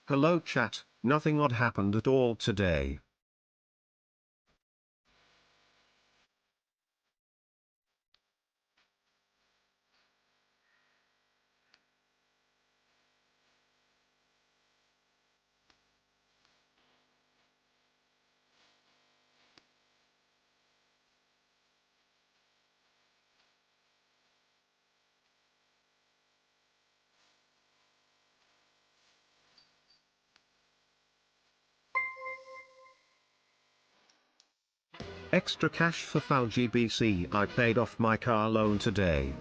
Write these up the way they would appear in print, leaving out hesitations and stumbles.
Hello chat, nothing odd happened at all today. Extra cash for FalGBC. I paid off my car loan today.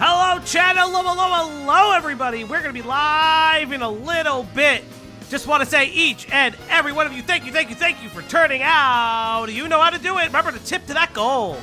Hello, chat. Hello, everybody. We're going to be live in a little bit. Just want to say each and every one of you, thank you for turning out. You know how to do it. Remember to tip to that goal.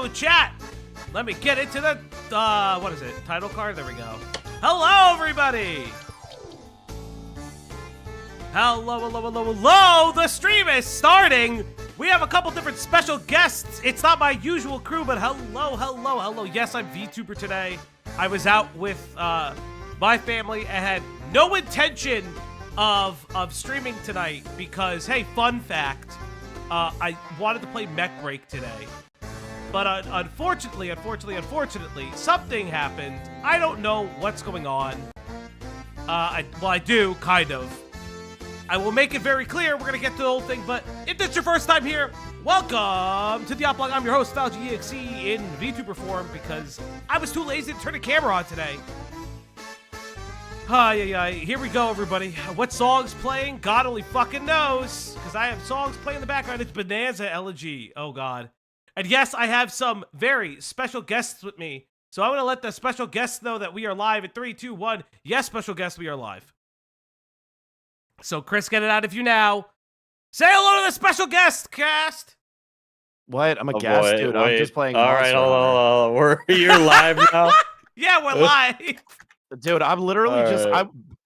Hello, chat. Let me get into the, what is it? Title card? There we go. Hello, everybody. Hello, hello, hello, hello. The stream is starting. We have a couple different special guests. It's not my usual crew, but hello, hello, hello. Yes, I'm VTuber today. I was out with my family and had no intention of streaming tonight because, hey, fun fact, I wanted to play Mech Break today. But unfortunately, something happened. I don't know what's going on. Well, I do, kind of. I will make it very clear. We're going to get to the whole thing, but if this is your first time here, welcome to the Outblog. I'm your host, EriksBlue in VTuber form because I was too lazy to turn the camera on today. Here we go, everybody. What song's playing? God only fucking knows, because I have songs playing in the background. It's Bonanza Elegy. Oh, God. And yes, I have some very special guests with me, so I'm going to let the special guests know that we are live in 3, 2, 1. Yes, special guests, we are live. So, Chris, get it out of you now. Say hello to the special guest cast. What? I'm a guest, dude. I'm just playing. All right, hold on. You're live now. Yeah, we're live. Dude, I'm literally just.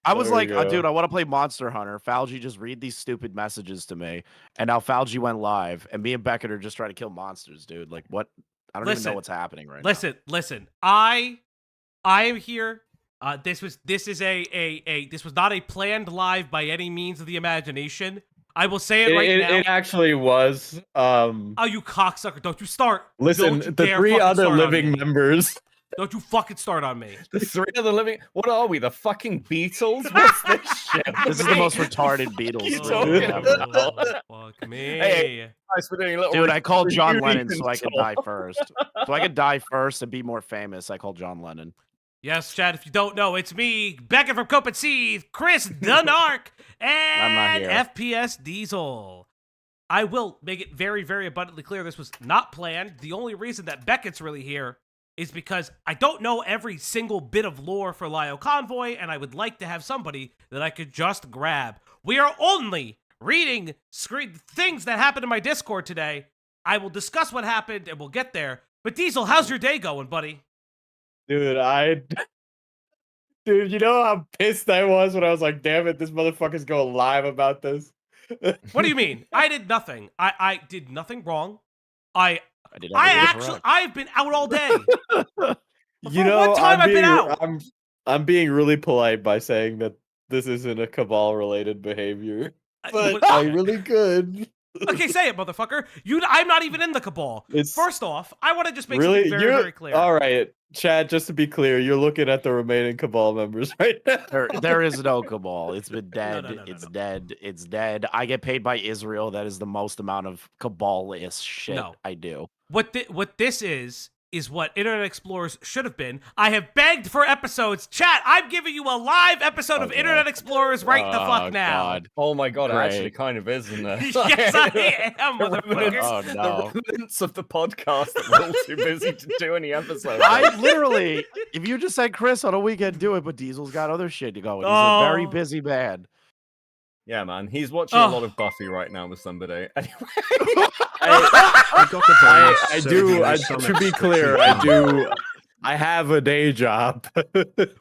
I was like, dude, I want to play Monster Hunter. Falgi just read these stupid messages to me, and now Falgi went live, and me and Beckett are just trying to kill monsters, dude. Like, what? I don't even know what's happening right now. Listen. I am here. This was not a planned live by any means of the imagination. I will say it right now. It actually was. Oh, you cocksucker! Don't you start. Listen, the 3 other living members. Don't you fucking start on me. The 3 other living. What are we? The fucking Beatles? What's this shit? This is the most retarded Beatles. Fuck me. Hey, dude, I called John Lennon so I could die first. So I could die first and be more famous. I called John Lennon. Yes, Chad, if you don't know, it's me, Beckett from Cope and Seed, Chris Dunark, and FPS Diesel. I will make it very, very abundantly clear this was not planned. The only reason that Beckett's really here is because I don't know every single bit of lore for Lolcow Convoy, and I would like to have somebody that I could just grab. We are only reading things that happened in my Discord today. I will discuss what happened, and we'll get there. But Diesel, how's your day going, buddy? Dude, you know how pissed I was when I was like, damn it, this motherfucker's going live about this? What do you mean? I did nothing. I did nothing wrong. I've been out all day. You know, what time I've been out? I'm being really polite by saying that this isn't a Cabal-related behavior. But I really could. Okay, say it, motherfucker. I'm not even in the Cabal. First off, I want to just make something very, very clear. All right, Chad, just to be clear, you're looking at the remaining Cabal members right now. There is no Cabal. It's been dead. No. Dead. It's dead. I get paid by Israel. That is the most amount of Cabal-less shit I do. What this is what Internet Explorers should have been. I have begged for episodes. Chat, I'm giving you a live episode of Internet Explorers right the fuck now. God. Oh my god, it actually kind of is, isn't it? Yes, I am, motherfucker. Oh no. The remnants of the podcast that we're all too busy to do any episodes. I literally, if you just said Chris on a weekend, do it, but Diesel's got other shit to go. He's a very busy man. Yeah, man. He's watching a lot of Buffy right now with somebody. Anyway, to be clear, I have a day job.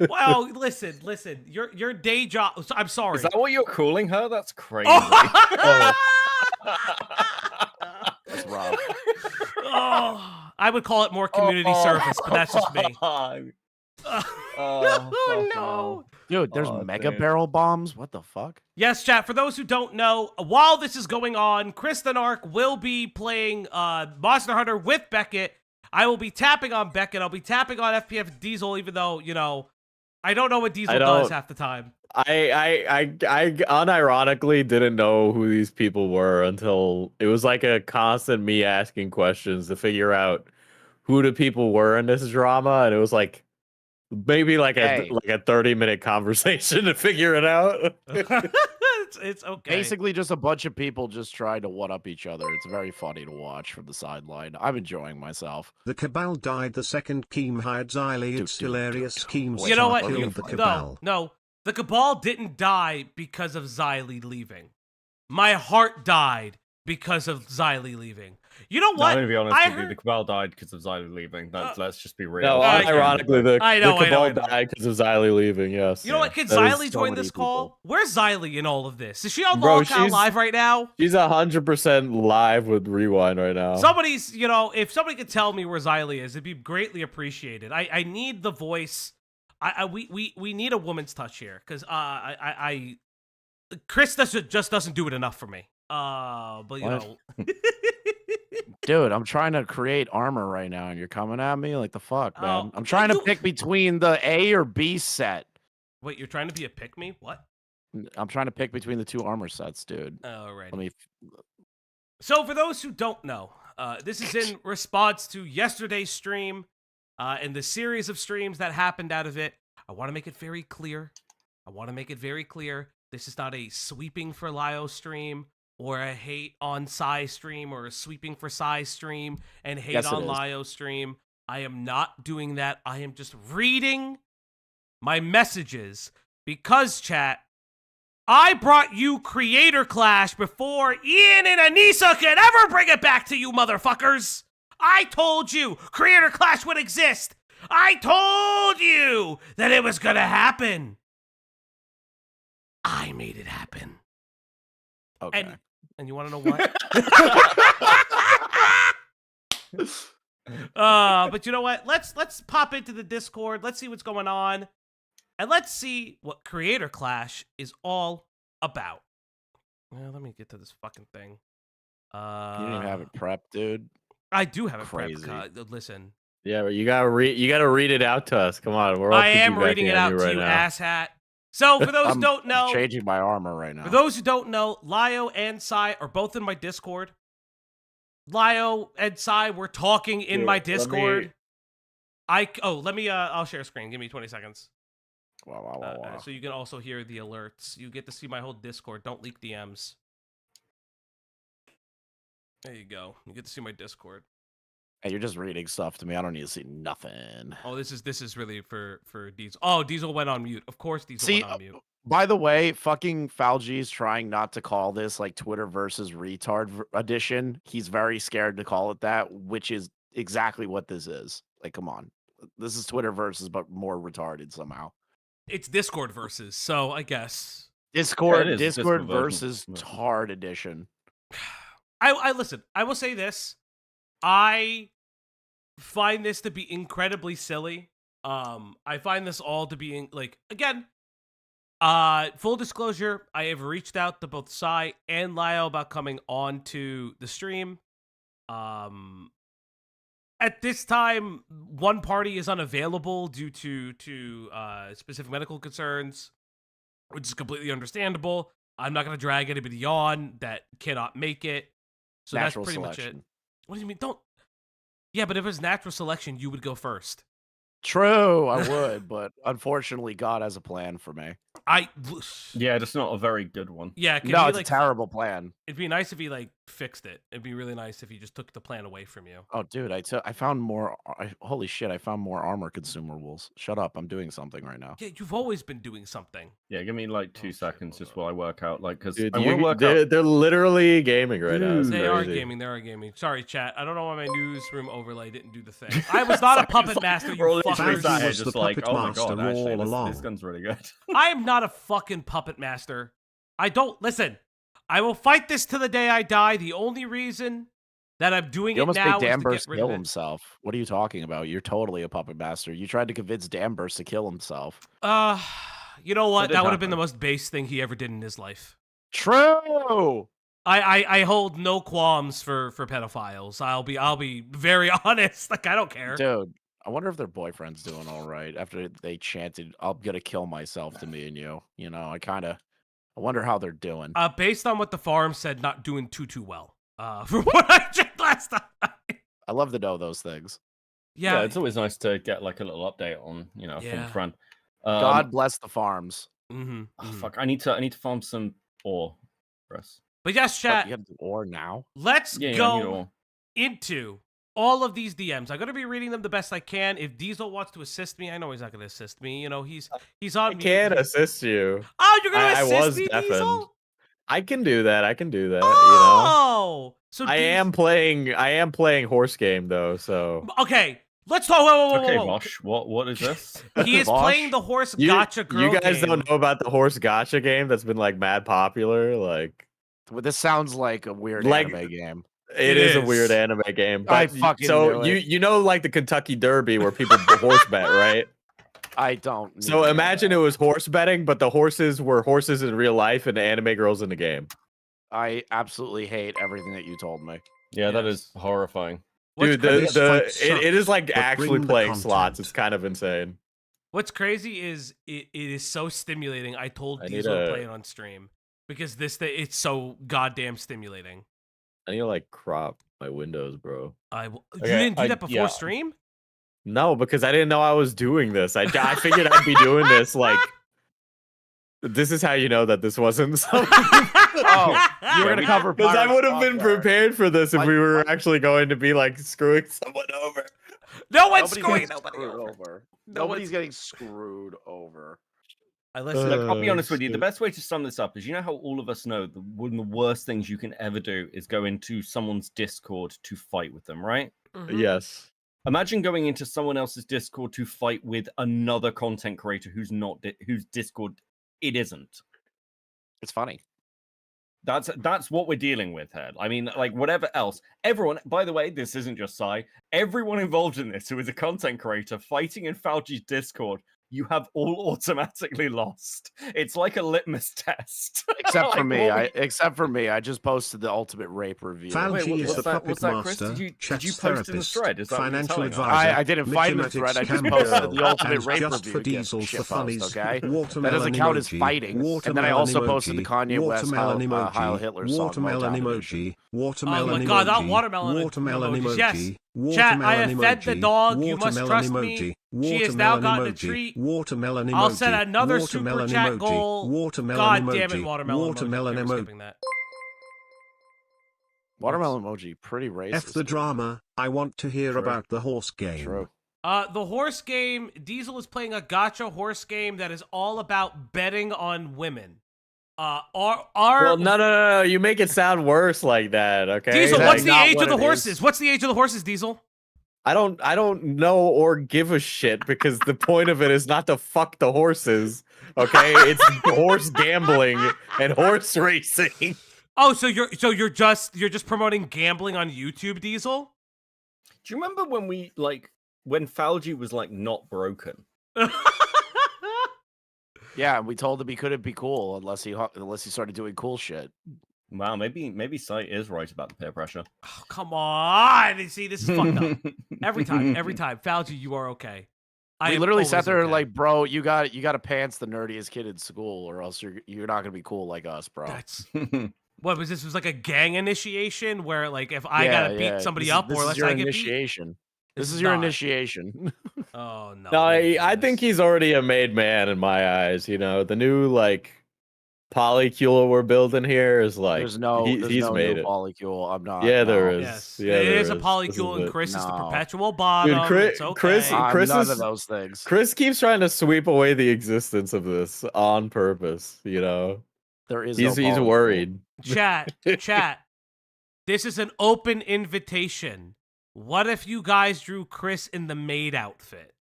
Well, listen. Your day job. I'm sorry. Is that what you're calling her? That's crazy. That's rough. I would call it more community service, but that's just me. No. Dude, there's mega barrel bombs. What the fuck? Yes, chat. For those who don't know, while this is going on, Chris the Narc will be playing Monster Hunter with Beckett. I will be tapping on Beckett. I'll be tapping on FPF Diesel, even though, you know, I don't know what Diesel does half the time. I unironically didn't know who these people were until it was like a constant me asking questions to figure out who the people were in this drama, and it was like maybe like a 30-minute conversation to figure it out. it's okay. Basically, just a bunch of people just trying to one-up each other. It's very funny to watch from the sideline. I'm enjoying myself. The Cabal died the second Keem hired Xylee. It's hilarious. Keem you know what? killed the Cabal. No. The Cabal didn't die because of Xylee leaving. My heart died because of Xylee leaving. You know No, what? I'm gonna be honest I with you. heard... The Cabal died because of Xylee leaving. Let's just be real. No, I know. ironically, the Cabal know. died because of Xylee leaving. Yes. You know what? Can That is Xylee so join many this call? people. Where's Xylee in all of this? Is she on Bro, Lolcow live right now? She's 100% live with Rewind right now. Somebody's, if somebody could tell me where Xylee is, it'd be greatly appreciated. I need the voice. We need a woman's touch here because Chris just doesn't do it enough for me. But you know, dude, I'm trying to create armor right now, and you're coming at me like the fuck, man. Oh, I'm trying to pick between the A or B set. Wait, you're trying to be a pick me? What? I'm trying to pick between the 2 armor sets, dude. Oh, right. Let me. So for those who don't know, this is in response to yesterday's stream and the series of streams that happened out of it. I want to make it very clear. This is not a sweeping for Lio stream or a hate on Psy stream or a sweeping for Psy stream and hate on Lio stream. I am not doing that. I am just reading my messages because, chat, I brought you Creator Clash before Ian and Anissa could ever bring it back to you, motherfuckers. I told you Creator Clash would exist. I told you that it was gonna happen. I made it happen. Okay. And you want to know what? But you know what? Let's pop into the Discord. Let's see what's going on. And let's see what Creator Clash is all about. Well, let me get to this fucking thing. You didn't even have it prepped, dude. I do have it Crazy. prepped. Listen. Yeah, but you gotta read it out to us. Come on, we're all I am reading it out to you, asshat. So for those who don't know, changing my armor right now. For those who don't know, Lio and Psy are both in my Discord. Lio and Psy were talking in my Discord. I'll share screen. Give me 20 seconds. Wow. So you can also hear the alerts. You get to see my whole Discord. Don't leak DMs. There you go. You get to see my Discord. Hey, you're just reading stuff to me. I don't need to see nothing. Oh, this is really for Diesel. Oh, Diesel went on mute. Of course, Diesel went on mute. By the way, fucking Falgy's trying not to call this like Twitter versus retard edition. He's very scared to call it that, which is exactly what this is. Like, come on, this is Twitter versus, but more retarded somehow. It's Discord versus, so I guess Discord versus Tard edition. I listen. I will say this. I find this to be incredibly silly. I find this all to be again. Full disclosure, I have reached out to both Psy and Lio about coming on to the stream. At this time, one party is unavailable due to specific medical concerns, which is completely understandable. I'm not going to drag anybody on that cannot make it. So Natural that's pretty selection. much it. What do you mean? Yeah, but if it's natural selection, you would go first. True, I would, but unfortunately, God has a plan for me. Yeah, just not a very good one. Yeah, no, it's a terrible plan. It'd be nice if he fixed it. It'd be really nice if he just took the plan away from you. Oh, dude, I found more. Holy shit, I found more armor consumables. Shut up, I'm doing something right now. Yeah, you've always been doing something. Yeah, give me 2 seconds just while I work out. Because they're literally gaming right now. They are gaming. Sorry, chat. I don't know why my newsroom overlay didn't do the thing. I was not a puppet master. You fuckers. Was the puppet master all along. This gun's really good. I am not a fucking puppet master. I don't listen. I will fight this to the day I die. The only reason that I'm doing it now is to get rid kill of it. himself. What are you talking about? You're totally a puppet master. You tried to convince Danburst to kill himself. You know what? That would have been the most base thing he ever did in his life. True. I hold no qualms for pedophiles. I'll be very honest. I don't care. Dude, I wonder if their boyfriend's doing all right after they chanted, "I'm gonna kill myself" to me and you. You know, I wonder how they're doing. Based on what the forum said, not doing too well. For what I checked last time. I love to know those things. Yeah, it's always nice to get a little update on, from the front. God bless the farms. Fuck, I need to farm some ore for us. But yes, chat. You have the ore now? Let's go into all of these DMs. I'm gonna be reading them the best I can. If Diesel wants to assist me, I know he's not gonna assist me. He's on. I can't assist you. Oh, you're gonna assist me, deafened. Diesel? I can do that. Oh, So I am playing horse game though, so Okay, let's talk. Whoa. Okay, Vosh, what is this? He is Bosh? playing the horse gacha girl you guys game. don't know about the horse gacha game that's been like mad popular. Like, Well, this sounds like a weird anime game. it is a weird anime game. But I fucking knew it. you know like the Kentucky Derby where people horse bet, right? I don't. So imagine it was horse betting, but the horses were horses in real life and the anime girls in the game. I absolutely hate everything that you told me. Yeah, that is horrifying. Dude, This fight it is like but actually bring the playing content. slots. It's kind of insane. What's crazy is it is so stimulating. I told I need Diesel to a- play it on stream because it's so goddamn stimulating. I need to like crop my windows, bro. You Okay, didn't do that before yeah. stream? No, because I didn't know I was doing this. I figured I'd be doing this like. This is how you know that this wasn't something. Oh, you were gonna cover Because I Pirates would have off been there. prepared for this if Like- we were actually going to be like screwing someone over. No one's Nobody's screwing getting nobody screwed over. over. No Nobody's one's- getting screwed over. Listen, Look, I'll be Oh, honest with you. The shit. best way to sum this up is, you know how all of us know that one of the worst things you can ever do is go into someone's Discord to fight with them, right? Mhm. Yes. Imagine going into someone else's Discord to fight with another content creator who's not whose Discord it isn't. It's funny. That's what we're dealing with here. I mean, like whatever else, everyone. By the way, this isn't just Sai. Everyone involved in this who is a content creator fighting in Fauci's Discord, you have all automatically lost. It's like a litmus test. Except for Like, me. what Except for me. I just posted the ultimate rape review. Fauci Wait, is what's the that- puppet what's that, Chris? master, Did you chat's post in the therapist, thread? Is that what you're financial telling us? advisor. I didn't fight in the thread. I just Mythematics posted camp the girl, ultimate and rape just review. for Get Diesel's shit the post, funnies. okay? That Watermelon doesn't count as emoji, fighting. And then I watermelon also posted the emoji, Kanye West watermelon Heil emoji, Hitler song. watermelon Motown Edition. emoji, watermelon Oh my emoji, God, that watermelon watermelon emojis. emoji, Yes. watermelon Chat, I have emoji, fed the dog. You must watermelon trust emoji, me. She has now watermelon gotten a emoji, treat. watermelon emoji, I'll set another super watermelon chat emoji, goal. watermelon God emoji, damn it, watermelon watermelon emoji. Okay, we're emoji. skipping that. Watermelon emoji. Pretty racist. F the drama. I want to hear True. about the horse game. True. The horse game, Diesel is playing a gacha horse game that is all about betting on women. Well, no. You make it sound worse like that, okay? Diesel, Is what's that the not age what of the it horses? is? What's the age of the horses, Diesel? I don't know or give a shit because the point of it is not to fuck the horses, okay? It's horse gambling and horse racing. Oh, so you're just promoting gambling on YouTube, Diesel? Do you remember when when Fauci was like not broken? Yeah, and we told him he couldn't be cool unless he started doing cool shit. Wow, maybe Sai is right about the peer pressure. Oh, come on. See, this is fucked up. Every time. Fauci, you are okay. We am literally always sat there okay. like, bro, you got to pants the nerdiest kid in school, or else you're not gonna be cool like us, bro. That's what was this? Was like a gang initiation where like if I gotta beat somebody This is- up this or is unless your I get beat. initiation. This This is is your not. initiation. Oh no. No, thank I think goodness. he's already a made man in my eyes. You know, the new like polycule we're building here is like there's no he's made new it. polycule. I'm not. Yeah, there no. is. Yes, Yeah, it there is a This polycule, and it. Chris is the No. perpetual bottom. Chris- It's okay. Chris- I'm Chris none is- of those things. Chris keeps trying to sweep away the existence of this on purpose. You know, There is. he's no polycule. worried. Chat. This is an open invitation. What if you guys drew Chris in the maid outfit?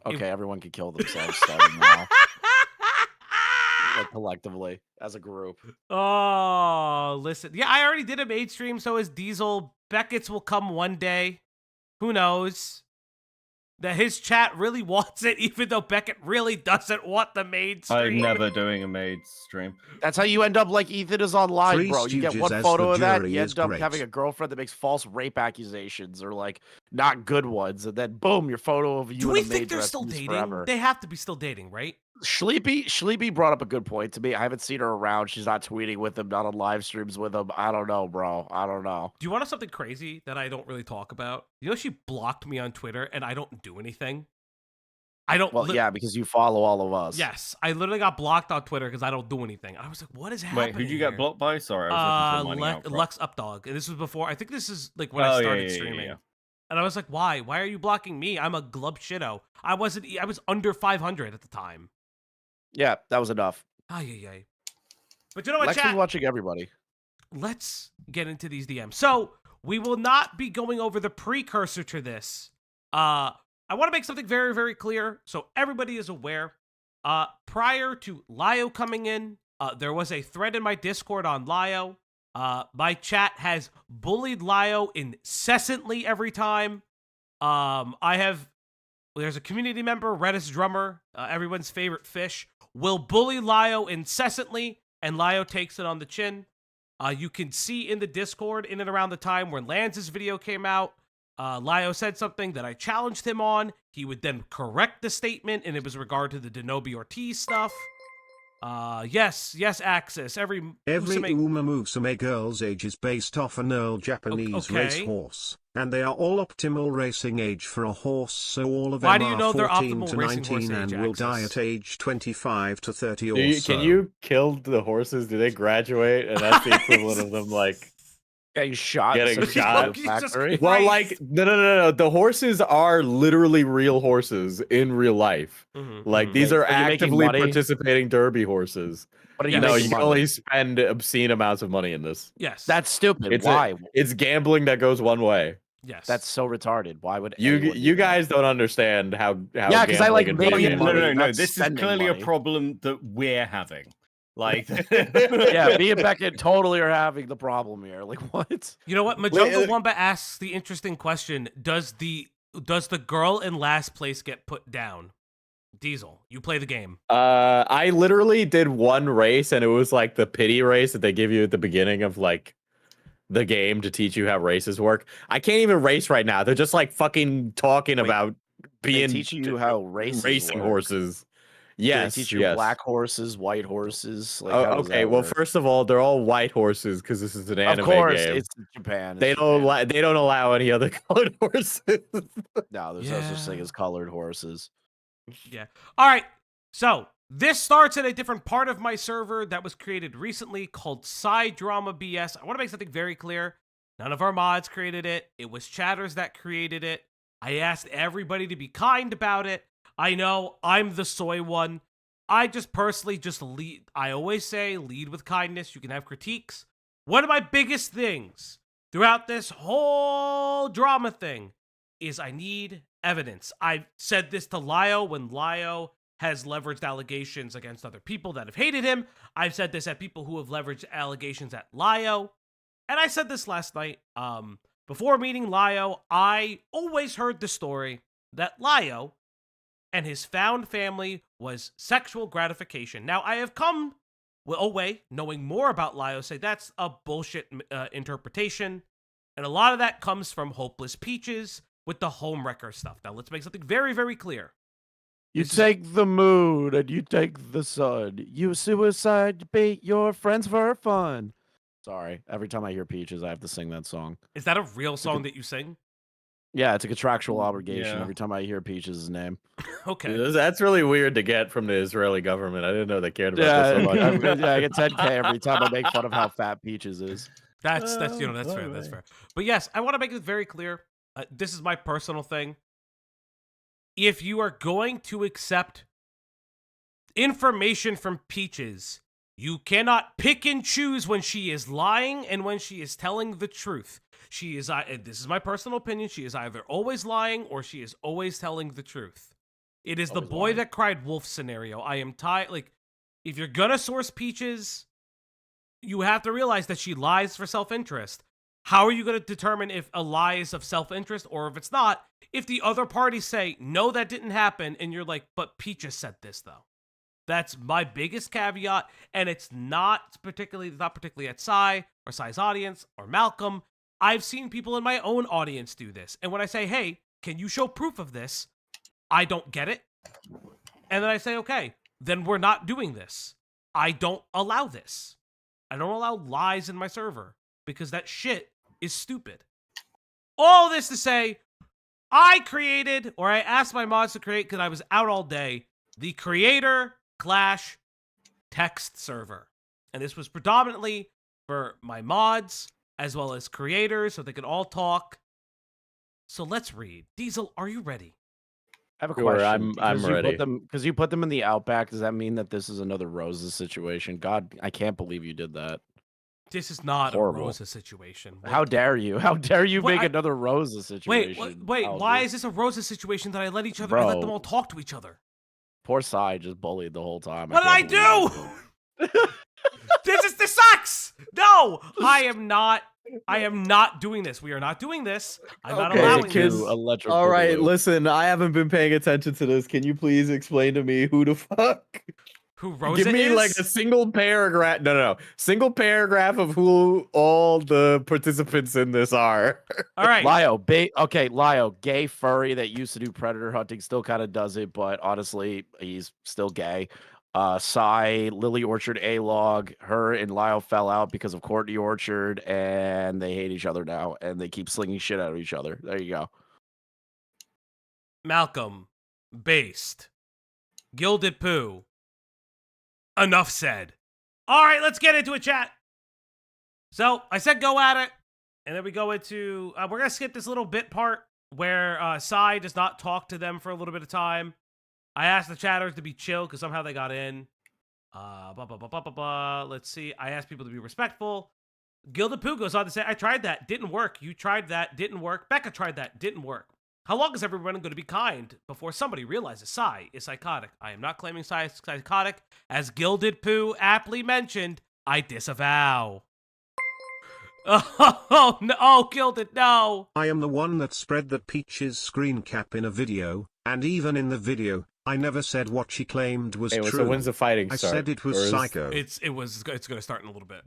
Okay, everyone can kill themselves starting now, like collectively as a group. Oh, listen. Yeah, I already did a maid stream, so is Diesel. Beckett's will come one day. Who knows? That his chat really wants it, even though Beckett really doesn't want the maid I'm stream. never doing a maid stream. That's how you end up like Ethan is on live, Three bro. You get Stooges one as photo the of that, jury you is end up great. having a girlfriend that makes false rape accusations or like not good ones, and then boom, your photo of you Do in we a maid think they're dress still used dating? forever. They have to be still dating, right? Sleepy brought up a good point to me. I haven't seen her around. She's not tweeting with him, not on live streams with him. I don't know, bro. I don't know. Do you want to know something crazy that I don't really talk about? You know, she blocked me on Twitter and I don't do anything. I don't. Well, yeah, because you follow all of us. Yes, I literally got blocked on Twitter because I don't do anything. I was like, "What is happening?" Wait, who'd you get here? blocked by? Sorry, I was looking for mining outcrop. Lux Updog, and this was before. I think this is like when I Oh, yeah, started yeah, streaming. yeah. And I was like, "Why? Why are you blocking me? I'm a glub shitto. I was under 500 at the time." Yeah, that was enough. Ay. But you know what, Lex was chat? watching everybody. let's get into these DMs. So we will not be going over the precursor to this. I want to make something very, very clear so everybody is aware. Prior to Lio coming in, there was a thread in my Discord on Lio. My chat has bullied Lio incessantly every time. There's a community member, Redis Drummer, everyone's favorite fish, will bully Lio incessantly, and Lio takes it on the chin. You can see in the Discord, in and around the time when Lance's video came out, Lio said something that I challenged him on. He would then correct the statement, and it was regard to the Denobi Ortiz stuff. Yes, Axis. Every Uma Musume girl's age is based off an Earl Japanese race horse, and they are all optimal racing age for a horse, so all of them are 14 to 19 and will die at age 25 to 30 or so. Can you kill the horses? Do they graduate? And that's the equivalent of them, like... Getting shot. Well, like, no. The horses are literally real horses in real life. Like, these are actively participating derby horses. But you can only spend obscene amounts of money in this. Yes. That's stupid. Why? It's gambling that goes one way. Yes. That's so retarded. Why would you guys don't understand how yeah, because I like making money. No. This is clearly a problem that we're having. Like, yeah, me and Beckett totally are having the problem here. Like, what? You know what? Majunga Wamba asks the interesting question: Does the girl in last place get put down? Diesel, you play the game. I literally did one race, and it was like the pity race that they give you at the beginning of like the game to teach you how races work. I can't even race right now. They're just like fucking talking about teaching you how racing horses. Yes, they teach you black horses, white horses. Like, okay. Well, first of all, they're all white horses because this is an anime game. Of course, it's Japan. They don't allow any other colored horses. No, there's no such thing as colored horses. Yeah. All right. So this starts at a different part of my server that was created recently called Side Drama BS. I want to make something very clear. None of our mods created it. It was chatters that created it. I asked everybody to be kind about it. I know I'm the soy one. I just personally lead. I always say lead with kindness. You can have critiques. One of my biggest things throughout this whole drama thing is I need evidence. I've said this to Lio when Lio has leveraged allegations against other people that have hated him. I've said this at people who have leveraged allegations at Lio. And I said this last night. Before meeting Lio, I always heard the story that Lio and his found family was sexual gratification. Now, I have come away knowing more about Lio, say that's a bullshit interpretation. And a lot of that comes from Hopeless Peaches with the homewrecker stuff. Now, let's make something very, very clear. You take the moon and you take the sun. You suicide bait your friends for fun. Sorry, every time I hear Peaches, I have to sing that song. Is that a real song that you sing? Yeah, it's a contractual obligation every time I hear Peaches' name. Okay. That's really weird to get from the Israeli government. I didn't know they cared about this so much. I get 10K every time I make fun of how fat Peaches is. That's fair. That's fair. But yes, I want to make it very clear. This is my personal thing. If you are going to accept information from Peaches, you cannot pick and choose when she is lying and when she is telling the truth. She is, this is my personal opinion, she is either always lying or she is always telling the truth. It is always the boy that cried wolf scenario. I am tired. Like, if you're gonna source Peaches, you have to realize that she lies for self-interest. How are you going to determine if a lie is of self-interest or if it's not? If the other parties say, no, that didn't happen, and you're like, but Peaches said this, though. That's my biggest caveat, and it's not particularly at Sai or Sai's audience or Malcolm. I've seen people in my own audience do this, and when I say, hey, can you show proof of this? I don't get it. And then I say, okay, then we're not doing this. I don't allow this. I don't allow lies in my server because that shit is stupid. All this to say, I created, or I asked my mods to create because I was out all day, the Creator Clash text server. And this was predominantly for my mods as well as creators so they could all talk. So let's read. Diesel, are you ready? I have a question. I'm ready. Because you put them in the Outback, does that mean that this is another Roses situation? God, I can't believe you did that. This is not Horrible. a Rosa situation. What? How dare you? How dare you make another Rosa situation? Wait, why is this a Rosa situation that I let each other, I let them all talk to each other? Poor Sai just bullied the whole time. What did I do? This sucks. No, I am not doing this. We are not doing this. I'm not allowing this. All right, listen, I haven't been paying attention to this. Can you please explain to me who the fuck? Who Rosa Give me is? like a single paragraph. No. Single paragraph of who all the participants in this are. All right. Lio, gay furry that used to do predator hunting, still kind of does it, but honestly, he's still gay. Sai, Lily Orchard, A-Log, her and Lyle fell out because of Courtney Orchard, and they hate each other now, and they keep slinging shit out of each other. There you go. Malcolm, based, Gilded Poo. Enough said. All right, let's get into it, chat. So I said go at it, and then we go into, we're going to skip this little bit part where Sai does not talk to them for a little bit of time. I asked the chatters to be chill because somehow they got in. Let's see. I asked people to be respectful. Gilded Poo goes on to say, I tried that. Didn't work. You tried that. Didn't work. Becca tried that. Didn't work. How long is everyone going to be kind before somebody realizes Sai is psychotic? I am not claiming Sai is psychotic. As Gilded Poo aptly mentioned, I disavow. Oh, no. Oh, Gilded, no. I am the one that spread the Peach's screen cap in a video, and even in the video, I never said what she claimed was true. So when's the fighting I start? said it was psycho. It's going to start in a little bit.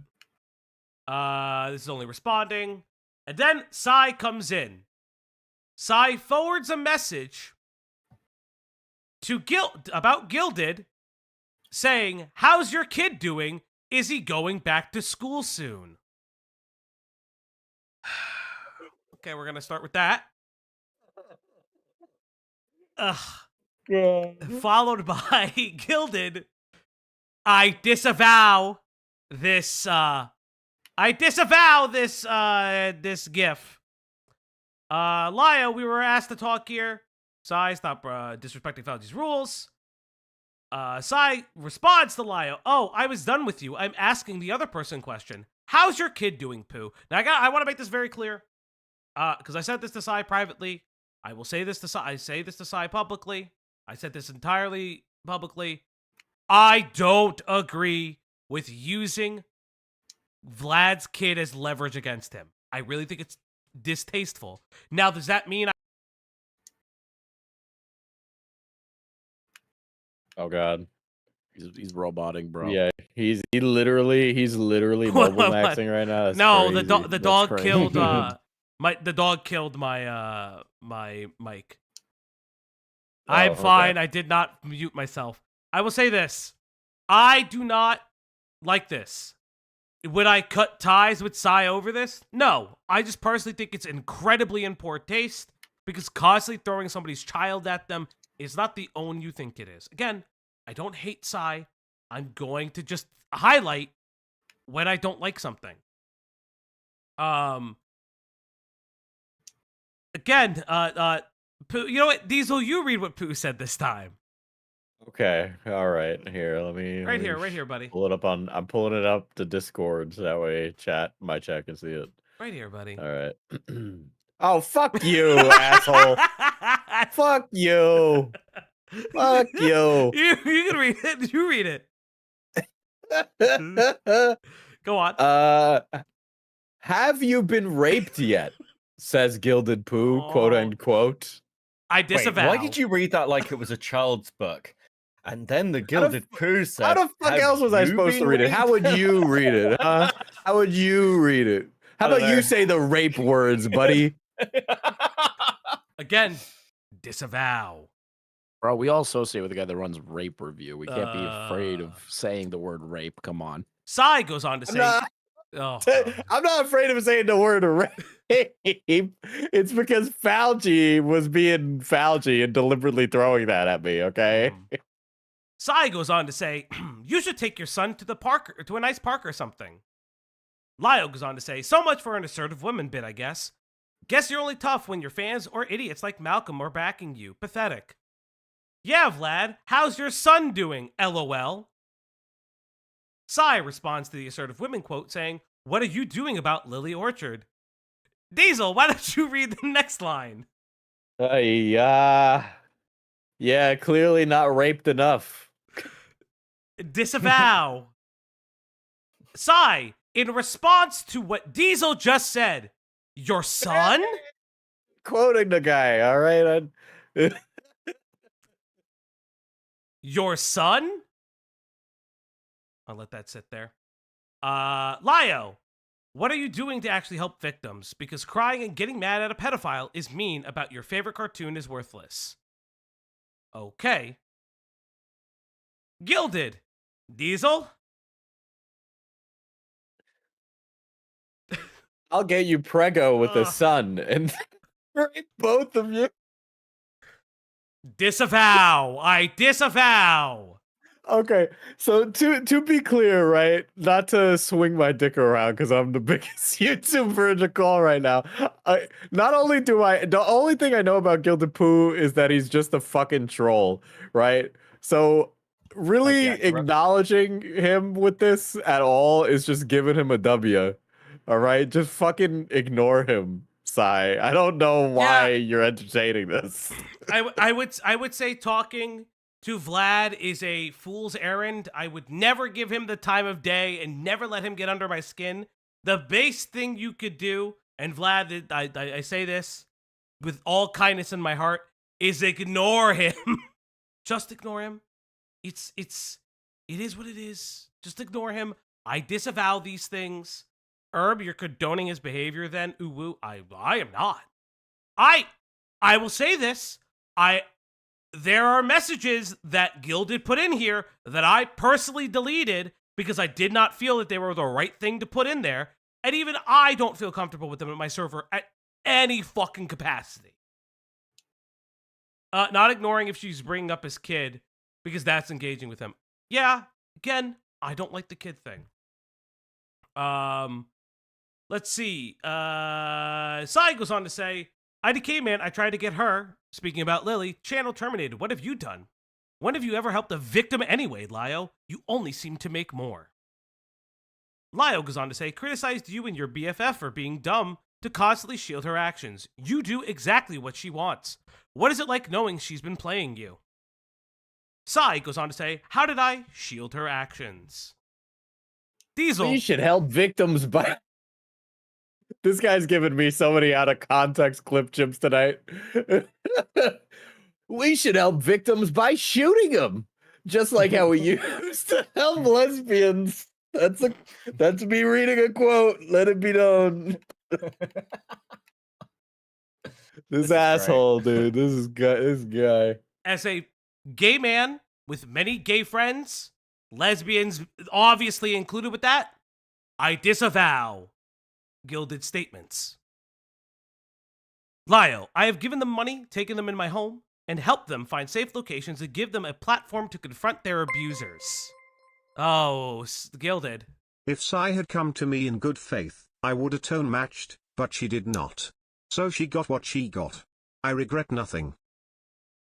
This is only responding. And then Sai comes in. Sai forwards a message to about Gilded saying, how's your kid doing? Is he going back to school soon? Okay, we're going to start with that. Followed by Gilded, I disavow this this gif. Lio, we were asked to talk here. Sai, stop disrespecting Fauci's rules. Sai responds to Lio, oh, I was done with you. I'm asking the other person question. How's your kid doing, Pooh? Now, I want to make this very clear. Because I said this to Sai privately. I will say this to Sai. I say this to Sai publicly. I said this entirely publicly. I don't agree with using Vlad's kid as leverage against him. I really think it's distasteful. Now, does that mean Oh god. He's roboting, bro. Yeah, he's literally mobile maxing right now. That's no, crazy. the dog killed the dog killed my my mic. I'm fine. Okay. I did not mute myself. I will say this. I do not like this. Would I cut ties with Sai over this? No. I just personally think it's incredibly in poor taste because constantly throwing somebody's child at them is not the own you think it is. Again, I don't hate Sai. I'm going to just highlight when I don't like something. Again, Pooh, you know what? Diesel, you read what Pooh said this time. Okay, all right. Here, let me right here, buddy. Pull it up on. I'm pulling it up to Discord so that way my chat can see it. Right here, buddy. All right. Oh, fuck you, asshole! Fuck you! Fuck you! You can read it. You read it. Go on. Have you been raped yet? Says Gilded Pooh, quote unquote. I disavow. Wait, why did you read that like it was a child's book? And then the Gilded Pooh said, how the fuck else was I supposed to read it? How would you read it? Huh? How would you read it? How about you say the rape words, buddy? Again, disavow. Bro, we all associate with the guy that runs Rape Review. We can't be afraid of saying the word rape. Come on. Sai goes on to say... I'm not afraid of saying the word rape. It's because Fauci was being Fauci and deliberately throwing that at me, okay? Sai goes on to say, you should take your son to the park, or to a nice park or something. Lio goes on to say, so much for an assertive women bit, I guess. Guess you're only tough when your fans or idiots like Malcolm are backing you. Pathetic. Yeah, Vlad, how's your son doing? LOL. Sai responds to the assertive women quote saying, what are you doing about Lily Orchard? Diesel, why don't you read the next line? Yeah, clearly not raped enough. Disavow. Sigh, in response to what Diesel just said, your son? Quoting the guy, all right? Your son? I'll let that sit there. Lio, what are you doing to actually help victims? Because crying and getting mad at a pedophile is mean about your favorite cartoon is worthless. Okay. Gilded. Diesel? I'll get you prego with a son and rape both of you. Disavow. I disavow. Okay, so to be clear, right? Not to swing my dick around because I'm the biggest YouTuber in the call right now. The only thing I know about Gilded Poo is that he's just a fucking troll, right? So really acknowledging him with this at all is just giving him a W. All right, just fucking ignore him, Sai. I don't know why you're entertaining this. I would say talking to Vlad is a fool's errand. I would never give him the time of day and never let him get under my skin. The base thing you could do, and Vlad, I say this with all kindness in my heart, is ignore him. Just ignore him. It is what it is. Just ignore him. I disavow these things. Herb, you're condoning his behavior then? Ooh, woo. I am not. I will say this. There are messages that Gilded put in here that I personally deleted because I did not feel that they were the right thing to put in there. And even I don't feel comfortable with them in my server at any fucking capacity. Not ignoring if she's bringing up his kid because that's engaging with him. Yeah, again, I don't like the kid thing. Let's see. Sai goes on to say, IDK man, I tried to get her, speaking about Lily, channel terminated. What have you done? When have you ever helped a victim anyway, Lio? You only seem to make more. Lio goes on to say, criticized you and your BFF for being dumb to constantly shield her actions. You do exactly what she wants. What is it like knowing she's been playing you? Sai goes on to say, how did I shield her actions? Diesel. We should help victims by... This guy's giving me so many out of context clip chips tonight. We should help victims by shooting them, just like how we used to help lesbians. That's me reading a quote. Let it be known. This asshole, dude. This guy. As a gay man with many gay friends, lesbians obviously included with that, I disavow Gilded statements. Lio, I have given them money, taken them in my home, and helped them find safe locations and give them a platform to confront their abusers. Oh, Gilded. If Sai had come to me in good faith, I would have tone matched, but she did not. So she got what she got. I regret nothing.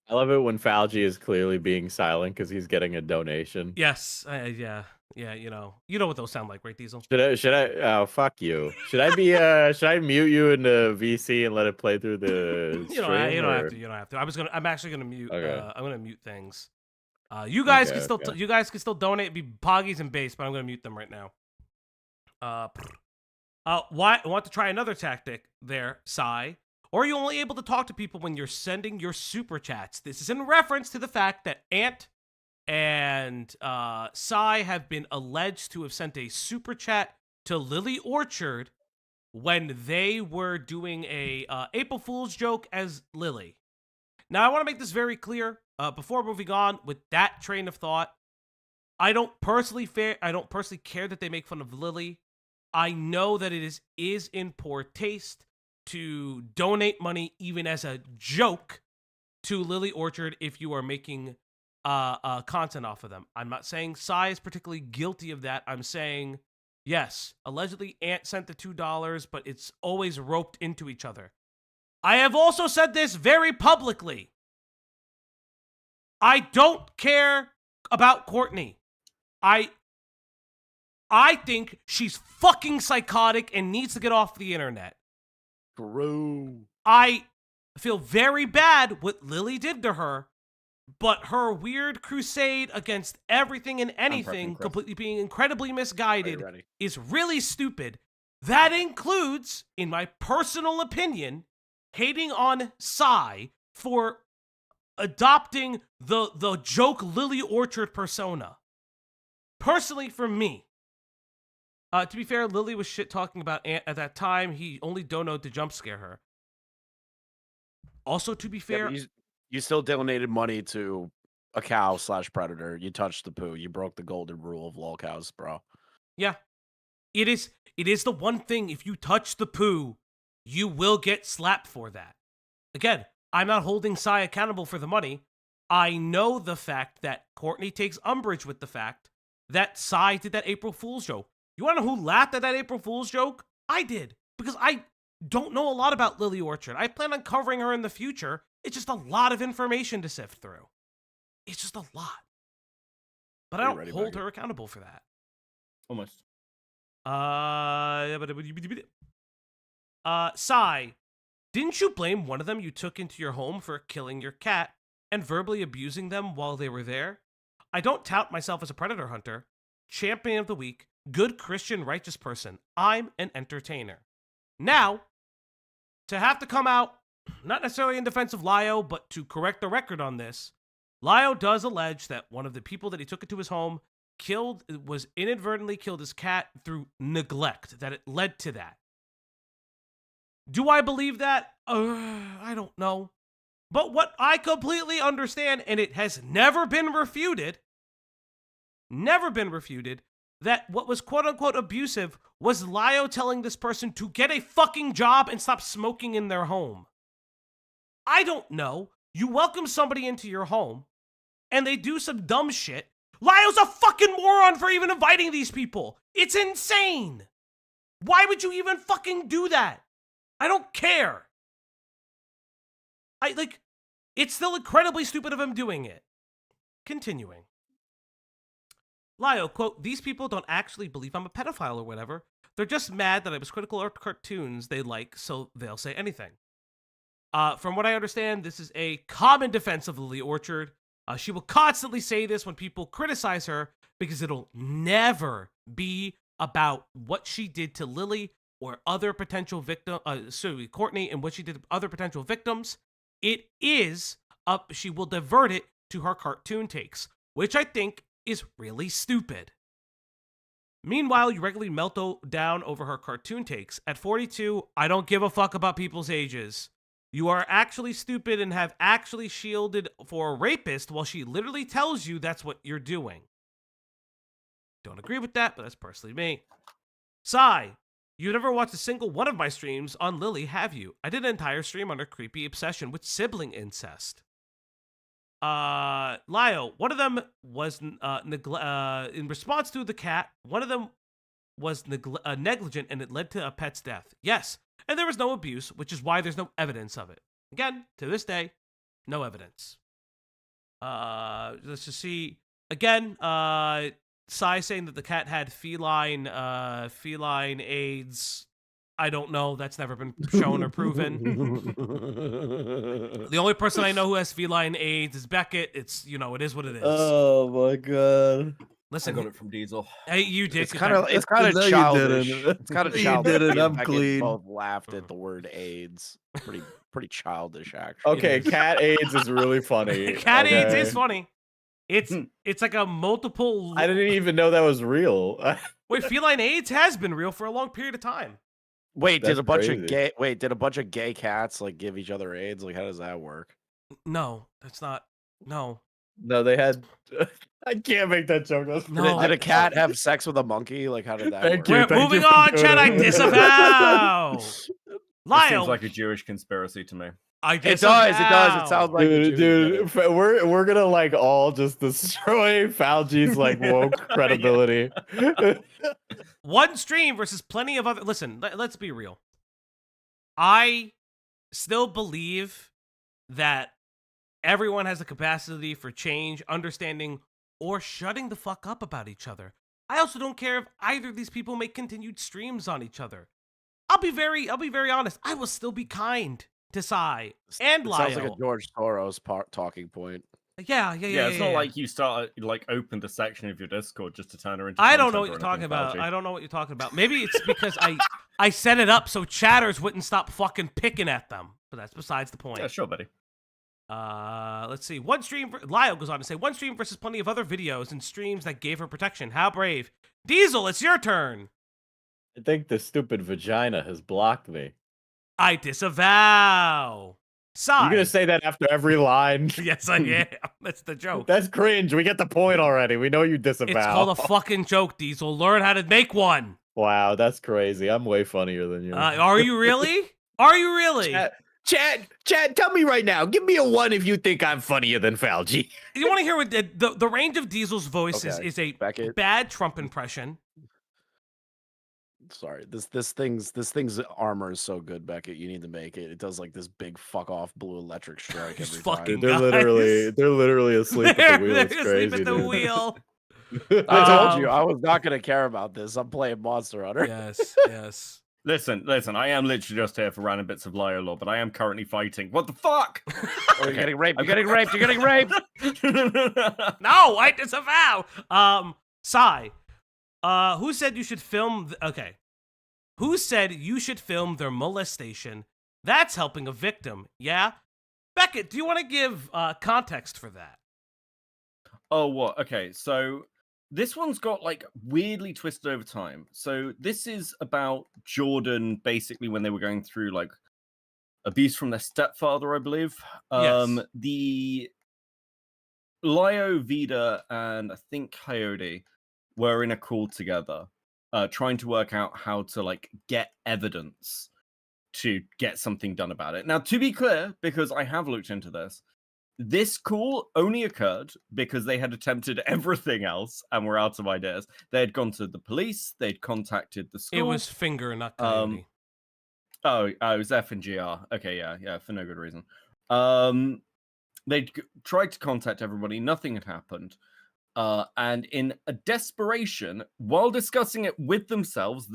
I love it when Falgi is clearly being silent because he's getting a donation. Yes, yeah, you know what those sound like, right, Diesel? Should I? Oh, fuck you. Should I be? Should I mute you in the VC and let it play through the? You don't have to. You don't have to. I'm actually gonna mute. Okay. I'm gonna mute things. You guys can still. You guys can still donate. Be Poggies and base, but I'm gonna mute them right now. Want to try another tactic there, Sai? Or are you only able to talk to people when you're sending your super chats? This is in reference to the fact that Ant and Sai have been alleged to have sent a super chat to Lily Orchard when they were doing a April Fool's joke as Lily. Now, I want to make this very clear before moving on with that train of thought. I don't personally care that they make fun of Lily. I know that it is in poor taste to donate money even as a joke to Lily Orchard if you are making content off of them. I'm not saying Sai is particularly guilty of that. I'm saying, yes, allegedly Ant sent the $2, but it's always roped into each other. I have also said this very publicly. I don't care about Courtney. I I think she's fucking psychotic and needs to get off the internet. True. I feel very bad what Lily did to her, but her weird crusade against everything and anything, completely being incredibly misguided, is really stupid. That includes, in my personal opinion, hating on Psy for adopting the joke Lily Orchard persona. Personally, for me. To be fair, Lily was shit talking about Ant at that time. He only donoed to jump scare her. Also, to be fair, you still donated money to a cow / predator. You touched the poo. You broke the golden rule of lolcows, bro. Yeah, it is the one thing. If you touch the poo, you will get slapped for that. Again, I'm not holding Psy accountable for the money. I know the fact that Courtney takes umbrage with the fact that Psy did that April Fool's joke. You want to know who laughed at that April Fool's joke? I did, because I don't know a lot about Lily Orchard. I plan on covering her in the future. It's just a lot of information to sift through. It's just a lot. But I don't hold her accountable for that. Almost. Psy, didn't you blame one of them you took into your home for killing your cat and verbally abusing them while they were there? I don't tout myself as a predator hunter. Champion of the week. Good Christian righteous person. I'm an entertainer. Now, to have to come out, not necessarily in defense of Lio, but to correct the record on this, Lio does allege that one of the people that he took into his home was inadvertently killed his cat through neglect, that it led to that. Do I believe that? I don't know. But what I completely understand, and it has never been refuted, that what was quote-unquote abusive was Lio telling this person to get a fucking job and stop smoking in their home. I don't know. You welcome somebody into your home, and they do some dumb shit. Lio's a fucking moron for even inviting these people. It's insane. Why would you even fucking do that? I don't care. It's still incredibly stupid of him doing it. Continuing. Lio, quote, these people don't actually believe I'm a pedophile or whatever. They're just mad that I was critical of cartoons they like, so they'll say anything. From what I understand, this is a common defense of Lily Orchard. She will constantly say this when people criticize her because it'll never be about what she did to Lily or other potential Courtney and what she did to other potential victims. It is she will divert it to her cartoon takes, which I think is really stupid. Meanwhile, you regularly melt down over her cartoon takes. At 42, I don't give a fuck about people's ages. You are actually stupid and have actually shielded for a rapist while she literally tells you that's what you're doing. Don't agree with that, but that's personally me. Psy, you've never watched a single one of my streams on Lily, have you? I did an entire stream on her creepy obsession with sibling incest. Lio, one of them was in response to the cat, one of them was negligent and it led to a pet's death. Yes, and there was no abuse, which is why there's no evidence of it. Again, to this day, no evidence. Let's just see. Again, Psy saying that the cat had feline AIDS. I don't know. That's never been shown or proven. The only person I know who has feline AIDS is Beckett. It's, it is what it is. Oh my god. Listen, I got it from Diesel. Hey, you did. It's kind of No, you childish. didn't. It's kind of You childish. didn't, I'm Beckett clean. Both laughed at the word AIDS. Pretty childish, actually. Okay, cat AIDS is really funny. Cat okay. AIDS is funny. It's like a multiple. I didn't even know that was real. Wait, feline AIDS has been real for a long period of time. Wait, That's did a bunch crazy. of gay cats like give each other AIDS? Like, how does that work? No, that's not. No. No, they had. I can't make that joke. That's No. Did a cat have sex with a monkey? Like, how did that Thank work? you. We're moving on, Chad. I disavow. This Lio, seems like a Jewish conspiracy to me. I It disavow. does. It does. It sounds like dude, we're gonna like all just destroy Falgi's like woke credibility. One stream versus plenty of other. Listen, let's be real. I still believe that everyone has the capacity for change, understanding, or shutting the fuck up about each other. I also don't care if either of these people make continued streams on each other. I'll be very honest. I will still be kind to Sai and Lyle. Sounds like a George Soros talking point. Yeah. It's not like you start like opened a section of your Discord just to turn her into. I don't know what you're talking about. I don't know what you're talking about. Maybe it's because I set it up so chatters wouldn't stop fucking picking at them. But that's besides the point. Yeah, sure, buddy. Let's see. Lyle goes on to say, one stream versus plenty of other videos and streams that gave her protection. How brave. Diesel, it's your turn. I think the stupid vagina has blocked me. I disavow. Sai. You're gonna say that after every line? Yes, I am. That's the joke. That's cringe. We get the point already. We know you disavow. It's called a fucking joke, Diesel. Learn how to make one. Wow, that's crazy. I'm way funnier than you. Are you really? Are you really? Chad, tell me right now. Give me a 1 if you think I'm funnier than Falgi. You want to hear what the range of Diesel's voice is a Beckett. bad Trump impression. Sorry, this thing's armor is so good, Beckett. You need to make it. It does like this big fuck off blue electric strike These every fucking time. They're literally asleep at the wheel. It's They're crazy. asleep at the dude. wheel. I told you I was not gonna care about this. I'm playing Monster Hunter. Yes. Listen, I am literally just here for random bits of Lyle lore, but I am currently fighting. What the fuck? Oh, you're getting raped. You're getting raped. You're getting raped. No, I disavow. Sai, who said you should film? Okay, who said you should film their molestation? That's helping a victim. Yeah, Beckett, do you want to give context for that? Oh, what? Okay, so this one's got like weirdly twisted over time. So this is about Jordan basically when they were going through like abuse from their stepfather, I believe. Yes. The Lio, Vida, and I think Coyote were in a call together, trying to work out how to like get evidence to get something done about it. Now, to be clear, because I have looked into this call only occurred because they had attempted everything else and were out of ideas. They had gone to the police. They'd contacted the school. It was Finger, not Coyote. It was F and GR. Okay, yeah, for no good reason. They'd tried to contact everybody. Nothing had happened. And in a desperation, while discussing it with themselves,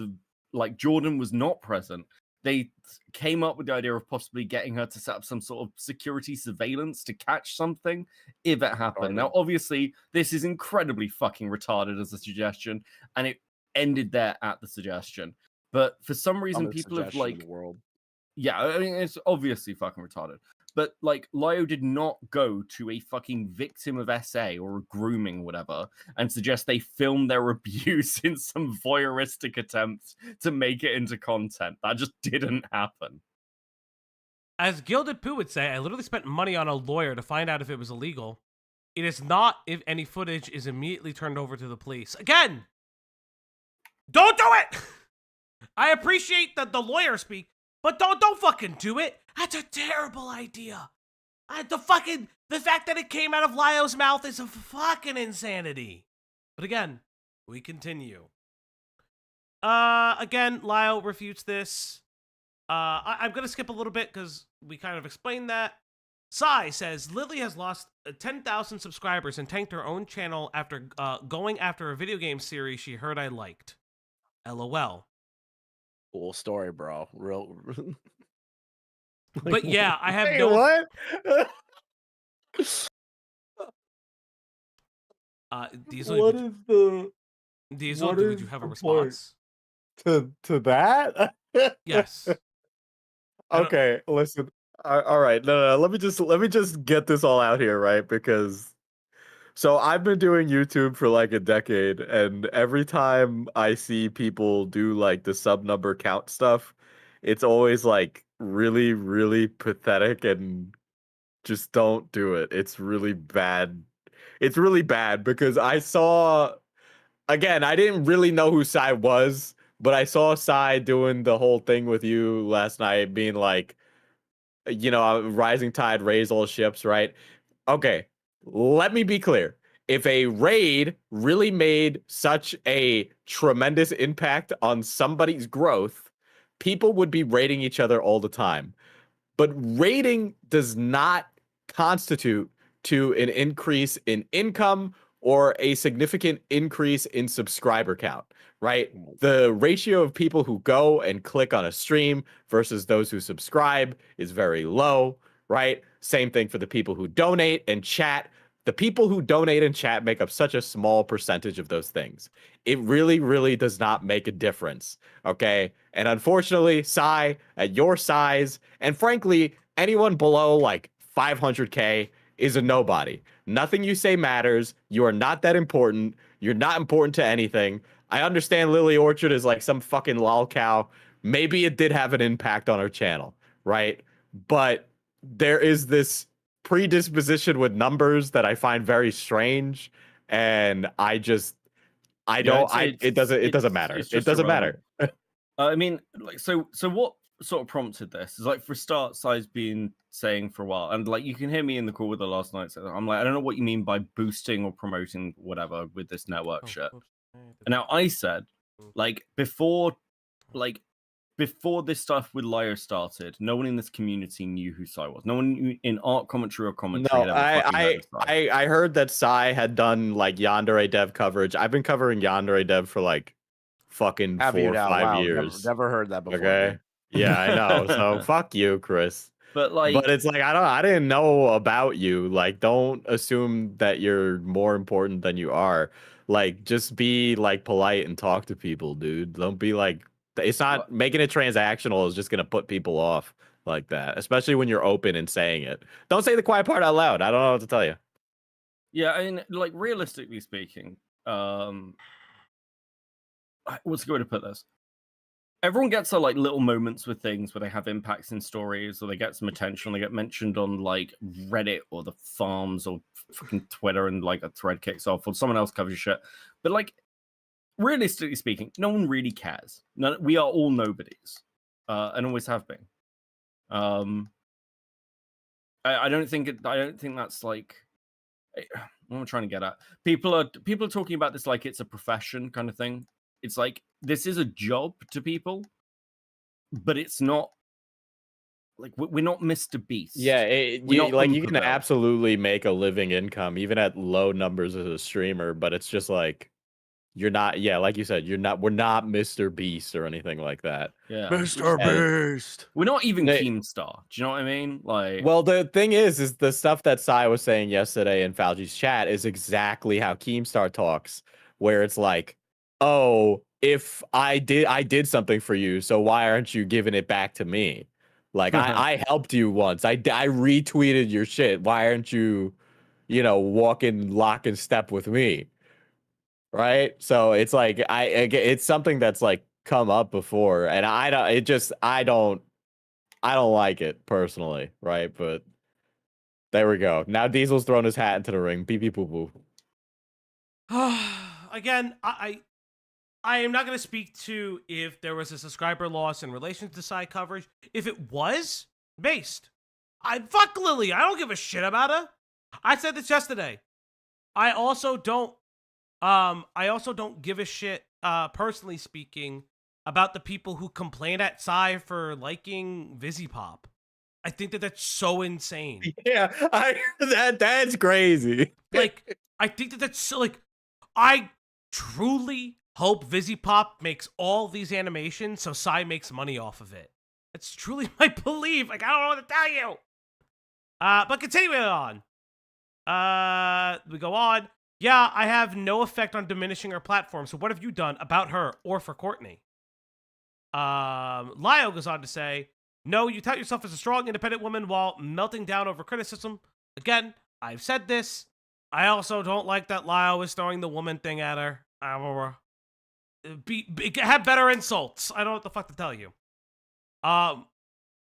Jordan was not present. They came up with the idea of possibly getting her to set up some sort of security surveillance to catch something if it happened. Now, obviously, this is incredibly fucking retarded as a suggestion, and it ended there at the suggestion. But for some reason, people have like, yeah, I mean, it's obviously fucking retarded. But like, Lio did not go to a fucking victim of SA or a grooming, whatever, and suggest they film their abuse in some voyeuristic attempt to make it into content. That just didn't happen. As Gilded Pooh would say, I literally spent money on a lawyer to find out if it was illegal. It is not if any footage is immediately turned over to the police. Again, don't do it! I appreciate the lawyer speak, but don't fucking do it. That's a terrible idea. The fact that it came out of Lio's mouth is a fucking insanity. But again, we continue. Again, Lio refutes this. I'm gonna skip a little bit because we kind of explained that. Sai says Lily has lost 10,000 subscribers and tanked her own channel after going after a video game series she heard I liked. LOL. Cool story, bro. Real. But yeah, I have Hey, no. what? Diesel, What is the Diesel, what would is you have a the response? to that? Yes. Okay, listen. All right. No. Let me just get this all out here, right? Because so I've been doing YouTube for like a decade, and every time I see people do like the sub number count stuff, it's always like really, really pathetic, and just don't do it. It's really bad. It's really bad because I saw, again, I didn't really know who Sai was, but I saw Sai doing the whole thing with you last night, being like, rising tide raise all ships, right? Okay, let me be clear. If a raid really made such a tremendous impact on somebody's growth, people would be raiding each other all the time. But raiding does not constitute to an increase in income or a significant increase in subscriber count, right? The ratio of people who go and click on a stream versus those who subscribe is very low, right? Same thing for the people who donate and chat. The people who donate and chat make up such a small percentage of those things. It really, really does not make a difference, okay? And unfortunately, Sai, at your size, and frankly, anyone below like 500K is a nobody. Nothing you say matters. You are not that important. You're not important to anything. I understand Lily Orchard is like some fucking lolcow. Maybe it did have an impact on our channel, right? But there is this predisposition with numbers that I find very strange, and it doesn't matter. It doesn't matter. I mean, like, so what sort of prompted this is like, for a start, Sai's been saying for a while, and like you can hear me in the call with her last night. So I'm like, I don't know what you mean by boosting or promoting whatever with this network shit. And now I said, like, before this stuff with Lio started, no one in this community knew who Sai was. No one in art commentary or commentary. No, I heard that Sai had done like Yandere Dev coverage. I've been covering Yandere Dev for like fucking 4 or 5 years. Never heard that before. Okay. Yeah, I know. So fuck you, Chris. But it's like I didn't know about you. Like, don't assume that you're more important than you are. Like, just be like polite and talk to people, dude. Don't be like, it's not making it transactional is just gonna put people off like that, especially when you're open and saying it. Don't say the quiet part out loud. I don't know what to tell you. Yeah, I mean, like, realistically speaking, what's a good way to put this? Everyone gets like little moments with things where they have impacts in stories, or they get some attention, they get mentioned on like Reddit or the forums or fucking Twitter, and like a thread kicks off, or someone else covers your shit. But like, realistically speaking, no one really cares. We are all nobodies, and always have been. I don't think that's like what I'm trying to get at. People are talking about this like it's a profession kind of thing. It's like, this is a job to people, but it's not like, we're not Mr. Beast. Yeah, you can absolutely make a living income even at low numbers as a streamer, but it's just like, you're not, like you said, we're not Mr. Beast or anything like that. Yeah. Mr. Beast. We're not even Keemstar. Do you know what I mean? Like, well, the thing is the stuff that Sai was saying yesterday in Falji's chat is exactly how Keemstar talks, where it's like, oh, if I did something for you, so why aren't you giving it back to me? Like, I helped you once. I retweeted your shit. Why aren't you, walking lock and step with me? Right? So it's like it's something that's like come up before, and I don't like it personally, right? But there we go. Now Diesel's thrown his hat into the ring. Beep beep boo boo. Again, I am not going to speak to if there was a subscriber loss in relation to side coverage. If it was based, fuck Lily. I don't give a shit about her. I said this yesterday. I also don't give a shit, personally speaking, about the people who complain at Sai for liking VizzyPop. I think that's so insane. Yeah, that's crazy. Like, I think that's so, like, I truly hope VizzyPop makes all these animations so Sai makes money off of it. That's truly my belief. Like, I don't know what to tell you. But continuing on. We go on. Yeah, I have no effect on diminishing her platform, so what have you done about her or for Courtney? Lio goes on to say, no, you tout yourself as a strong, independent woman while melting down over criticism. Again, I've said this. I also don't like that Lio is throwing the woman thing at her. Have better insults. I don't know what the fuck to tell you.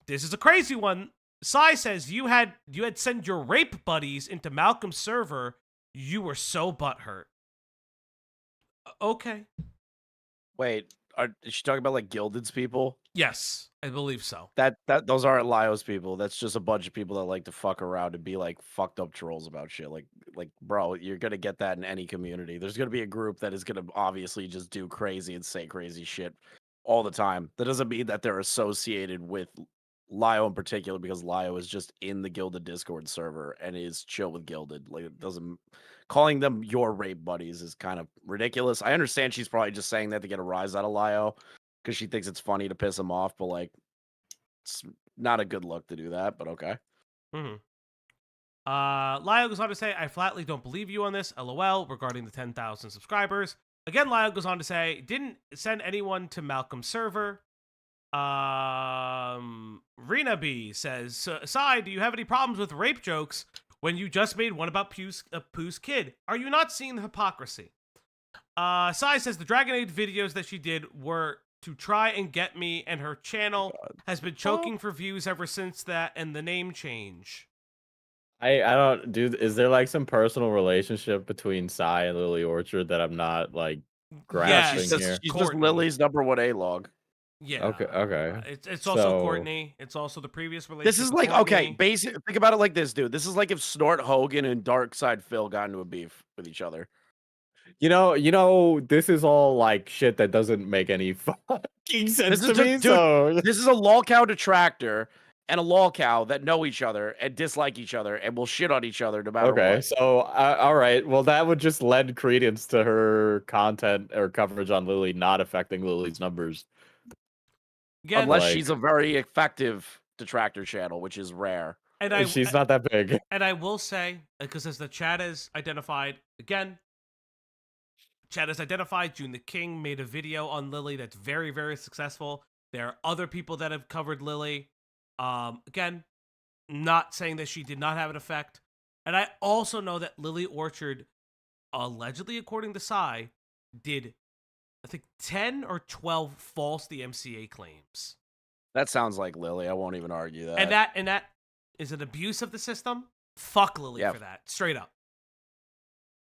This is a crazy one. Sai says you had sent your rape buddies into Malcolm's server. You were so butthurt. Okay. Wait, is she talking about like Gilded's people? Yes, I believe so. Those aren't Lio's people. That's just a bunch of people that like to fuck around and be like fucked up trolls about shit. Like, bro, you're gonna get that in any community. There's gonna be a group that is gonna obviously just do crazy and say crazy shit all the time. That doesn't mean that they're associated with Lio in particular, because Lio is just in the Gilded Discord server and is chill with Gilded. Like, it doesn't calling them your rape buddies is kind of ridiculous. I understand she's probably just saying that to get a rise out of Lio because she thinks it's funny to piss him off, but like, it's not a good look to do that. But okay. Lio goes on to say, I flatly don't believe you on this, LOL, regarding the 10,000 subscribers. Again, Lio goes on to say, didn't send anyone to Malcolm's server. Rena B says, Sai, do you have any problems with rape jokes when you just made one about Pooh's kid? Are you not seeing the hypocrisy? Sai says the Dragon Age videos that she did were to try and get me, and her channel has been choking for views ever since that and the name change. I don't, dude. Is there like some personal relationship between Sai and Lily Orchard that I'm not like grasping here? She's just Lily's #1 A-log. Yeah. Okay. It's also Courtney. It's also the previous relationship. This is like okay. Basic. Think about it like this, dude. This is like if Snort Hogan and Darkside Phil got into a beef with each other. You know, this is all like shit that doesn't make any fucking sense to me. Dude, this is a Lolcow detractor and a Lolcow that know each other and dislike each other and will shit on each other no matter what. Okay, so all right. Well, that would just lend credence to her content or coverage on Lily not affecting Lily's numbers. Again, unless she's a very effective detractor channel, which is rare. And she's not that big. And I will say, because as the chat has identified, again, chat has identified, June the King made a video on Lily that's very, very successful. There are other people that have covered Lily. Again, not saying that she did not have an effect. And I also know that Lily Orchard, allegedly, according to Sai, did, I think, 10 or 12 false DMCA claims. That sounds like Lily. I won't even argue that. And that is an abuse of the system. Fuck Lily for that. Straight up.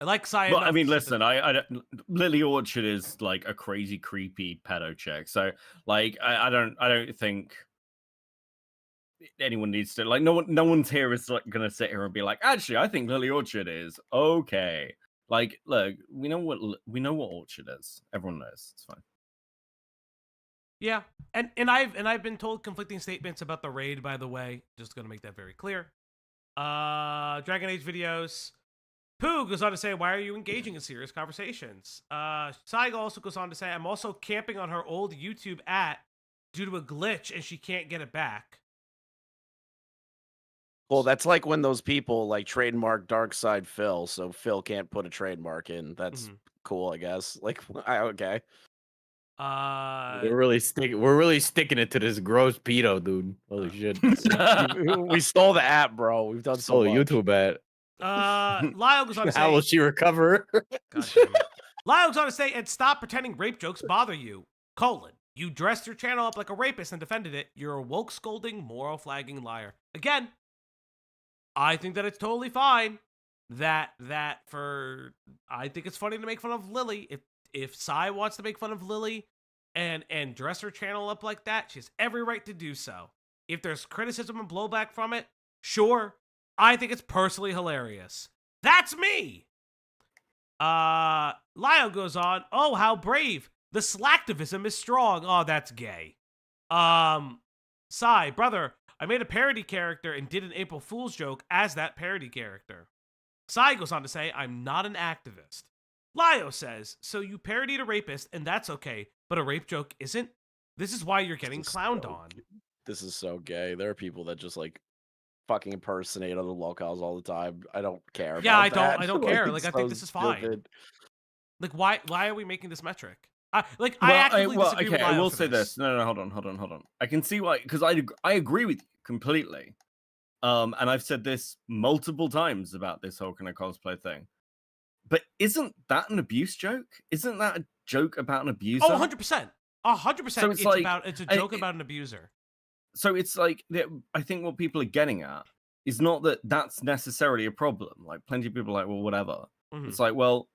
I like Sai. Well, I mean, listen, I don't, Lily Orchard is like a crazy, creepy pedo chick. So, like, I don't think anyone needs to, like, no one's here is like gonna sit here and be like, actually, I think Lily Orchard is okay. Like, look, we know what Orchard is. Everyone knows. It's fine. Yeah, and I've been told conflicting statements about the raid. By the way, just gonna make that very clear. Dragon Age videos. Pooh goes on to say, why are you engaging in serious conversations? Sai also goes on to say, I'm also camping on her old YouTube due to a glitch and she can't get it back. Well, that's like when those people like trademark Darkside Phil, so Phil can't put a trademark in. That's cool, I guess. Like, okay. We're really sticking it to this gross pedo, dude. Holy shit. We stole the app, bro. We've done so much. YouTube ad. Lyle goes on to say, how will she recover? Lyle goes on to say, and stop pretending rape jokes bother you. : You dressed your channel up like a rapist and defended it. You're a woke scolding, moral flagging liar. Again, I think that it's totally fine. I think it's funny to make fun of Lily. If Sai wants to make fun of Lily and dress her channel up like that, she has every right to do so. If there's criticism and blowback from it, sure. I think it's personally hilarious. That's me. Lyle goes on, oh, how brave. The slacktivism is strong. Oh, that's gay. Sai, brother, I made a parody character and did an April Fool's joke as that parody character. Sai goes on to say, I'm not an activist. Lio says, so you parodied a rapist and that's okay, but a rape joke isn't? This is why you're getting clowned on. This is so gay. There are people that just like fucking impersonate other locals all the time. I don't care. Yeah, I don't care. Like, I think this is fine. Like, why are we making this metric? I will say this. No, hold on. I can see why, because I agree with you completely. And I've said this multiple times about this whole kind of cosplay thing. But isn't that an abuse joke? Isn't that a joke about an abuser? Oh, 100%. 100%. So it's a joke about an abuser. So it's like, I think what people are getting at is not that that's necessarily a problem. Like, plenty of people are like, well, whatever. Mm-hmm. It's like, well,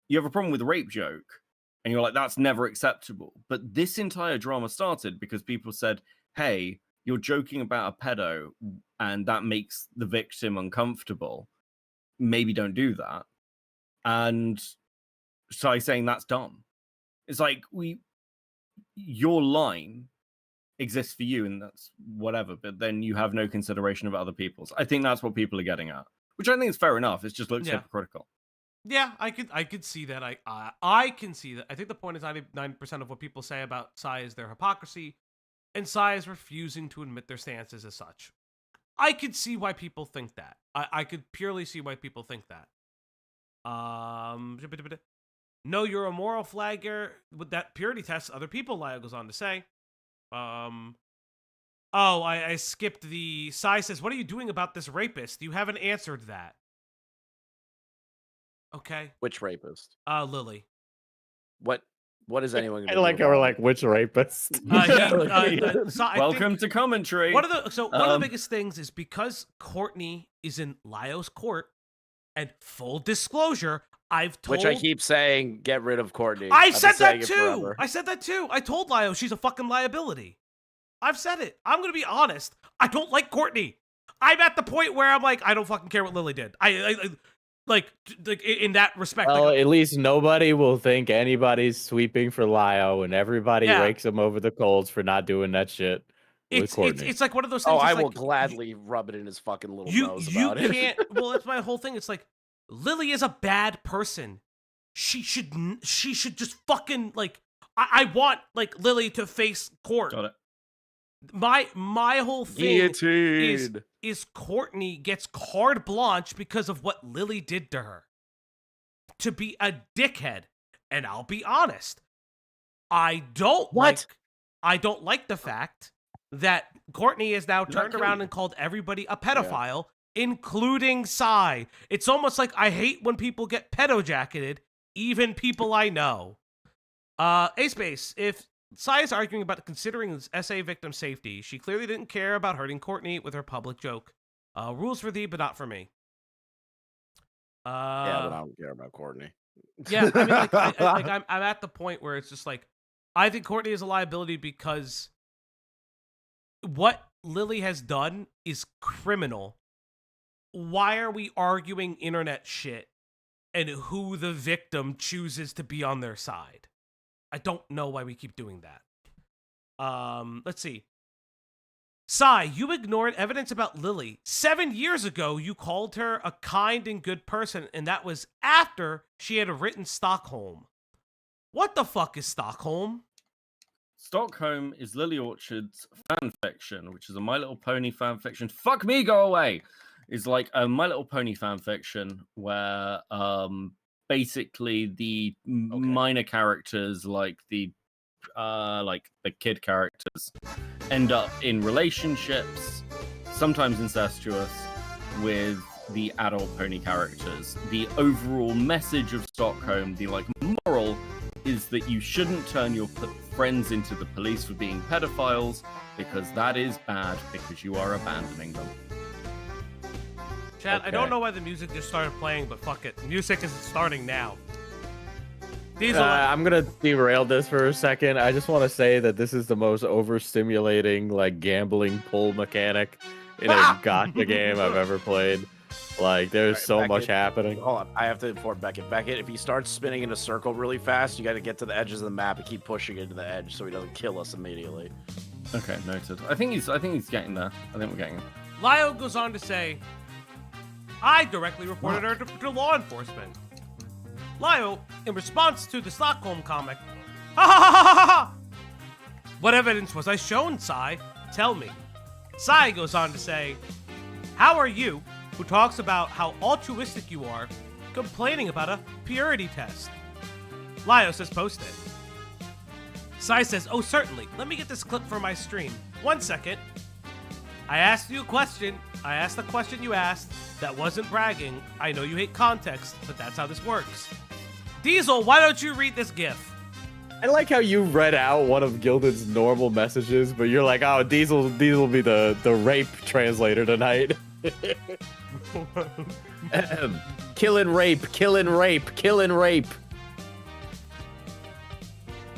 you have a problem with a rape joke, and you're like, that's never acceptable. But this entire drama started because people said, hey, you're joking about a pedo, and that makes the victim uncomfortable. Maybe don't do that. And so I'm saying that's dumb. It's like, your line exists for you and that's whatever, but then you have no consideration of other people's. I think that's what people are getting at, which I think is fair enough. It just looks hypocritical. Yeah, I could see that. I can see that. I think the point is 99% of what people say about Psy is their hypocrisy, and Psy is refusing to admit their stances as such. I could see why people think that. I could purely see why people think that. No, you're a moral flagger with that purity test other people, Lyle goes on to say. I skipped the... Psy says, what are you doing about this rapist? You haven't answered that. Okay. Which rapist? Lily. What is anyone gonna I like do how we're about like, which rapist? Welcome to commentary. One of the biggest things is because Courtney is in Lyo's court, and full disclosure, which I keep saying, get rid of Courtney. I said that too. I told Lyo she's a fucking liability. I've said it. I'm gonna be honest. I don't like Courtney. I'm at the point where I'm like, I don't fucking care what Lily did. I like in that respect. Well, like, at least nobody will think anybody's sweeping for Lyo, and everybody rakes him over the coals for not doing that shit. It's like one of those things. Oh, I will gladly rub it in his fucking little nose about it. You can't. Well, that's my whole thing. It's like Lily is a bad person. She should just fucking like. I want like Lily to face court. Got it. My whole thing is Courtney gets carte blanche because of what Lily did to her. To be a dickhead. And I'll be honest. I don't like the fact that Courtney is now turned around and called everybody a pedophile, including Psy. It's almost like I hate when people get pedo-jacketed, even people I know. A-Space, if Psy is arguing about considering SA victim safety, she clearly didn't care about hurting Courtney with her public joke. Rules for thee, but not for me. Yeah, but I don't care about Courtney. Yeah, I mean, I'm at the point where it's just like, I think Courtney is a liability because what Lily has done is criminal. Why are we arguing internet shit and who the victim chooses to be on their side? I don't know why we keep doing that. Let's see. Psy, you ignored evidence about Lily. 7 years ago, you called her a kind and good person, and that was after she had written Stockholm. What the fuck is Stockholm? Stockholm is Lily Orchard's fan fiction, which is a My Little Pony fan fiction. Fuck me, go away! Is like a My Little Pony fan fiction where basically the minor characters, like the kid characters, end up in relationships, sometimes incestuous, with the adult pony characters. The overall message of Stockholm, the moral, is that you shouldn't turn your friends into the police for being pedophiles, because that is bad, because you are abandoning them. Chat, I don't know why the music just started playing, but fuck it. The music is starting now. I'm gonna derail this for a second. I just want to say that this is the most overstimulating, gambling pull mechanic in a gacha game I've ever played. There's so much happening. Hold on, I have to inform Beckett. Beckett, if he starts spinning in a circle really fast, you got to get to the edges of the map and keep pushing it to the edge so he doesn't kill us immediately. Okay, noted. I think he's getting there. I think we're getting him. Lyle goes on to say, I directly reported her to law enforcement. Lyle, in response to the Stockholm comic, ha ha ha ha ha! What evidence was I shown, Psy? Tell me. Psy goes on to say, how are you, who talks about how altruistic you are, complaining about a purity test? Lyle says post it. Psy says, oh certainly, let me get this clip for my stream. 1 second. I asked you a question. I asked the question you asked. That wasn't bragging. I know you hate context, but that's how this works. Diesel, why don't you read this GIF? I like how you read out one of Gilded's normal messages, but you're like, oh, Diesel will be the rape translator tonight. Killing rape, killing rape, killing rape.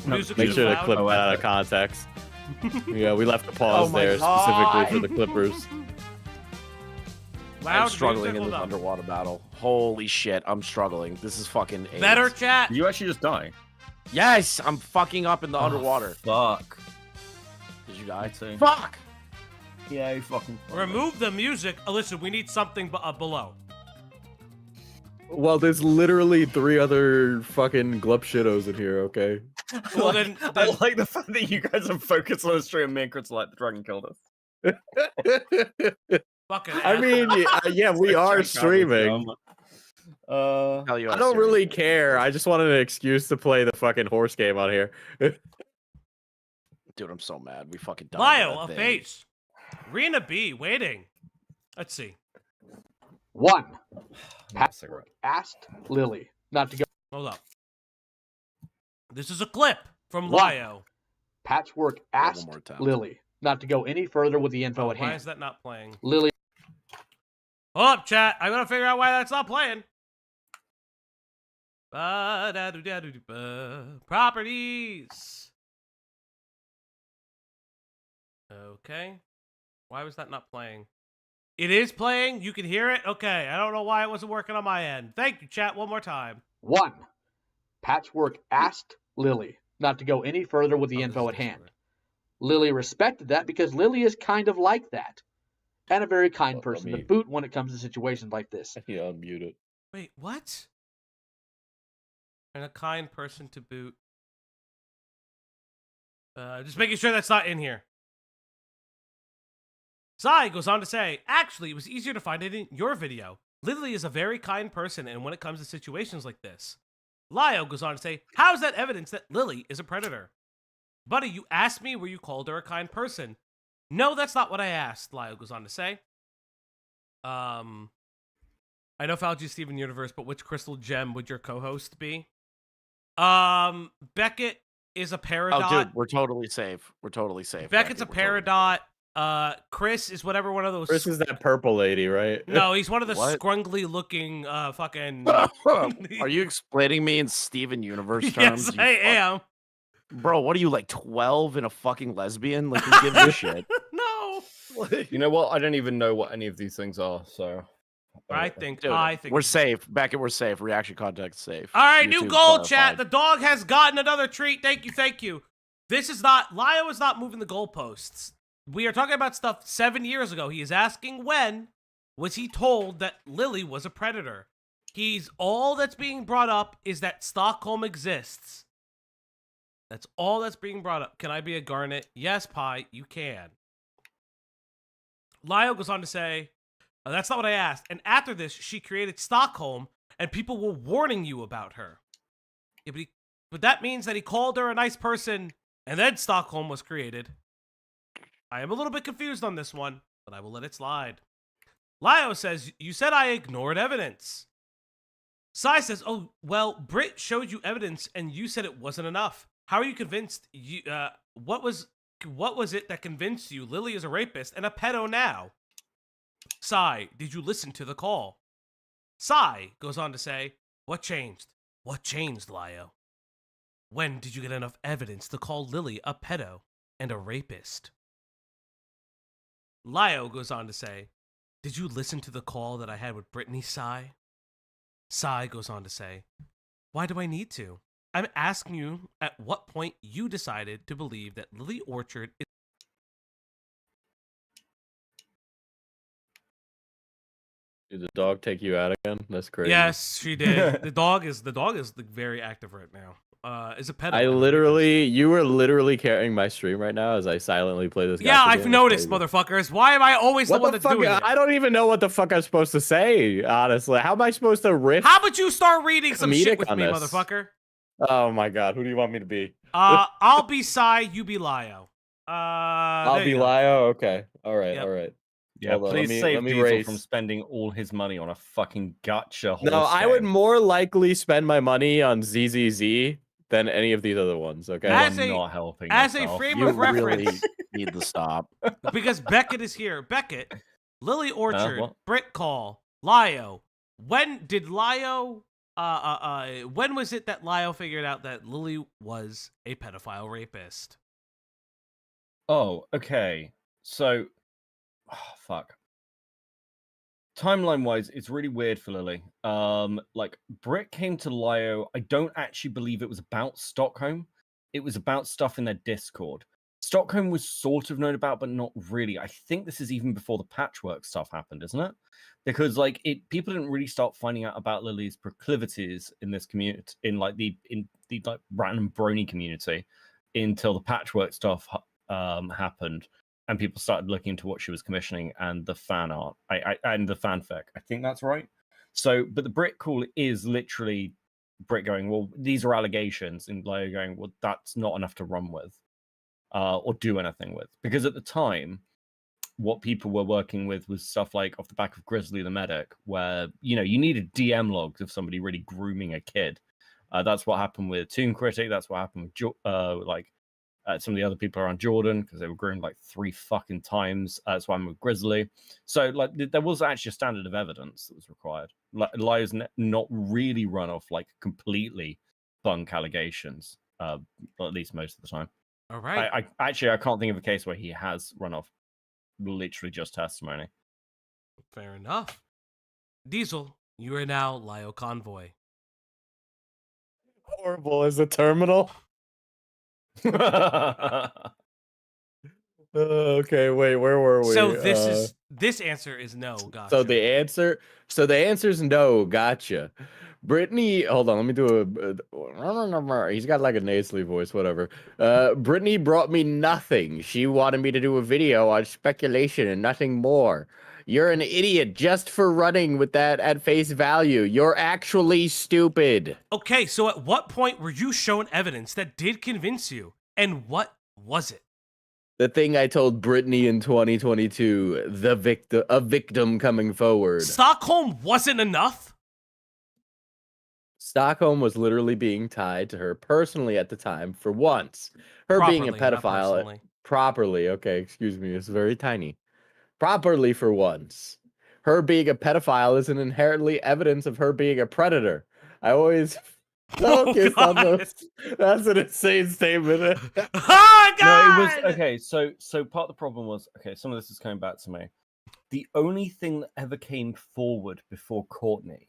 Make sure to clip that out of context. Yeah, we left the pause there specifically for the clippers. I'm struggling in this underwater battle. Holy shit, I'm struggling. This is fucking AIDS. Better chat. You actually just die. Yes, I'm fucking up in the underwater. Fuck. Did you die? too. Fuck! Yeah, you fucking. Remove the music. Oh, listen, we need something below. Well, there's literally 3 other fucking glup shittos in here, okay? Well, then I like the fact that you guys are focused on the stream and me and Chris are like, the dragon killed us. Fucking I mean, yeah, we are streaming. I I don't really care. I just wanted an excuse to play the fucking horse game on here. Dude, I'm so mad. We fucking died. Lyle, a face. Rena B, waiting. Let's see. 1. Cigarette. Asked Lily not to go. Hold up. This is a clip from One. Lyo. Patchwork asked more time. Lily not to go any further with the info at Why hand. is that not playing? Lily. Hold up, chat. I gotta figure out why that's not playing. Properties. Okay. Why was that not playing? It is playing. You can hear it. Okay. I don't know why it wasn't working on my end. Thank you, chat. One more time. 1. Patchwork asked Lily not to go any further with the info at hand. Lily respected that because Lily is kind of like that. And a very kind person to boot when it comes to situations like this. Yeah, unmute it. Wait, what? And a kind person to boot. Just making sure that's not in here. Sai goes on to say, actually, it was easier to find it in your video. Lily is a very kind person, and when it comes to situations like this. Lyo goes on to say, how is that evidence that Lily is a predator? Buddy, you asked me where you called her a kind person. No, that's not what I asked, Lyo goes on to say. I know Fauci's Steven Universe, but which crystal gem would your co-host be? Beckett is a Peridot. Oh, dude, we're totally safe. We're totally safe. Beckett's a Peridot. Chris is whatever one of those. Chris is that purple lady, right? No, he's one of the What? scrungly looking fucking. Are you explaining me in Steven Universe terms? Yes, I am. Bro, what are you, like 12 and a fucking lesbian? Like, who gives a shit? No. You know what? I don't even know what any of these things are, so. I think. Dude, I think we're safe. Beckett, we're safe. Reaction context safe. All right, new YouTube goal, chat. clarified. The dog has gotten another treat. Thank you, thank you. This is not. Lyo is not moving the goalposts. We are talking about stuff 7 years ago. He is asking when was he told that Lily was a predator. All that's being brought up is that Stockholm exists. That's all that's being brought up. Can I be a Garnet? Yes, Pi, you can. Lyo goes on to say, that's not what I asked. And after this, she created Stockholm, and people were warning you about her. Yeah, but that means that he called her a nice person, and then Stockholm was created. I am a little bit confused on this one, but I will let it slide. Lyo says, you said I ignored evidence. Sai says, oh, well, Britt showed you evidence, and you said it wasn't enough. How are you convinced? What was it that convinced you Lily is a rapist and a pedo now? Sai, did you listen to the call? Sai goes on to say, what changed? What changed, Lyo? When did you get enough evidence to call Lily a pedo and a rapist? Lyo goes on to say, did you listen to the call that I had with Brittany, Sai? Sai goes on to say, why do I need to? I'm asking you at what point you decided to believe that Lily Orchard is... Did the dog take you out again? That's crazy. Yes, she did. the dog is very active right now. Is a pet. You were literally carrying my stream right now as I silently play this. Yeah, I've noticed, motherfuckers. Why am I always the one that's doing it? I don't even know what the fuck I'm supposed to say, honestly. How am I supposed to riff? How about you start reading some shit with me, motherfucker? Oh my god, who do you want me to be? I'll be Sai, you be Lyo. I'll be Lyo. Okay, all right, Yep. all right. Yeah, Hold on, please let save me Diesel race. from spending all his money on a fucking gacha horse No, I would game. more likely spend my money on ZZZ than any of these other ones. Okay, As You're a- not helping as a yourself. frame You of reference, really need to stop. because Beckett is here. Beckett, Lily Orchard, what? Brit Call, Lyo. When did Lyo? When was it that Lyo figured out that Lily was a pedophile rapist? Oh, okay. So, fuck. Timeline-wise, it's really weird for Lily. Like, Britt came to Lyo. I don't actually believe it was about Stockholm. It was about stuff in their Discord. Stockholm was sort of known about, but not really. I think this is even before the patchwork stuff happened, isn't it? Because like people didn't really start finding out about Lily's proclivities in this community, in the like random brony community, until the patchwork stuff happened, and people started looking into what she was commissioning and the fan art, and the fanfic. I think that's right. So, but the Brit call is literally Brit going, well, these are allegations, and Lyle going, well, that's not enough to run with, or do anything with, because at the time, what people were working with was stuff like off the back of Grizzly the Medic, where you needed DM logs of somebody really grooming a kid. That's what happened with Toon Critic. That's what happened with some of the other people around Jordan, because they were groomed like 3 fucking times. That's why I'm with Grizzly. So like there was actually a standard of evidence that was required. Liars not really run off like completely bunk allegations, at least most of the time. All right. I can't think of a case where he has run off literally just testimony. Fair enough. Diesel, you are now Lyle Convoy. Horrible as a terminal. Okay, wait, where were we? So this answer is no. Gotcha. So the answer is no. Gotcha. Brittany, hold on, let me do a. He's got like a nasally voice, whatever. Brittany brought me nothing. She wanted me to do a video on speculation and nothing more. You're an idiot just for running with that at face value. You're actually stupid. Okay, so at what point were you shown evidence that did convince you, and what was it? The thing I told Brittany in 2022, a victim coming forward. Stockholm wasn't enough? Stockholm was literally being tied to her personally at the time for once. Her being a pedophile properly. Okay, excuse me, it's very tiny. Properly for once. Her being a pedophile isn't inherently evidence of her being a predator. I always focus on those. That's an insane statement. Oh, God! No, it was okay. So part of the problem was, okay, some of this is coming back to me. The only thing that ever came forward before Courtney,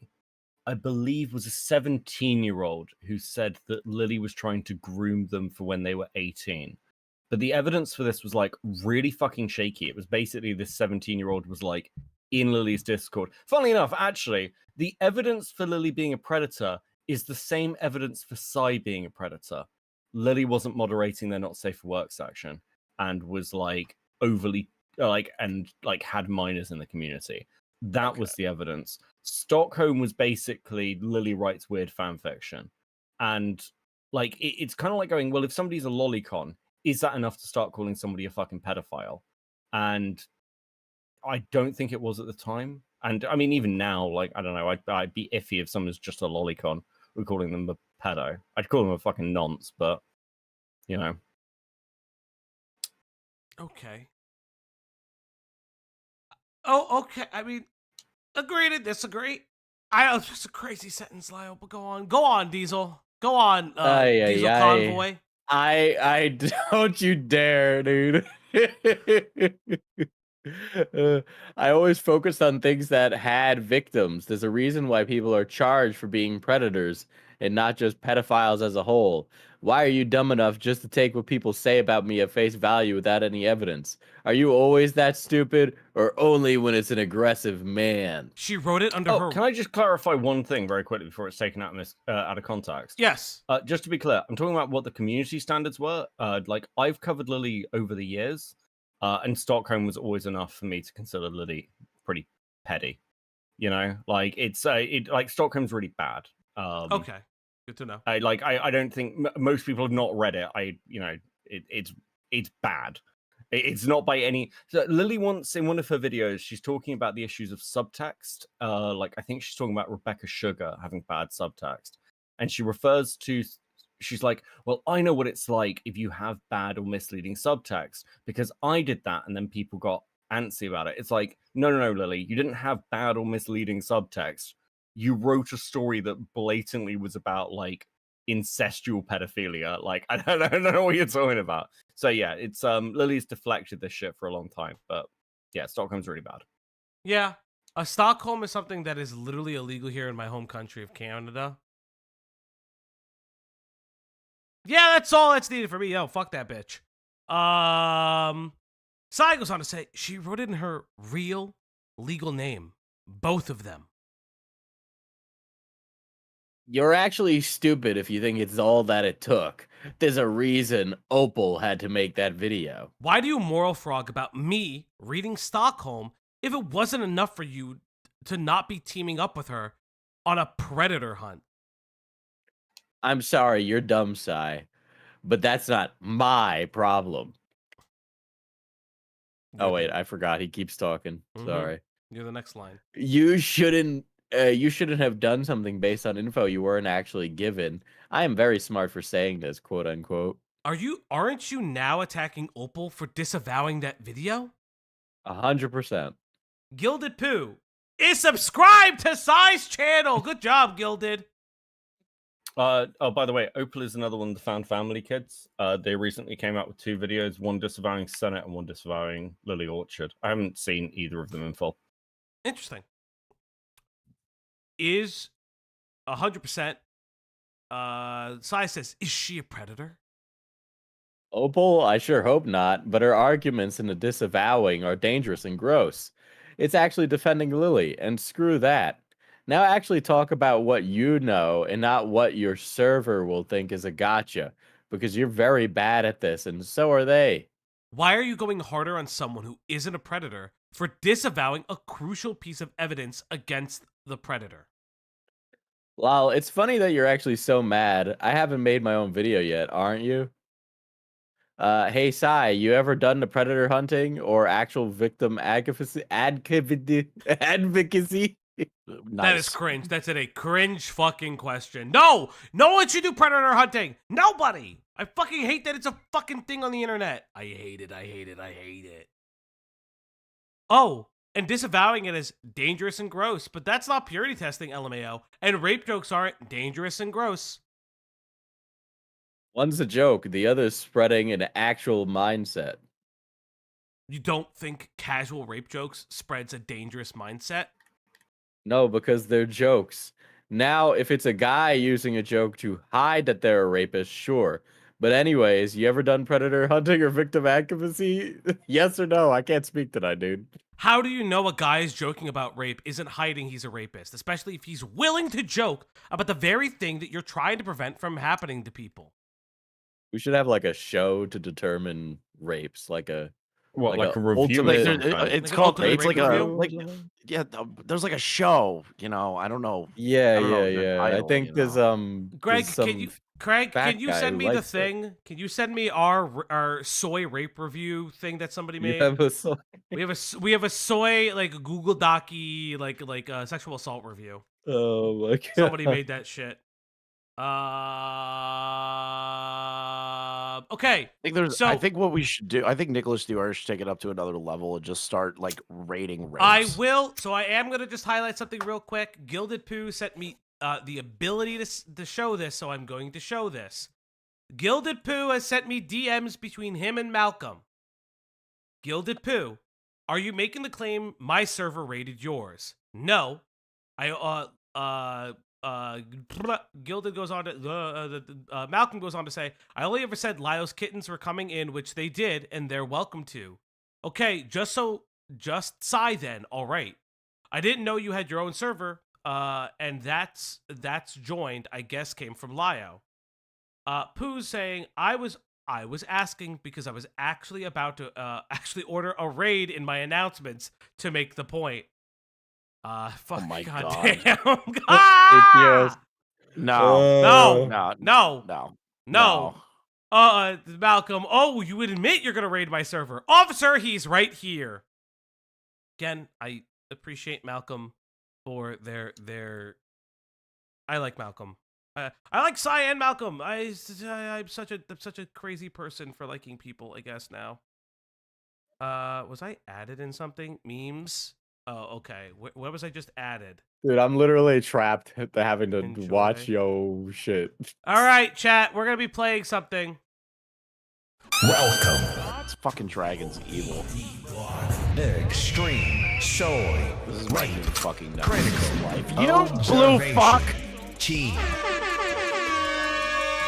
I believe, was a 17-year-old who said that Lily was trying to groom them for when they were 18. But the evidence for this was like really fucking shaky. It was basically this 17-year-old was like in Lily's Discord. Funnily enough, actually, the evidence for Lily being a predator is the same evidence for Sai being a predator. Lily wasn't moderating their not safe for work section and was like overly had minors in the community. That was the evidence. Stockholm was basically Lily writes weird fan fiction. And like it's kind of like going, well, if somebody's a lolicon, is that enough to start calling somebody a fucking pedophile? And I don't think it was at the time. And I mean, even now, like, I don't know, I'd be iffy if someone's just a lolicon. We're calling them a pedo. I'd call them a fucking nonce, but, Okay. Oh, okay. I mean, agree to disagree. It's just a crazy sentence, Lyle, but go on. Go on, Diesel. Go on, Diesel Convoy. I don't you dare, dude. I always focused on things that had victims. There's a reason why people are charged for being predators and not just pedophiles as a whole. Why are you dumb enough just to take what people say about me at face value without any evidence? Are you always that stupid, or only when it's an aggressive man? She wrote it under her... Can I just clarify one thing very quickly before it's taken out of context? Yes. Just to be clear, I'm talking about what the community standards were. Like, I've covered Lily over the years, and Stockholm was always enough for me to consider Lily pretty petty. Like, like Stockholm's really bad. Okay. Good to know. I don't think most people have not read it. It's bad. It's not by any. So Lily once in one of her videos, she's talking about the issues of subtext. Like I think she's talking about Rebecca Sugar having bad subtext, and she refers to. She's like, well, I know what it's like if you have bad or misleading subtext because I did that, and then people got antsy about it. It's like, no, Lily, you didn't have bad or misleading subtext. You wrote a story that blatantly was about like incestual pedophilia. Like I don't know what you're talking about. So yeah, it's Lily's deflected this shit for a long time, but yeah, Stockholm's really bad. Yeah, Stockholm is something that is literally illegal here in my home country of Canada. Yeah, that's all that's needed for me. Yo, fuck that bitch. Sai goes on to say she wrote it in her real legal name. Both of them. You're actually stupid if you think it's all that it took. There's a reason Opal had to make that video. Why do you moral frog about me reading Stockholm if it wasn't enough for you to not be teaming up with her on a predator hunt? I'm sorry, you're dumb, Sai. But that's not my problem. Oh, wait, I forgot. He keeps talking. Sorry. You're the next line. You shouldn't have done something based on info you weren't actually given. I am very smart for saying this, quote unquote. Aren't you now attacking Opal for disavowing that video? 100%. Gilded Poo is subscribed to Sai's channel. Good job, Gilded. Oh, by the way, Opal is another one of the Found Family kids. They recently came out with 2 videos, one disavowing Senate and one disavowing Lily Orchard. I haven't seen either of them in full. Interesting. Is 100%. Sai says, is she a predator? Opal, I sure hope not, but her arguments in the disavowing are dangerous and gross. It's actually defending Lily, and screw that. Now actually talk about what you know and not what your server will think is a gotcha, because you're very bad at this, and so are they. Why are you going harder on someone who isn't a predator for disavowing a crucial piece of evidence against the predator? Lol, it's funny that you're actually so mad. I haven't made my own video yet, aren't you? Hey, Sai, you ever done the predator hunting or actual victim advocacy? Nice. That is cringe. That's a cringe fucking question. No one should do predator hunting. Nobody. I fucking hate that it's a fucking thing on the internet. I hate it. Oh, and disavowing it is dangerous and gross, but that's not purity testing, LMAO. And rape jokes aren't dangerous and gross. One's a joke, the other's spreading an actual mindset. You don't think casual rape jokes spreads a dangerous mindset? No, because they're jokes. Now, if it's a guy using a joke to hide that they're a rapist, sure. But anyways, you ever done predator hunting or victim advocacy? Yes or no? I can't speak to that, dude. How do you know a guy is joking about rape isn't hiding he's a rapist, especially if he's willing to joke about the very thing that you're trying to prevent from happening to people? We should have like a show to determine rapes, like a review. It's called rape. There's like a show. You know, I don't know. Yeah. I think there's Greg, can you send me the thing? Can you send me our soy rape review thing that somebody made? We have a soy like Google Docy like sexual assault review. Oh my god! Somebody made that shit. Okay. I think what we should do. I think Nicholas Stewart should take it up to another level and just start like rating rapes. I will. So I am gonna just highlight something real quick. Gilded Poo sent me the ability to show this, so I'm going to show this. Gilded Poo has sent me DMs between him and Malcolm. Gilded Poo, are you making the claim my server rated yours? No. Gilded goes on to Malcolm goes on to say, I only ever said Lyle's kittens were coming in, which they did, and they're welcome to. Okay, just Sai then. All right. I didn't know you had your own server, and that's joined, I guess, came from Lyo. Pooh's saying, I was asking because I was actually about to actually order a raid in my announcements to make the point. Fuck, oh my God. Damn. No. Malcolm, oh, you would admit you're gonna raid my server. Officer, he's right here. Again, I appreciate Malcolm for their I like Malcolm. I like Sai and Malcolm. I'm such a crazy person for liking people, I guess now. Was I added in something? Memes? Oh, okay. Where was I just added? Dude, I'm literally trapped having to watch yo shit. All right, chat. We're gonna be playing something. Welcome. It's fucking Dragon's evil. Extreme soy. This is my new fucking nuts. Critical life. You don't blue fuck. Team.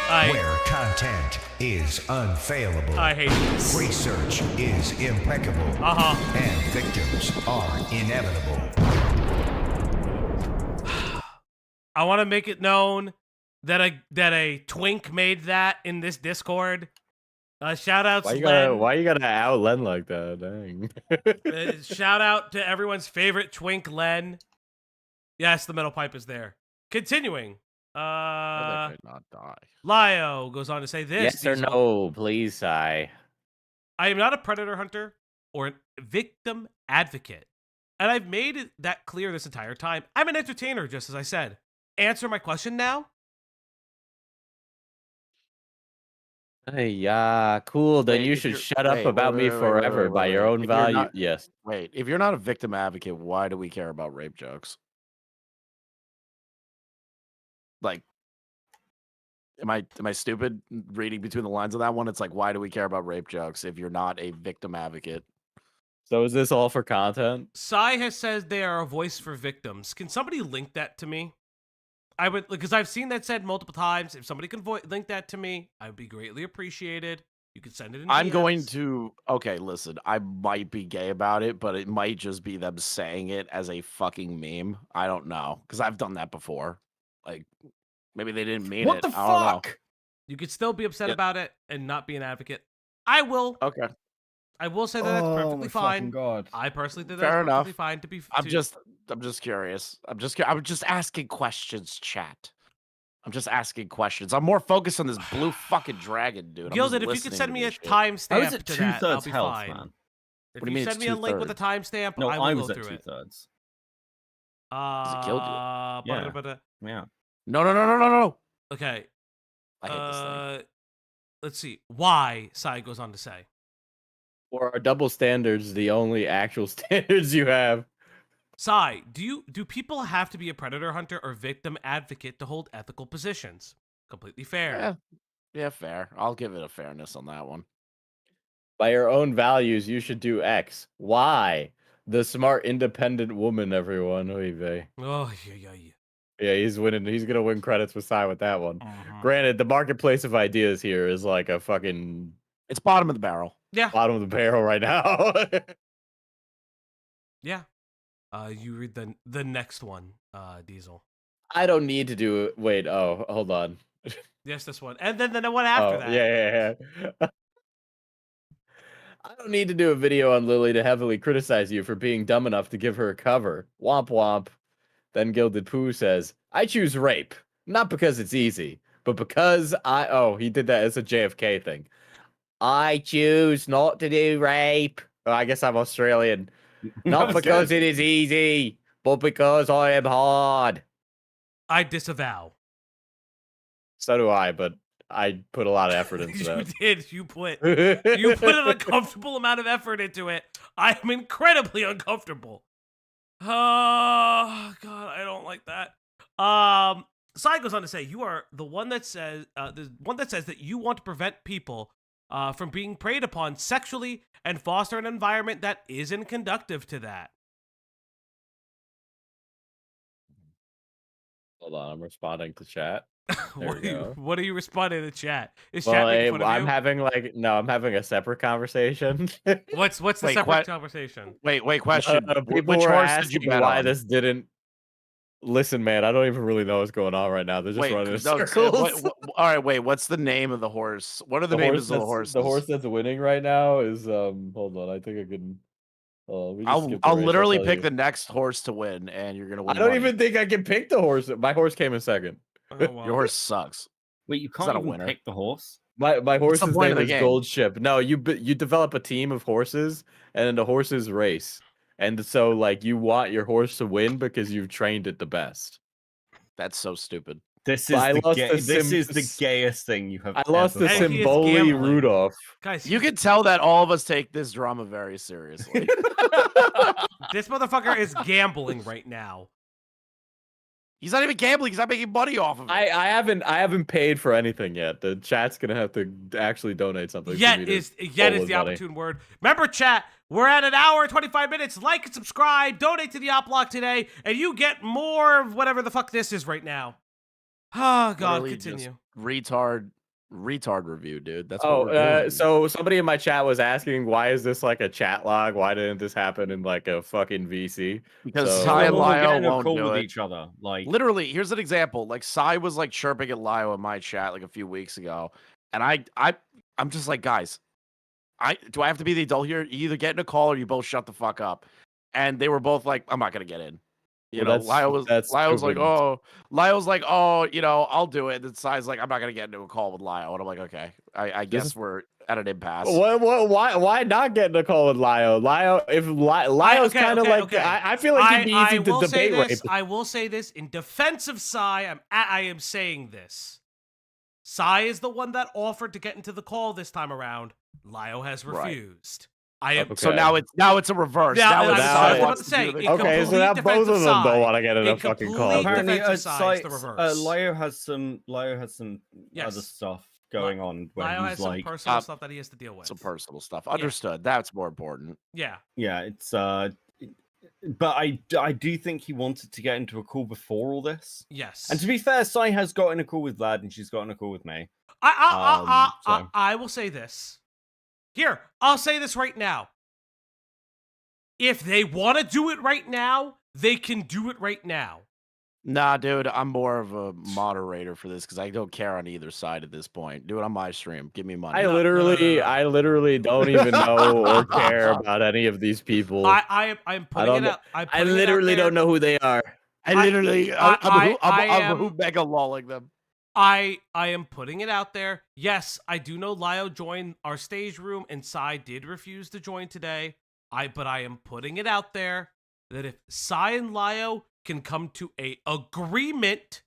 Where content is unfailable. I hate this. Research is impeccable. And victims are inevitable. I want to make it known that a twink made that in this Discord. Shout out to Len. Why you gotta out Len like that? Dang. Shout out to everyone's favorite twink, Len. Yes, the metal pipe is there. Continuing. I think I'd not die. Lio goes on to say this. Yes or no, please, I am not a predator hunter or a victim advocate. And I've made that clear this entire time. I'm an entertainer, just as I said. Answer my question now. Hey, yeah, cool. Then you should shut up about me forever by your own value. Yes. Wait, if you're not a victim advocate, why do we care about rape jokes? Like, am I stupid reading between the lines of that one? It's like, why do we care about rape jokes if you're not a victim advocate? So is this all for content? Sai has said they are a voice for victims. Can somebody link that to me? I would, because I've seen that said multiple times. If somebody can link that to me, I would be greatly appreciated. You can send it in I'm DMs. going to, okay, listen, I might be gay about it, but it might just be them saying it as a fucking meme. I don't know, because I've done that before. Like, maybe they didn't mean What it. the I don't know. fuck? You could still be upset about it and not be an advocate. I will. Okay. I will say that that's perfectly fine. God. I personally think Fair that's perfectly enough. fine to be. I'm just curious. I'm just asking questions, chat. I'm just asking questions. I'm more focused on this blue fucking dragon, dude. Gilded, if you could send me a How is timestamp it to that, I'll 2/3 be health, fine. man? If What do you mean send it's me a link with a 2/3? timestamp, No, I I will was go at through it. 2/3. it killed you? Yeah. No. Okay. I hate this thing. Let's see. Why, Sai goes on to say. Or are double standards the only actual standards you have? Sai, do people have to be a predator hunter or victim advocate to hold ethical positions? Completely fair. Yeah, fair. I'll give it a fairness on that one. By your own values, you should do X. Why? The smart, independent woman, everyone. Oy vey. Oh, yeah. Yeah, he's winning. He's gonna win credits with Sai with that one. Granted, the marketplace of ideas here is like a fucking. It's bottom of the barrel. Yeah. Bottom of the barrel right now. Yeah. You read the next one, Diesel. I don't need to do it. Wait. Oh, hold on. Yes, this one, and then the one after that. Yeah. I don't need to do a video on Lily to heavily criticize you for being dumb enough to give her a cover. Womp womp. Then Gilded Pooh says, I choose rape. Not because it's easy, but because he did that as a JFK thing. I choose not to do rape. Well, I guess I'm Australian. Not because it is easy, but because I am hard. I disavow. So do I, but I put a lot of effort into that. You did. You put an uncomfortable amount of effort into it. I'm incredibly uncomfortable. Oh God, I don't like that. Sai goes on to say, you are the one that says that you want to prevent people from being preyed upon sexually and foster an environment that isn't conducive to that. Hold on, I'm responding to chat. What are you responding to chat? Is well, chat making fun of you? I'm having a separate conversation. What's the separate conversation? Wait, question. People were asking why this didn't. Listen, man, I don't even really know what's going on right now. They're just running in circles. All right, wait. What's the name of the horse? What are the names of the horses? The horse that's winning right now is hold on, I think I can. I'll literally pick the next horse to win, and you're gonna win. I don't even think I can pick the horse. My horse came in second. Oh, wow. Your horse sucks. Wait, you can't even pick the horse? My horse's name is Gold Ship. No, you develop a team of horses, and then the horses race. And so, like, you want your horse to win because you've trained it the best. That's so stupid. This is the gayest thing you have. I lost to Symboli Rudolph. Guys, you can tell that all of us take this drama very seriously. This motherfucker is gambling right now. He's not even gambling. He's not making money off of it. I haven't paid for anything yet. The chat's gonna have to actually donate something. Yet is the opportune word. Remember, chat, we're at an hour and 25 minutes. Like and subscribe, donate to the op block today, and you get more of whatever the fuck this is right now. Oh God, Literally continue. Retard retard review, dude. That's what we're doing. So somebody in my chat was asking, why is this like a chat log? Why didn't this happen in like a fucking VC? Because Sai and Lio won't call do with it. each other. Like literally, here's an example. Like Sai was like chirping at Lio in my chat like a few weeks ago, and I'm just like, guys, do I have to be the adult here? You either get in a call or you both shut the fuck up. And they were both like, I'm not gonna get in. You know, Lio was like, oh, you know, I'll do it. And Sai's like, I'm not gonna get into a call with Lio. And I'm like, okay, I guess we're at an impasse. Why not get in a call with Lio? Lio's kind of like, I feel like he'd be easy to debate rape. I will say this in defense of Sai. I am saying this. Sai is the one that offered to get into the call this time around. Lio has refused. So now it's a reverse. Now it's I was about to say. Okay, so now both of them don't want to get in a fucking call. Apparently, the reverse. Lio has some other stuff going on. Lio has some personal stuff that he has to deal with. Some personal stuff. Understood. That's more important. Yeah. Yeah, it's but I do think he wanted to get into a call before all this. Yes. And to be fair, Sai has got in a call with Vlad, and she's got in a call with me. I will say this. Here, I'll say this right now. If they want to do it right now, they can do it right now. Nah, dude, I'm more of a moderator for this because I don't care on either side at this point. Do it on my stream. Give me money. I literally don't even know or care about any of these people. I'm putting it out. I literally don't know who they are. I'm mega lolling them. I am putting it out there. Yes, I do know Lio joined our stage room and Sai did refuse to join today. But I am putting it out there that if Sai and Lio can come to a agreement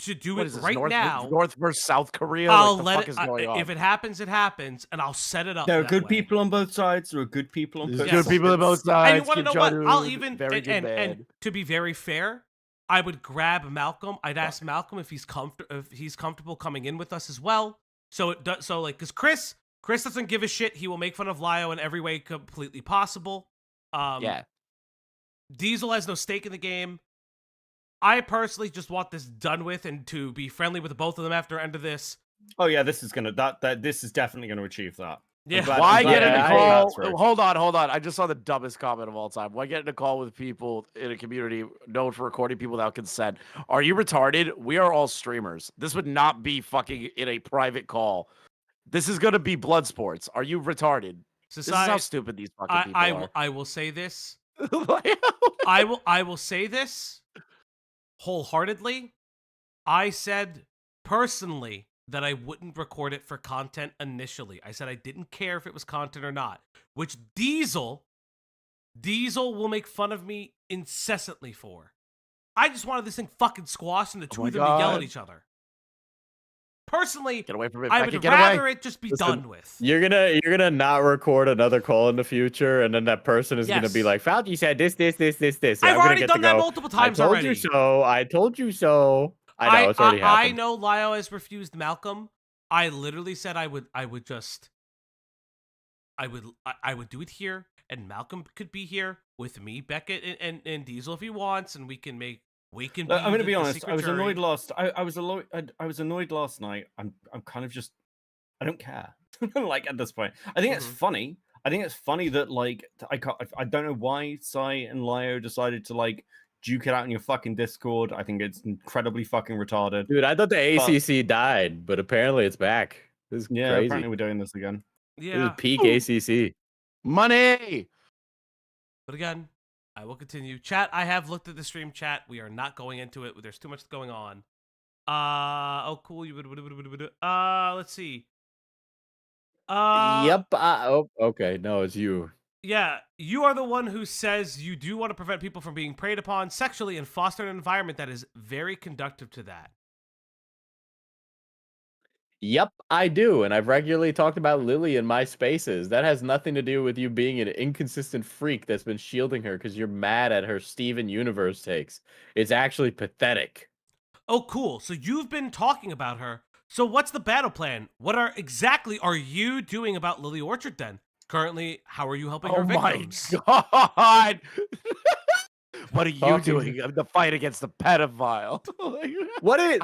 to do it right now, North versus South Korea. I'll let it. If it happens, it happens, and I'll set it up. There are good people on both sides. There are good people on both sides. Good people on both sides. And you want to know what? I'll even and to be very fair, I would grab Malcolm. I'd ask Malcolm if he's comfortable coming in with us as well. So because Chris doesn't give a shit. He will make fun of Lio in every way completely possible. Diesel has no stake in the game. I personally just want this done with and to be friendly with both of them after the end of this. Oh yeah, this is definitely gonna achieve that. Yeah. Why get in a call? Hold on. I just saw the dumbest comment of all time. Why get in a call with people in a community known for recording people without consent? Are you retarded? We are all streamers. This would not be fucking in a private call. This is gonna be blood sports. Are you retarded? This is how stupid these fucking people are. I will say this. I will say this wholeheartedly. I said personally that I wouldn't record it for content initially. I said I didn't care if it was content or not, which Diesel will make fun of me incessantly for. I just wanted this thing fucking squashed and the two of them to yell at each other. Personally, get away from it. I would rather it just be done with. You're gonna not record another call in the future, and then that person is gonna be like, "Fauci said this." I've already done that multiple times already. I told you so. I know it's already happened. I know Lio has refused Malcolm. I literally said I would do it here, and Malcolm could be here with me, Beckett, and Diesel if he wants, and we can be. I'm going to be honest. I was annoyed last. I was annoyed last night. I'm kind of just. I don't care. Like at this point, I think it's funny. I think it's funny that like I don't know why Sai and Lio decided to like duke it out in your fucking Discord. I think it's incredibly fucking retarded. Dude, I thought the ACC died, but apparently it's back. This is crazy. Apparently we're doing this again. Yeah, this is peak ACC. Money. But again, I will continue. Chat, I have looked at the stream chat. We are not going into it. There's too much going on. Oh, cool. Let's see. Yep. Oh, okay. No, it's you. Yeah, you are the one who says you do want to prevent people from being preyed upon sexually and foster an environment that is very conducive to that. Yep, I do, and I've regularly talked about Lily in my spaces. That has nothing to do with you being an inconsistent freak that's been shielding her because you're mad at her Steven Universe takes. It's actually pathetic. Oh, cool. So you've been talking about her. So what's the battle plan? What exactly are you doing about Lily Orchard then? Currently, how are you helping her victims? Oh my god! What are you doing in the fight against the pedophile?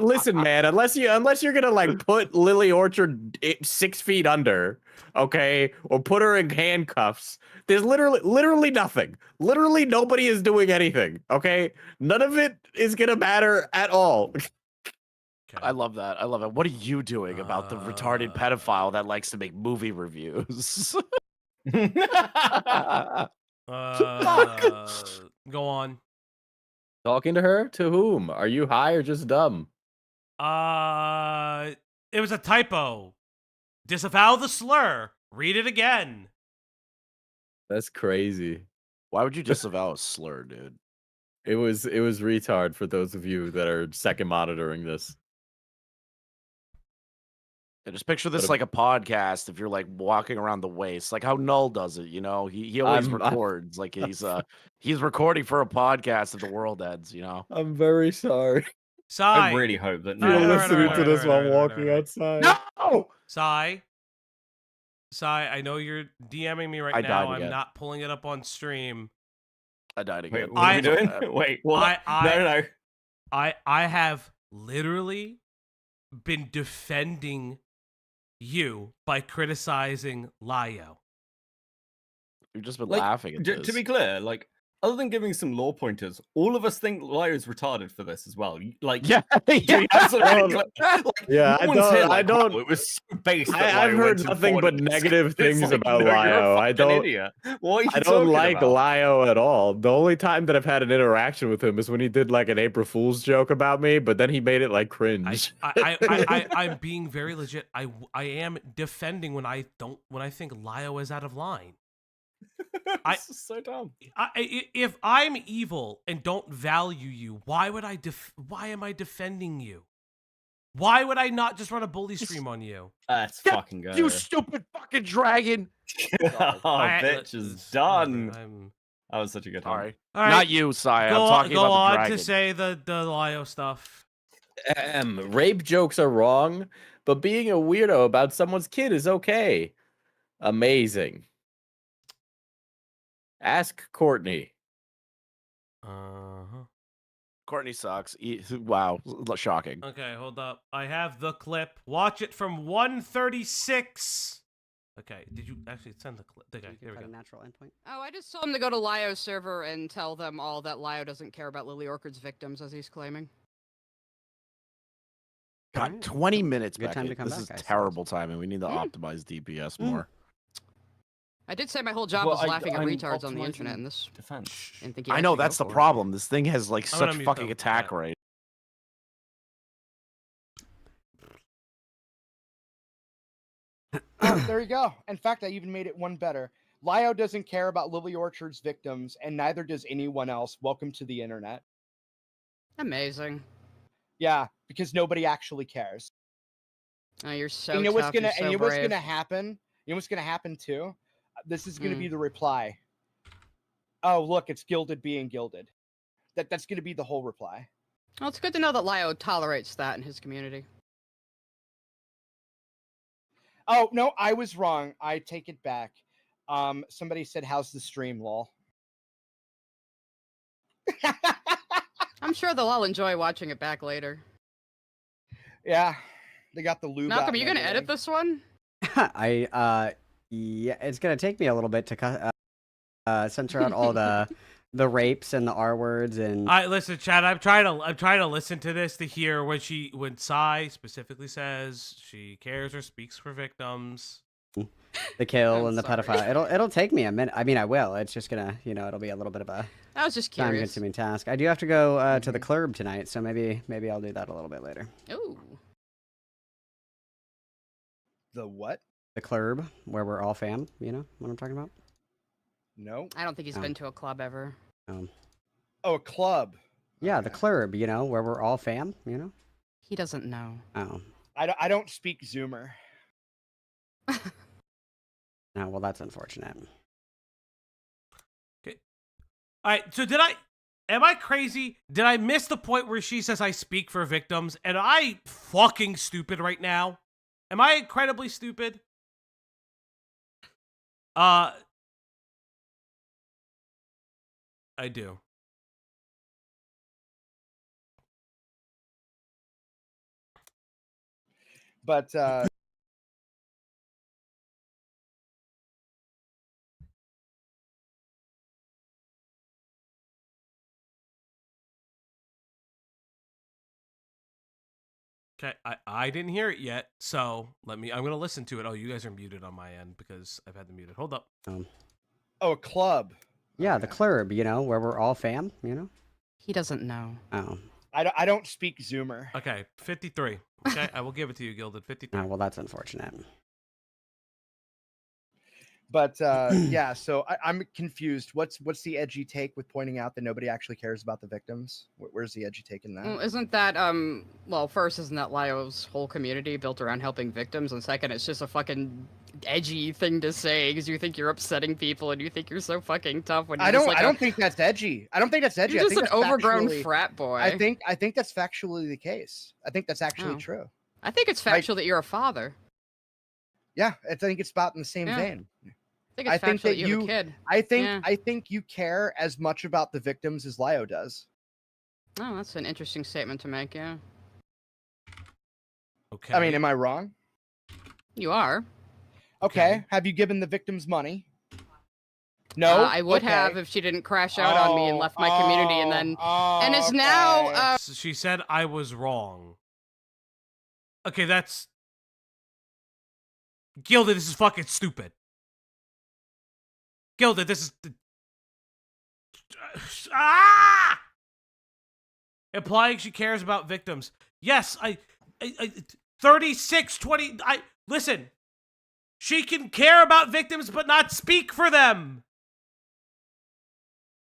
Listen, man, unless you're gonna like put Lily Orchard 6 feet under, okay, or put her in handcuffs, there's literally nothing. Literally nobody is doing anything, okay? None of it is gonna matter at all. Okay. I love that. I love it. What are you doing about the retarded pedophile that likes to make movie reviews? Go on. Talking to her? To whom? Are you high or just dumb? It was a typo. Disavow the slur. Read it again. That's crazy. Why would you disavow a slur, dude? It was retard for those of you that are second monitoring this. Yeah, just picture this like a podcast. If you're like walking around the waist, like how Null does it, you know, he always records like he's recording for a podcast if the world ends, you know. I'm very sorry. Sai. I really hope that You're listening to this while walking outside. No! Sai, I know you're DMing me right now. I'm not pulling it up on stream. I died again. Wait, what are we doing? Wait, what? No. I have literally been defending you by criticizing Lio. You've just been laughing at this. To be clear, like, other than giving some law pointers, all of us think Lio's retarded for this as well. Like, yeah. I don't. It was so base. I've heard nothing but negative things about Lio. I don't. Idiot. What are you I don't like about? Lio at all. The only time that I've had an interaction with him is when he did like an April Fool's joke about me, but then he made it like cringe. I'm being very legit. I am defending when I think Lio is out of line. This is so dumb. If I'm evil and don't value you, why am I defending you? Why would I not just run a bully stream on you? Let's fucking go. You stupid fucking dragon. Bitch is done. That was such a good one. All right. Not you, Sai. I'm talking go about the on dragon. to say the Lio stuff. Rape jokes are wrong, but being a weirdo about someone's kid is okay. Amazing. Ask Courtney. Courtney sucks. Wow, shocking. Okay, hold up. I have the clip. Watch it from 136. Okay, did you actually send the clip? Okay, here we go. Natural endpoint. Oh, I just told him to go to Lio's server and tell them all that Lio doesn't care about Lily Orchard's victims, as he's claiming. God, 20 minutes Good back. Time to come this back, is terrible timing. We need to optimize DPS more. I did say my whole job was laughing at retards on the internet, and this defense. I know that's the problem. This thing has like such fucking attack rate. There you go. In fact, I even made it one better. Lio doesn't care about Lily Orchard's victims, and neither does anyone else. Welcome to the internet. Amazing. Yeah, because nobody actually cares. Oh, you're so and you know what's gonna and you know what's gonna happen? You know what's gonna happen too? This is gonna be the reply. Oh, look, it's gilded being gilded. That's gonna be the whole reply. Well, it's good to know that Lio tolerates that in his community. Oh, no, I was wrong. I take it back. Somebody said, how's the stream, lol? I'm sure they'll all enjoy watching it back later. Yeah, they got the lube. Malcolm, are you going to edit this one? Yeah, it's going to take me a little bit to censor out all the rapes and the R words and. Listen, Chad. I'm trying to listen to this to hear when Sai specifically says she cares or speaks for victims. The kill and the pedophile. It'll take me a minute. I mean, I will. It's just gonna, it'll be a little bit of a. I was just curious. Time-consuming task. I do have to go to the club tonight, so maybe I'll do that a little bit later. Ooh. The what? The club where we're all fam. You know what I'm talking about? No. I don't think he's been to a club ever. Oh, a club. Yeah, the club. Where we're all fam. He doesn't know. Oh. I don't speak Zoomer. No, well, that's unfortunate. Okay. All right. So am I crazy? Did I miss the point where she says I speak for victims? And I fucking stupid right now? Am I incredibly stupid? I do. But Okay, I didn't hear it yet, so I'm gonna listen to it. Oh, you guys are muted on my end because I've had them muted. Hold up. Oh, a club. Yeah, the club, where we're all fam, He doesn't know. Oh. I don't speak Zoomer. Okay, 53. Okay, I will give it to you, Gilded. 53. Oh, well, that's unfortunate. But yeah, so I'm confused. What's the edgy take with pointing out that nobody actually cares about the victims? Where's the edgy take in that? Well, isn't that well, first, isn't that Lyo's whole community built around helping victims, and second, it's just a fucking edgy thing to say because you think you're upsetting people and you think you're so fucking tough when you're I don't think that's edgy. I don't think that's edgy. You're just I think an that's overgrown factually, frat boy. I think that's factually the case. I think that's actually Oh. true. I think it's factual that you're a father. Yeah, I think it's about in the same Yeah. vein. I think it's factual that you have a kid. I think Yeah. I think you care as much about the victims as Lyo does. Oh, that's an interesting statement to make, yeah. Okay. I mean, am I wrong? You are. Okay. Have you given the victims money? No. I would have if she didn't crash out on me and left my community and then... and is now... She said I was wrong. Okay, that's... Gilded, this is fucking stupid. Gilded, this is... Ah! Implying she cares about victims. Yes, I 36, 20... Listen. She can care about victims, but not speak for them.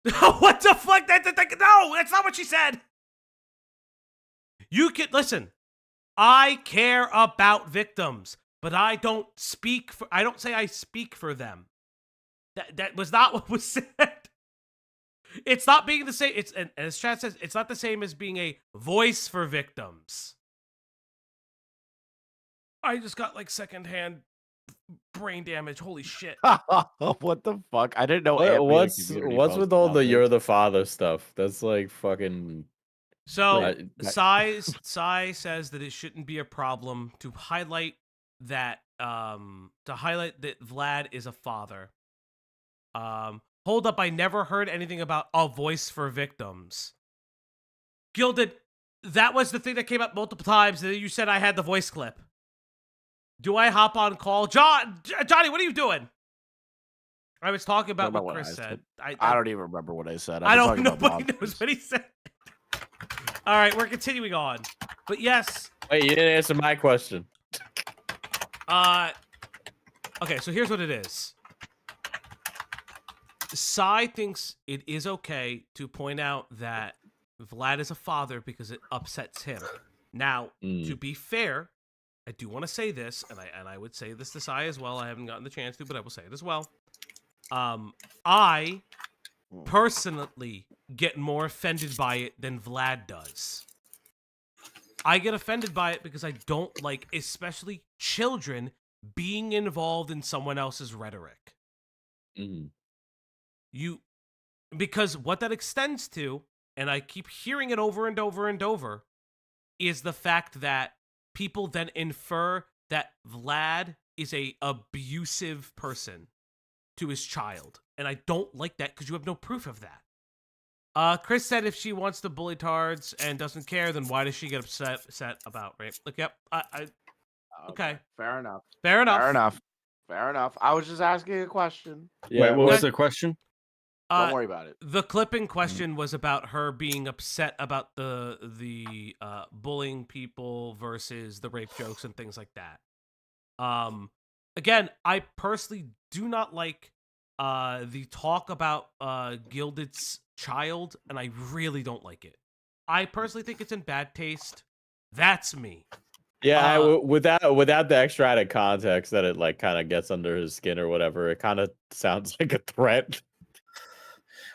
What the fuck? No, that's not what she said. You can... Listen. I care about victims, but I don't speak for... I don't say I speak for them. That was not what was said. It's not being the same. It's, and as Chad says, it's not the same as being a voice for victims. I just got like secondhand brain damage. Holy shit. What the fuck? I didn't know. What's with all the "you're the father" stuff? That's like fucking. So Sai says that it shouldn't be a problem to highlight that Vlad is a father. Hold up, I never heard anything about a voice for victims. Gilded, that was the thing that came up multiple times. That you said I had the voice clip. Do I hop on call? Johnny, what are you doing? I was talking about what Chris said. I don't even remember what I said. I don't know. Nobody knows what he said. All right, we're continuing on. But yes. Wait, you didn't answer my question. Okay, so here's what it is. Sai thinks it is okay to point out that Vlad is a father because it upsets him. Now, to be fair, I do want to say this, and I would say this to Sai as well. I haven't gotten the chance to, but I will say it as well. I personally get more offended by it than Vlad does. I get offended by it because I don't like, especially children, being involved in someone else's rhetoric. Because what that extends to, and I keep hearing it over and over and over, is the fact that people then infer that Vlad is a abusive person to his child. And I don't like that because you have no proof of that. Chris said if she wants to bully tards and doesn't care, then why does she get upset about rape? Look, yep. Okay. Fair enough. Fair enough. Fair enough. Fair enough. I was just asking a question. Yeah, what was the question? Don't worry about it. The clipping question was about her being upset about the bullying people versus the rape jokes and things like that. Again, I personally do not like the talk about Gilded's child, and I really don't like it. I personally think it's in bad taste. That's me. Yeah, without the extra added context that it like kind of gets under his skin or whatever, it kind of sounds like a threat.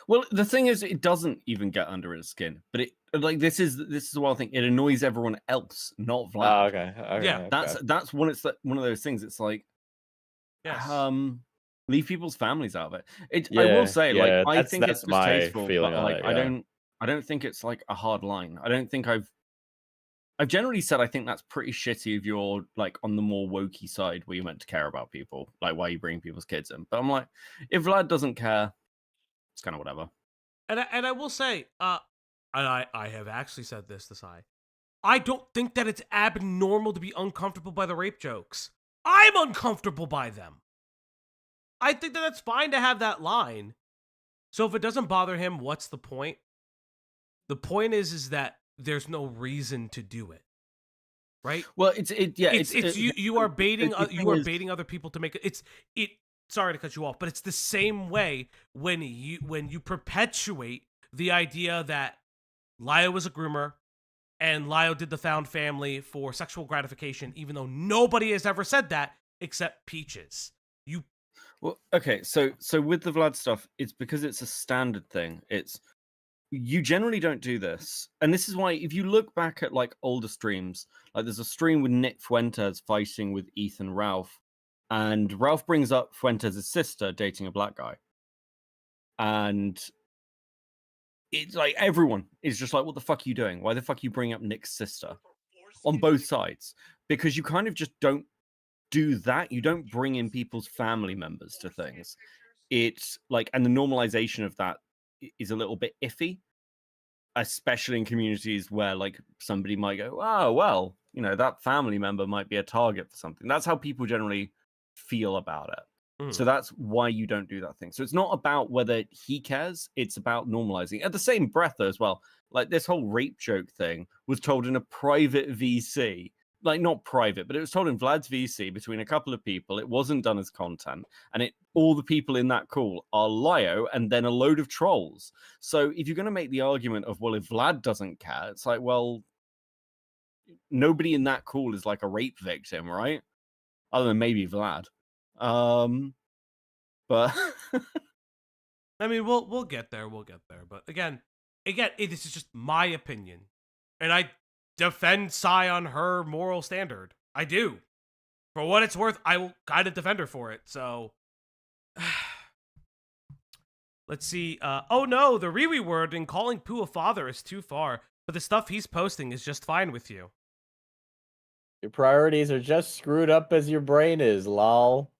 Well, the thing is, it doesn't even get under his skin. But it like this is the one thing. It annoys everyone else, not Vlad. Oh, okay. Yeah, that's when it's one of those things. It's like, leave people's families out of it. I will say, like, I think it's distasteful, but like, I don't think it's like a hard line. I don't think I've I've generally said I think that's pretty shitty if you're like on the more wokey side where you're meant to care about people, like why you bring people's kids in. But I'm like, if Vlad doesn't care, it's kind of whatever. And I will say, and I have actually said this to Sai. I don't think that it's abnormal to be uncomfortable by the rape jokes. I'm uncomfortable by them. I think that it's fine to have that line. So if it doesn't bother him, what's the point? The point is that there's no reason to do it, right? Well, you are baiting other people to make it. Sorry to cut you off, but it's the same way when you perpetuate the idea that Lio was a groomer and Lio did the found family for sexual gratification, even though nobody has ever said that except Peaches. Well, okay, so with the Vlad stuff, it's because it's a standard thing. You generally don't do this. And this is why, if you look back at like older streams, like there's a stream with Nick Fuentes fighting with Ethan Ralph, and Ralph brings up Fuentes' sister dating a black guy. And it's like everyone is just like, what the fuck are you doing? Why the fuck are you bringing up Nick's sister? On both sides. Because you kind of just don't do that. You don't bring in people's family members to things. It's like, and the normalization of that is a little bit iffy, especially in communities where like somebody might go, oh, well, you know, that family member might be a target for something. That's how people generally feel about it. So that's why you don't do that thing. So it's not about whether he cares, it's about normalizing. At the same breath, though, as well, like this whole rape joke thing was told in a private VC. Like, not private, but it was told in Vlad's VC between a couple of people. It wasn't done as content. And all the people in that call are Lio and then a load of trolls. So if you're going to make the argument of, well, if Vlad doesn't care, it's like, well, nobody in that call is like a rape victim, right? Other than maybe Vlad. But I mean, we'll get there. But again, this is just my opinion. And I defend Sai on her moral standard. I do. For what it's worth, I will kind of defend her for it. So, let's see. Oh no, the Riwi word in calling Pooh a father is too far, but the stuff he's posting is just fine with you. Your priorities are just screwed up as your brain is, lol.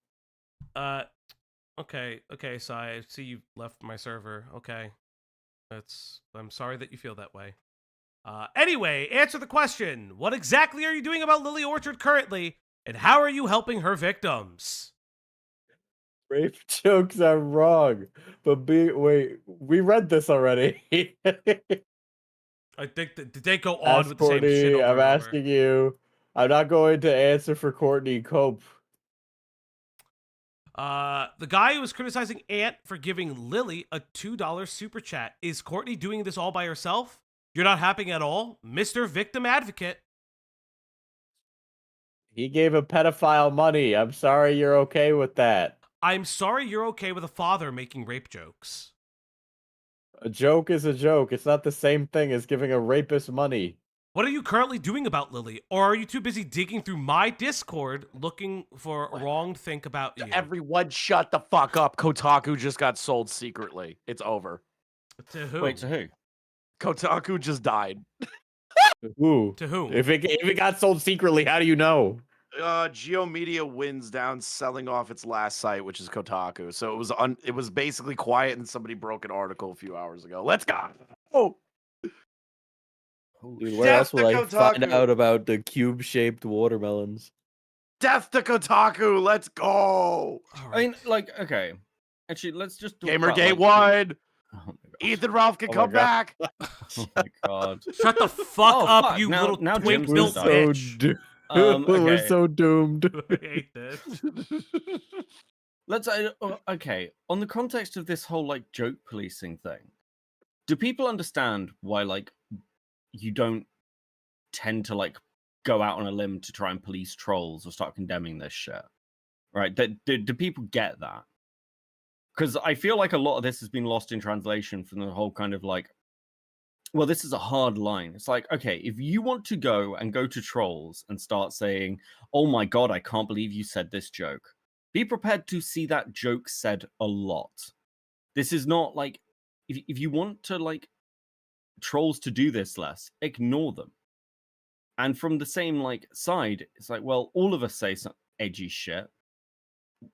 Okay, Sai, I see you left my server. Okay. I'm sorry that you feel that way. Anyway, answer the question. What exactly are you doing about Lily Orchard currently, and how are you helping her victims? Rape jokes are wrong, but wait, we read this already. I think that did they go on with the Courtney, same shit over I'm and asking you. I'm not going to answer for Courtney. Cope. The guy who was criticizing Ant for giving Lily a $2 super chat. Is Courtney doing this all by herself? You're not happy at all? Mr. Victim Advocate. He gave a pedophile money. I'm sorry you're okay with that. I'm sorry you're okay with a father making rape jokes. A joke is a joke. It's not the same thing as giving a rapist money. What are you currently doing about Lily? Or are you too busy digging through my Discord looking for wrong think about you? Everyone shut the fuck up. Kotaku just got sold secretly. It's over. To who? Wait, to who? Kotaku just died. Who? To whom? If it got sold secretly, how do you know? GeoMedia wins down selling off its last site, which is Kotaku. So it was basically quiet, and somebody broke an article a few hours ago. Let's go. Oh. Dude, where else will I find out about the cube-shaped watermelons? Death to Kotaku. Let's go. Right. I mean, like, okay. Actually, let's just talk Gamergate about, won. Oh Ethan Ralph can come back. Oh my god. Shut the fuck up, fuck. you Now little twink Jim's built so bitch. We're Okay. so doomed. I hate this. Let's okay. On the context of this whole like joke policing thing, do people understand why like you don't tend to like go out on a limb to try and police trolls or start condemning this shit? Right? Do people get that? Because I feel like a lot of this has been lost in translation from the whole kind of like, well, this is a hard line. It's like, okay, if you want to go to trolls and start saying, oh my god, I can't believe you said this joke, be prepared to see that joke said a lot. This is not like, if you want to like trolls to do this less, ignore them. And from the same like side, it's like, well, all of us say some edgy shit.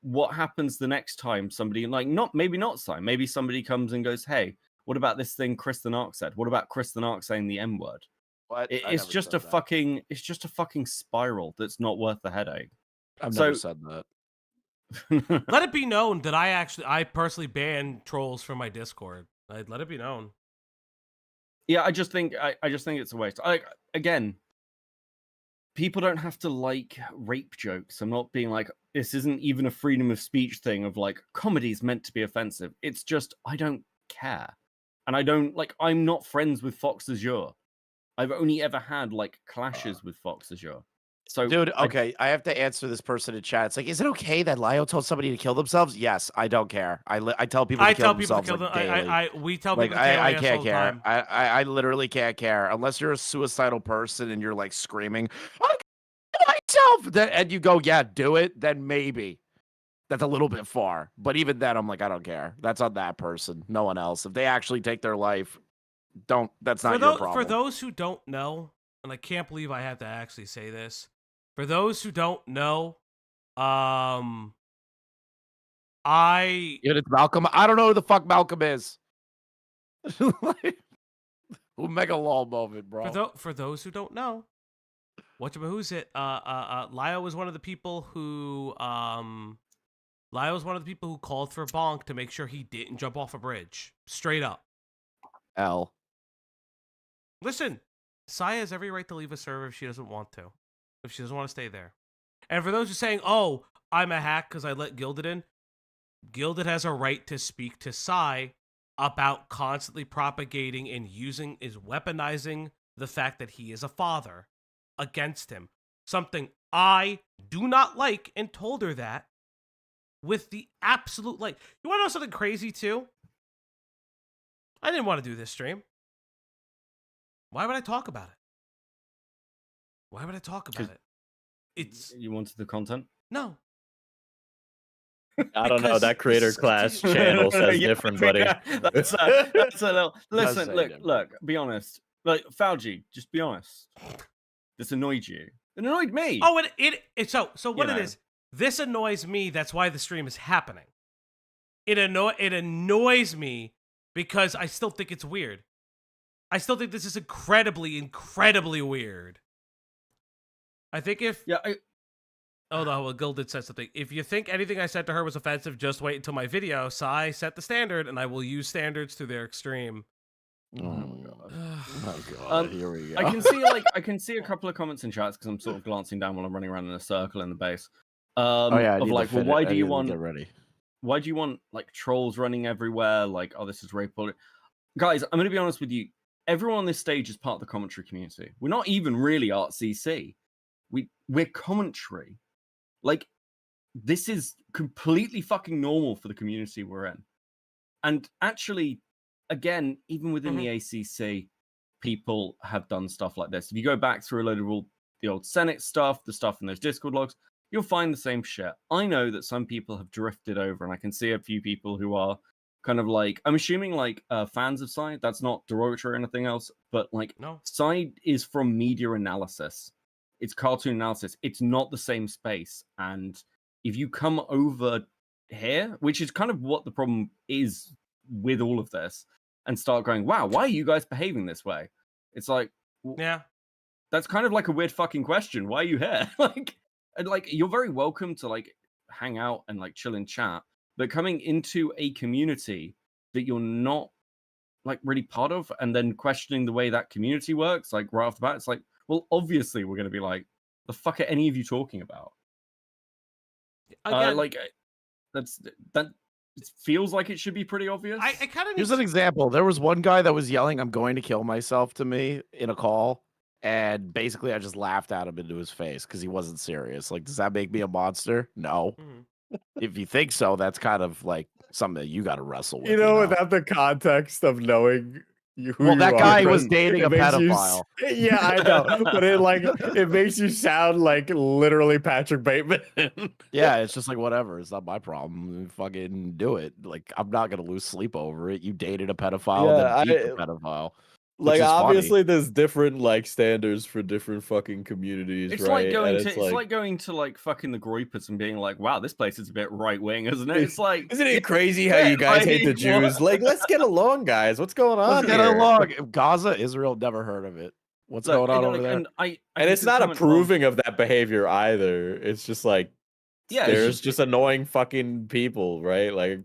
What happens the next time somebody like maybe not Sai, maybe somebody comes and goes, hey, what about this thing Chris the Narc said? What about Chris the Narc saying the N word? What? It's just a fucking spiral that's not worth the headache. I've never said that. Let it be known that I personally ban trolls from my Discord. I'd let it be known. Yeah, I just think it's a waste. Again, people don't have to like rape jokes. I'm not being like, this isn't even a freedom of speech thing of like comedy is meant to be offensive. It's just I don't care. And I don't like I'm not friends with Fox Azure. I've only ever had like clashes with Fox Azure. So, dude, okay, I have to answer this person in chat. It's like, is it okay that Lio told somebody to kill themselves? Yes, I don't care. I tell people to kill themselves. We tell like, people I can't care. I literally can't care unless you're a suicidal person and you're like screaming, "I kill myself!" And you go, "Yeah, do it." Then maybe that's a little bit far. But even then, I'm like, I don't care. That's on that person, no one else. If they actually take their life, that's not your problem. For those who don't know, and I can't believe I have to actually say this. For those who don't know, it's Malcolm. I don't know who the fuck Malcolm is. Mega lol moment, bro. For those who don't know, who's it? Lio was one of the people who called for Bonk to make sure he didn't jump off a bridge. Straight up. L. Listen, Saya has every right to leave a server if she doesn't want to. If she doesn't want to stay there. And for those who are saying, oh, I'm a hack because I let Gilded in, Gilded has a right to speak to Sai about constantly propagating and weaponizing the fact that he is a father against him. Something I do not like, and told her that with the absolute like. You want to know something crazy too? I didn't want to do this stream. Why would I talk about it? Why would I talk about it? You wanted the content? No. I don't know. That creator class channel says different, buddy. That's a little. Listen, look. Be honest. Like Fauci, just be honest. This annoyed you. It annoyed me. Oh, so what it is? This annoys me. That's why the stream is happening. It annoys me because I still think it's weird. I still think this is incredibly, incredibly weird. I think if... Yeah, Oh, no, well, Gilded said something. If you think anything I said to her was offensive, just wait until my video. Sai set the standard, and I will use standards to their extreme. Oh, my God. Oh, God. Here we go. I can see a couple of comments in chats because I'm sort of glancing down while I'm running around in a circle in the base. Why do you want... Get ready. Why do you want, like, trolls running everywhere? Like, oh, this is rape. Guys, I'm going to be honest with you. Everyone on this stage is part of the commentary community. We're not even really ArtCC. We're commentary. Like, this is completely fucking normal for the community we're in. And actually, again, even within the ACC, people have done stuff like this. If you go back through a load of all the old Senate stuff, the stuff in those Discord logs, you'll find the same shit. I know that some people have drifted over, and I can see a few people who are kind of like, I'm assuming like fans of Sai. That's not derogatory or anything else, but like, no. Sai is from media analysis. It's cartoon analysis. It's not the same space. And if you come over here, which is kind of what the problem is with all of this, and start going, wow, why are you guys behaving this way? It's like, yeah, that's kind of like a weird fucking question. Why are you here? like you're very welcome to like hang out and like chill in chat, but coming into a community that you're not like really part of, and then questioning the way that community works, like right off the bat, it's like, well, obviously we're going to be like, the fuck are any of you talking about? Again, that it feels like it should be pretty obvious. I kind of Here's an example. There was one guy that was yelling, "I'm going to kill myself" to me in a call, and basically I just laughed at him into his face because he wasn't serious. Like, does that make me a monster? No. If you think so, that's kind of like something that you got to wrestle with. You know, without the context of knowing that guy was dating a pedophile. Yeah, I know, but it makes you sound like literally Patrick Bateman. Yeah, it's just like, whatever. It's not my problem. Fucking do it. Like, I'm not gonna lose sleep over it. You dated a pedophile, then beat the pedophile. Like, is obviously, funny. there's different like standards for different fucking communities, It's right? like going And to it's like going to like fucking the Groypers and being like, wow, this place is a bit right wing, isn't it? It's like, isn't yeah, it crazy how you guys hate the like, Jews? Like, let's get along, guys. What's going on Let's get here? along. Gaza, Israel, never heard of it. What's going on over there? And And think it's the not comment approving of that behavior either. It's just like, Yeah, it's there's just annoying fucking people, right? Like,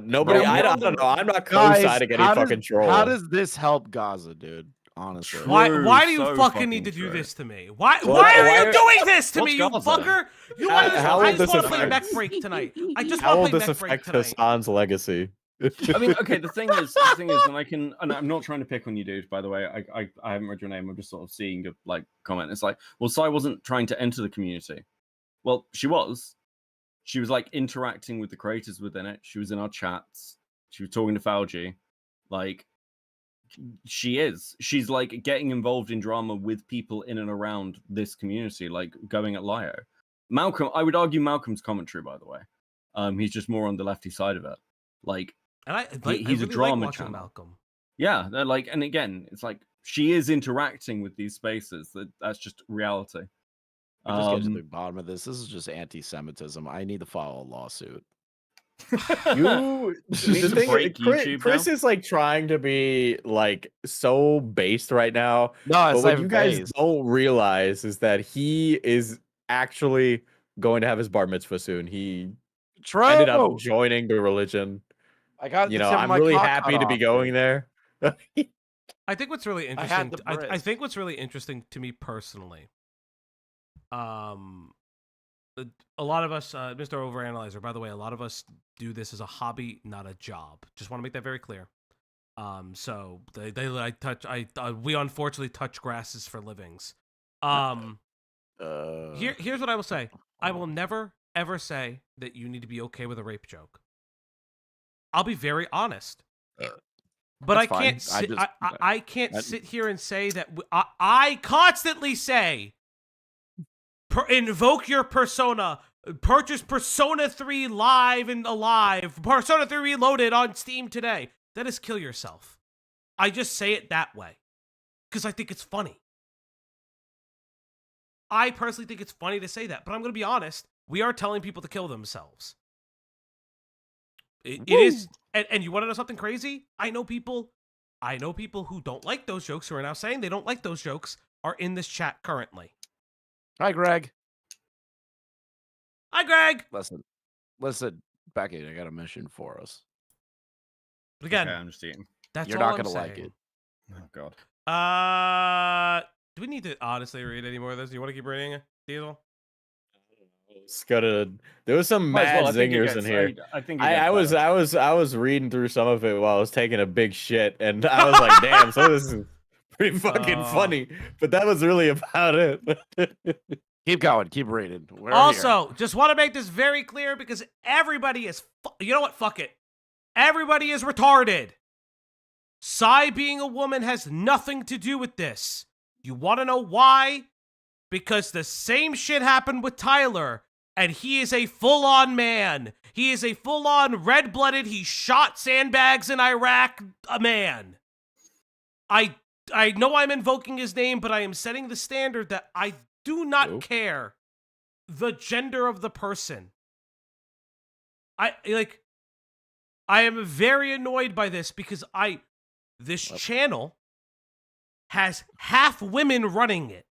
nobody. Yeah, I we're on don't the- know. I'm not Guys, co-signing any fucking troll. How does this help Gaza, dude? Honestly. Why do you so fucking need to fucking do true. this to me? Why Why are you doing this to what's me, you Gaza? fucker? You How- want to? how I will just want to this play mech affect- break tonight. I just How will want to this play mech break affect tonight. Hassan's legacy? I mean, okay, the thing is, and I'm not trying to pick on you, dude, by the way. I haven't read your name. I'm just sort of seeing your like comment. It's like, well, Sai wasn't trying to enter the community. Well, she was. She was like interacting with the creators within it. She was in our chats. She was talking to Falgi. Like, she's like getting involved in drama with people in and around this community, like going at Lio. Malcolm, I would argue Malcolm's commentary, by the way. He's just more on the lefty side of it. Like, And he's really a drama like watching channel. Malcolm. Yeah, they're like, and again, it's like she is interacting with these spaces. That's just reality. Just get to the bottom of this. This is just anti-Semitism. I need to file a lawsuit. You, the thing, break Chris, YouTube Chris now? is like trying to be like so based right now. No, But it's what not you even guys based. don't realize is that he is actually going to have his bar mitzvah soon. He True. ended up joining the religion. I got You this know, in I'm my really cock happy cut to be off, going dude. there. I think what's really I interesting. had the I Brit. think what's really interesting to me personally. A lot of us, Mr. Overanalyzer. By the way, a lot of us do this as a hobby, not a job. Just want to make that very clear. So we unfortunately touch grasses for livings. Here's what I will say. I will never ever say that you need to be okay with a rape joke. I'll be very honest. But I can't. I can't sit here and say that. I constantly say, invoke your persona. Purchase Persona 3 Live and Alive. Persona 3 Reloaded on Steam today. That is kill yourself. I just say it that way because I think it's funny. I personally think it's funny to say that, but I'm going to be honest. We are telling people to kill themselves. It is, and you want to know something crazy? I know people who don't like those jokes, who are now saying they don't like those jokes, are in this chat currently. Hi, Greg. Hi, Greg. Listen, Becky, I got a mission for us. But again, Okay, I'm just eating. that's You're all not I'm gonna like saying. it. Oh god. Do we need to honestly read any more of this? You want to keep reading, Diesel? It's gotta. There was some Might as mad well. I think it zingers gets- in here. I think it I gets was better. reading through some of it while I was taking a big shit, and I was like, "Damn, some of this is pretty fucking funny." But that was really about it. Keep going. Keep reading. We're Also, just want to make this very clear because everybody is. You know what? Fuck it. Everybody is retarded. Sai being a woman has nothing to do with this. You want to know why? Because the same shit happened with Tyler, and he is a full-on man. He is a full-on red-blooded, he shot sandbags in Iraq, a man. I know I'm invoking his name, but I am setting the standard that I do not care the gender of the person. I am very annoyed by this because this channel has half women running it.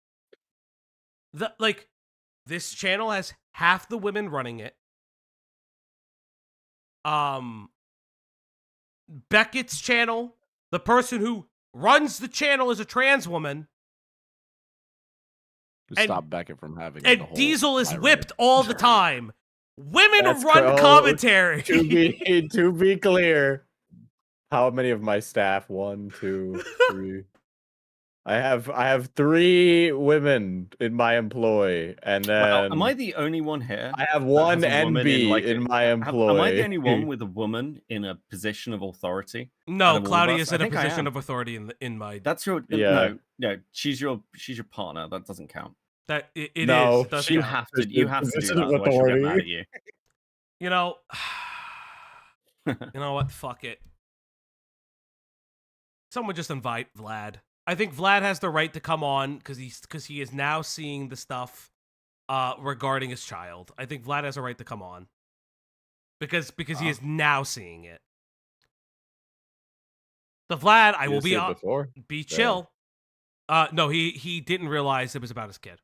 This channel has half the women running it. Beckett's channel, the person who runs the channel is a trans woman. Stop Beckett from having And the whole Diesel is tirade. whipped all the time. Women That's run cool. commentary. To be clear, how many of my staff? 1, 2, 3. I have 3 women in my employ, and then Well, am I the only one here? I have that one has a woman NB in my employ. Am I the only one with a woman in a position of authority? No, out of all of Cloudy us? is I in a think I position am. of authority in my. That's your Yeah. No. She's your partner. That doesn't count. That it is. No, does You count. have to. You have to do that. Position of Otherwise, she'll get mad authority. at you. You know. You know what? Fuck it. Someone just invite Vlad. I think Vlad has the right to come on because he is now seeing the stuff regarding his child. I think Vlad has a right to come on because he is now seeing it. The Vlad, I will be chill. No, he didn't realize it was about his kid.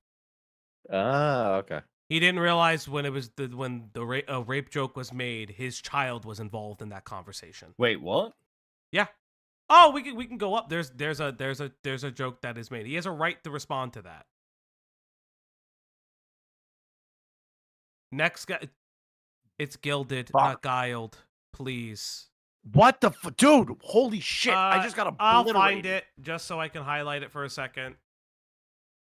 Ah, okay. He didn't realize when the rape joke was made, his child was involved in that conversation. Wait, what? Yeah. Oh, we can go up. There's a joke that is made. He has a right to respond to that. Next guy, it's gilded, not guiled. Please. What the dude? Holy shit! I just got I'll find it just so I can highlight it for a second.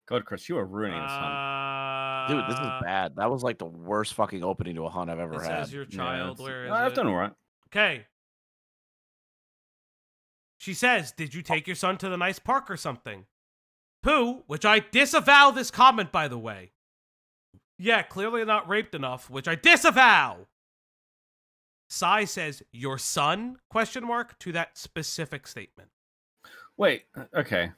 God, Chris, you are ruining this hunt. Dude, this is bad. That was like the worst fucking opening to a hunt I've ever had. Says your child. Where is I've it? done all right. Okay. She says, "Did you take your son to the nice park or something?" Pooh, which I disavow this comment, by the way. Yeah, clearly not raped enough, which I disavow. Sai says, "Your son?" ? To that specific statement. Wait, okay.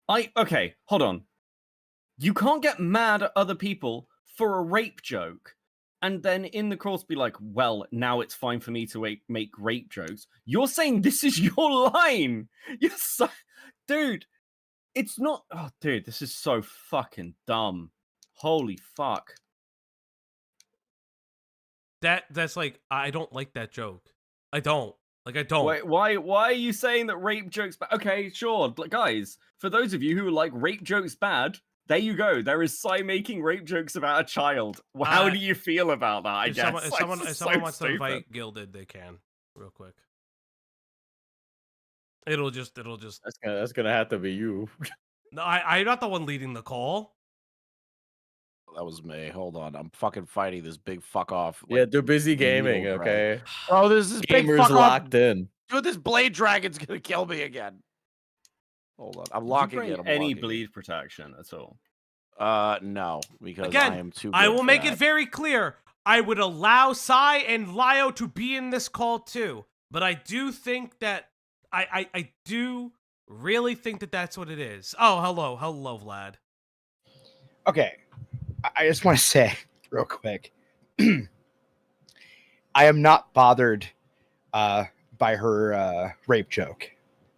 Okay, hold on. You can't get mad at other people for a rape joke and then in the course be like, well, now it's fine for me to make rape jokes. You're saying this is your line. You're so... Dude, it's not... Oh, dude, this is so fucking dumb. Holy fuck. That's like, I don't like that joke. I don't. Like, I don't. Wait, why are you saying that rape jokes bad? Okay, sure. Guys, for those of you who like rape jokes bad, there you go. There is Sai making rape jokes about a child. How do you feel about that, I guess? If someone wants to invite Gilded, they can. Real quick. It'll just... That's gonna have to be you. No, I'm not the one leading the call. That was me. Hold on. I'm fucking fighting this big fuck off. Yeah, they're busy gaming, okay? Oh, this is big Gamers fuck locked off. in. Dude, this blade dragon's gonna kill me again. Hold on. I'm locking it. Any bleed protection at all? No, because Again, I am too good I will for make that. it very clear. I would allow Sai and Lio to be in this call too, but I do think that I do really think that that's what it is. Oh, hello, Vlad. Okay, I just want to say real quick, I am not bothered by her rape joke.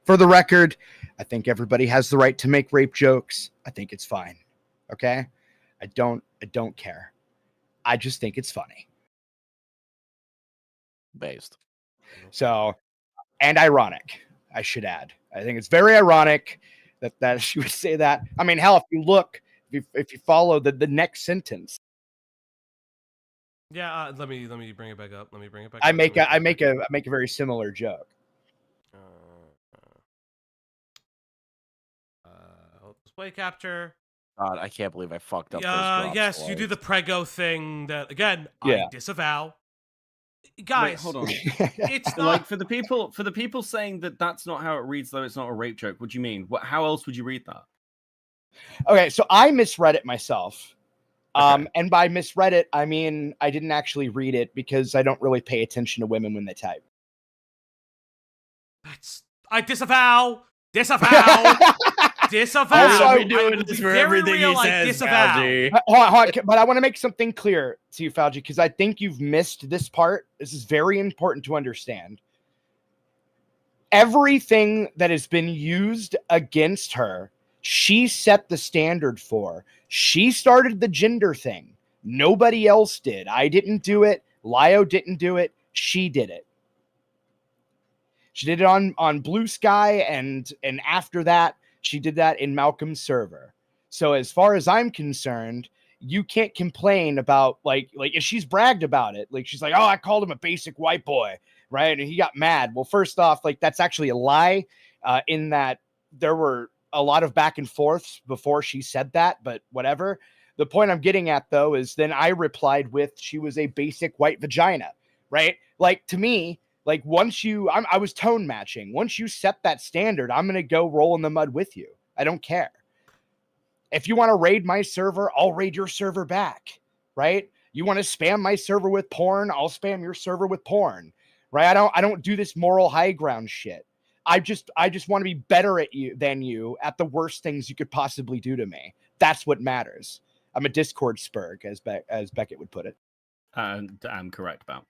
For the record, I think everybody has the right to make rape jokes. I think it's fine. Okay? I don't care. I just think it's funny. Based. So, and ironic, I should add. I think it's very ironic that she would say that. I mean, hell, if you look, if you follow the next sentence. Yeah, let me bring it back up. Let me bring it back. I make a very similar joke. Display capture. God, I can't believe I fucked up. Yes, you do the prego thing that again. I disavow. Guys, wait, hold on. It's not like for the people saying that that's not how it reads, though it's not a rape joke. What do you mean? How else would you read that? Okay, so I misread it myself. And by misread it, I mean I didn't actually read it because I don't really pay attention to women when they type. I disavow. Disavow. I'll be doing this for everything he says, Fauci. Hold on, but I want to make something clear to you, Fauci, because I think you've missed this part. This is very important to understand. Everything that has been used against her, she set the standard for. She started the gender thing. Nobody else did. I didn't do it. Lio didn't do it. She did it. She did it on Blue Sky, and after that, she did that in Malcolm's server. So as far as I'm concerned, you can't complain about like if she's bragged about it. Like she's like, oh, I called him a basic white boy, right? And he got mad. Well, first off, like that's actually a lie in that there were a lot of back and forths before she said that, but whatever. The point I'm getting at, though, is then I replied with she was a basic white vagina, right? Like to me, like once I was tone matching. Once you set that standard, I'm going to go roll in the mud with you. I don't care. If you want to raid my server, I'll raid your server back, right? You want to spam my server with porn, I'll spam your server with porn, right? I don't do this moral high ground shit. I just want to be better than you at the worst things you could possibly do to me. That's what matters. I'm a Discord spurg, as Beckett would put it. And I'm correct about.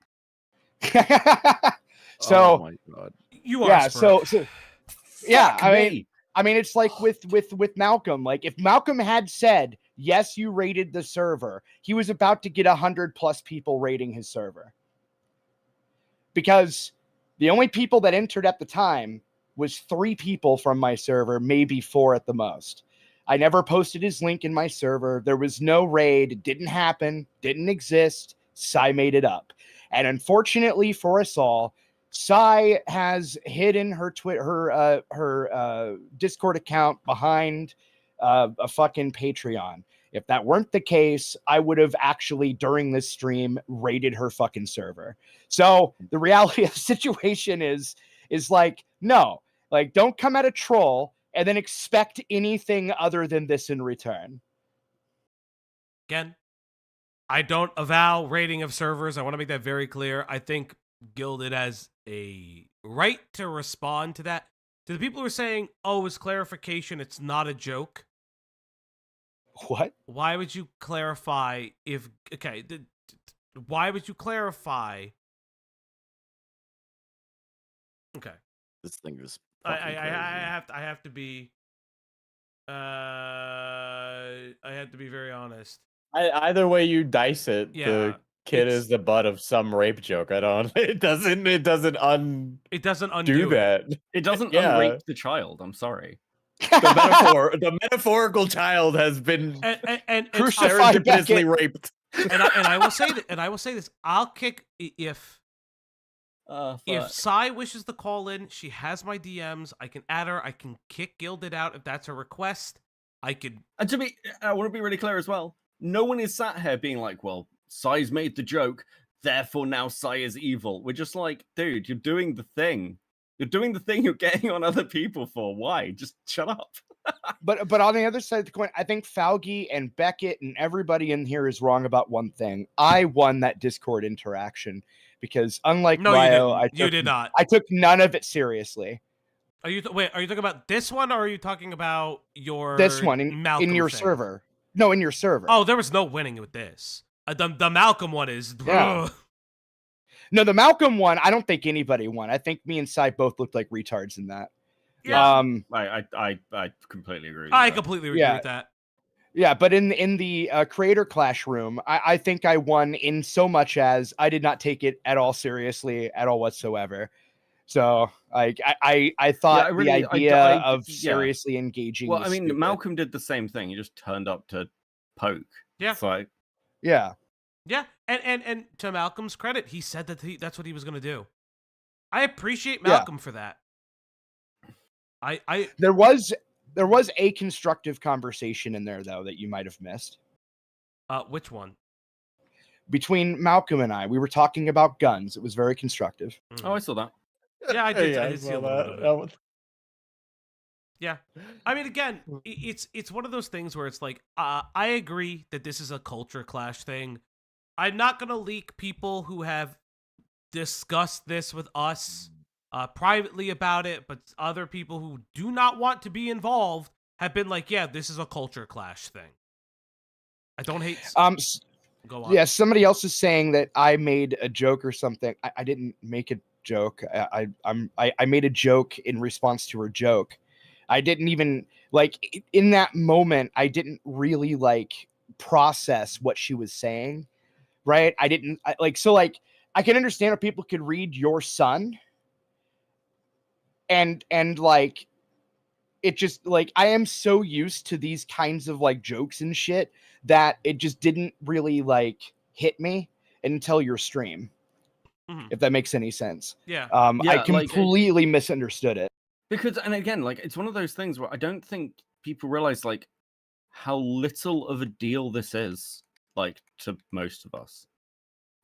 So, oh my God. You are. Yeah. So yeah. Fuck I mean, it's like with Malcolm. Like, if Malcolm had said, yes, you raided the server, he was about to get 100+ people raiding his server. Because the only people that entered at the time was 3 people from my server, maybe 4 at the most. I never posted his link in my server. There was no raid. It didn't happen. Didn't exist. Sai made it up. And unfortunately for us all, Sai has hidden her Discord account behind a fucking Patreon. If that weren't the case, I would have actually, during this stream, raided her fucking server. So the reality of the situation is like, no, like, don't come at a troll and then expect anything other than this in return. Again, I don't avow raiding of servers. I want to make that very clear. I think Gilded has a right to respond to that. To the people who are saying, oh, it's clarification, it's not a joke. What? Why would you clarify if... Okay, why would you clarify... Okay. This thing is I have to be... I have to be very honest. Either way you dice it, Yeah, the kid is the butt of some rape joke. I don't. It doesn't undo that. It doesn't unrape the child. I'm sorry. The metaphorical child has been and serendipitously raped. And I will say that. And I will say this. I'll kick if Sai wishes to call in. She has my DMs. I can add her. I can kick Gilded out if that's a request. I could. And I want to be really clear as well. No one is sat here being like, well, Sai's made the joke, therefore now Sai is evil. We're just like, dude, you're doing the thing. You're doing the thing you're getting on other people for. Why? Just shut up. But on the other side of the coin, I think Falgi and Beckett and everybody in here is wrong about one thing. I won that Discord interaction because unlike Ryo, you did not. I took none of it seriously. Are you talking about this one, or are you talking about this one in your thing? server? No, in your server. Oh, there was no winning with this. The Malcolm one is. Yeah. No, the Malcolm one, I don't think anybody won. I think me and Sai both looked like retards in that. Yeah. I completely agree. I completely agree with that. Yeah, but in the creator clash room, I think I won in so much as I did not take it at all seriously, at all whatsoever. So like I thought the idea of seriously engaging. Well, I mean, stupid. Malcolm did the same thing. He just turned up to poke. Yeah. It's like, yeah. Yeah, and to Malcolm's credit, he said that that's what he was going to do. I appreciate Malcolm for that. There was a constructive conversation in there though that you might have missed. Which one? Between Malcolm and I, we were talking about guns. It was very constructive. Oh, I saw that. Yeah, I did. I did see a little bit. Yeah, I mean, again, it's one of those things where it's like, I agree that this is a culture clash thing. I'm not gonna leak people who have discussed this with us privately about it, but other people who do not want to be involved have been like, yeah, this is a culture clash thing. I don't hate. Go on. Yeah, somebody else is saying that I made a joke or something. I didn't make a joke. I made a joke in response to her joke. I didn't even like in that moment. I didn't really like process what she was saying. Right? I didn't I can understand if people could read your son and like it just like I am so used to these kinds of like jokes and shit that it just didn't really like hit me until your stream. Mm-hmm. If that makes any sense. Yeah. I completely misunderstood it. Because, and again, like it's one of those things where I don't think people realize like how little of a deal this is. Like to most of us,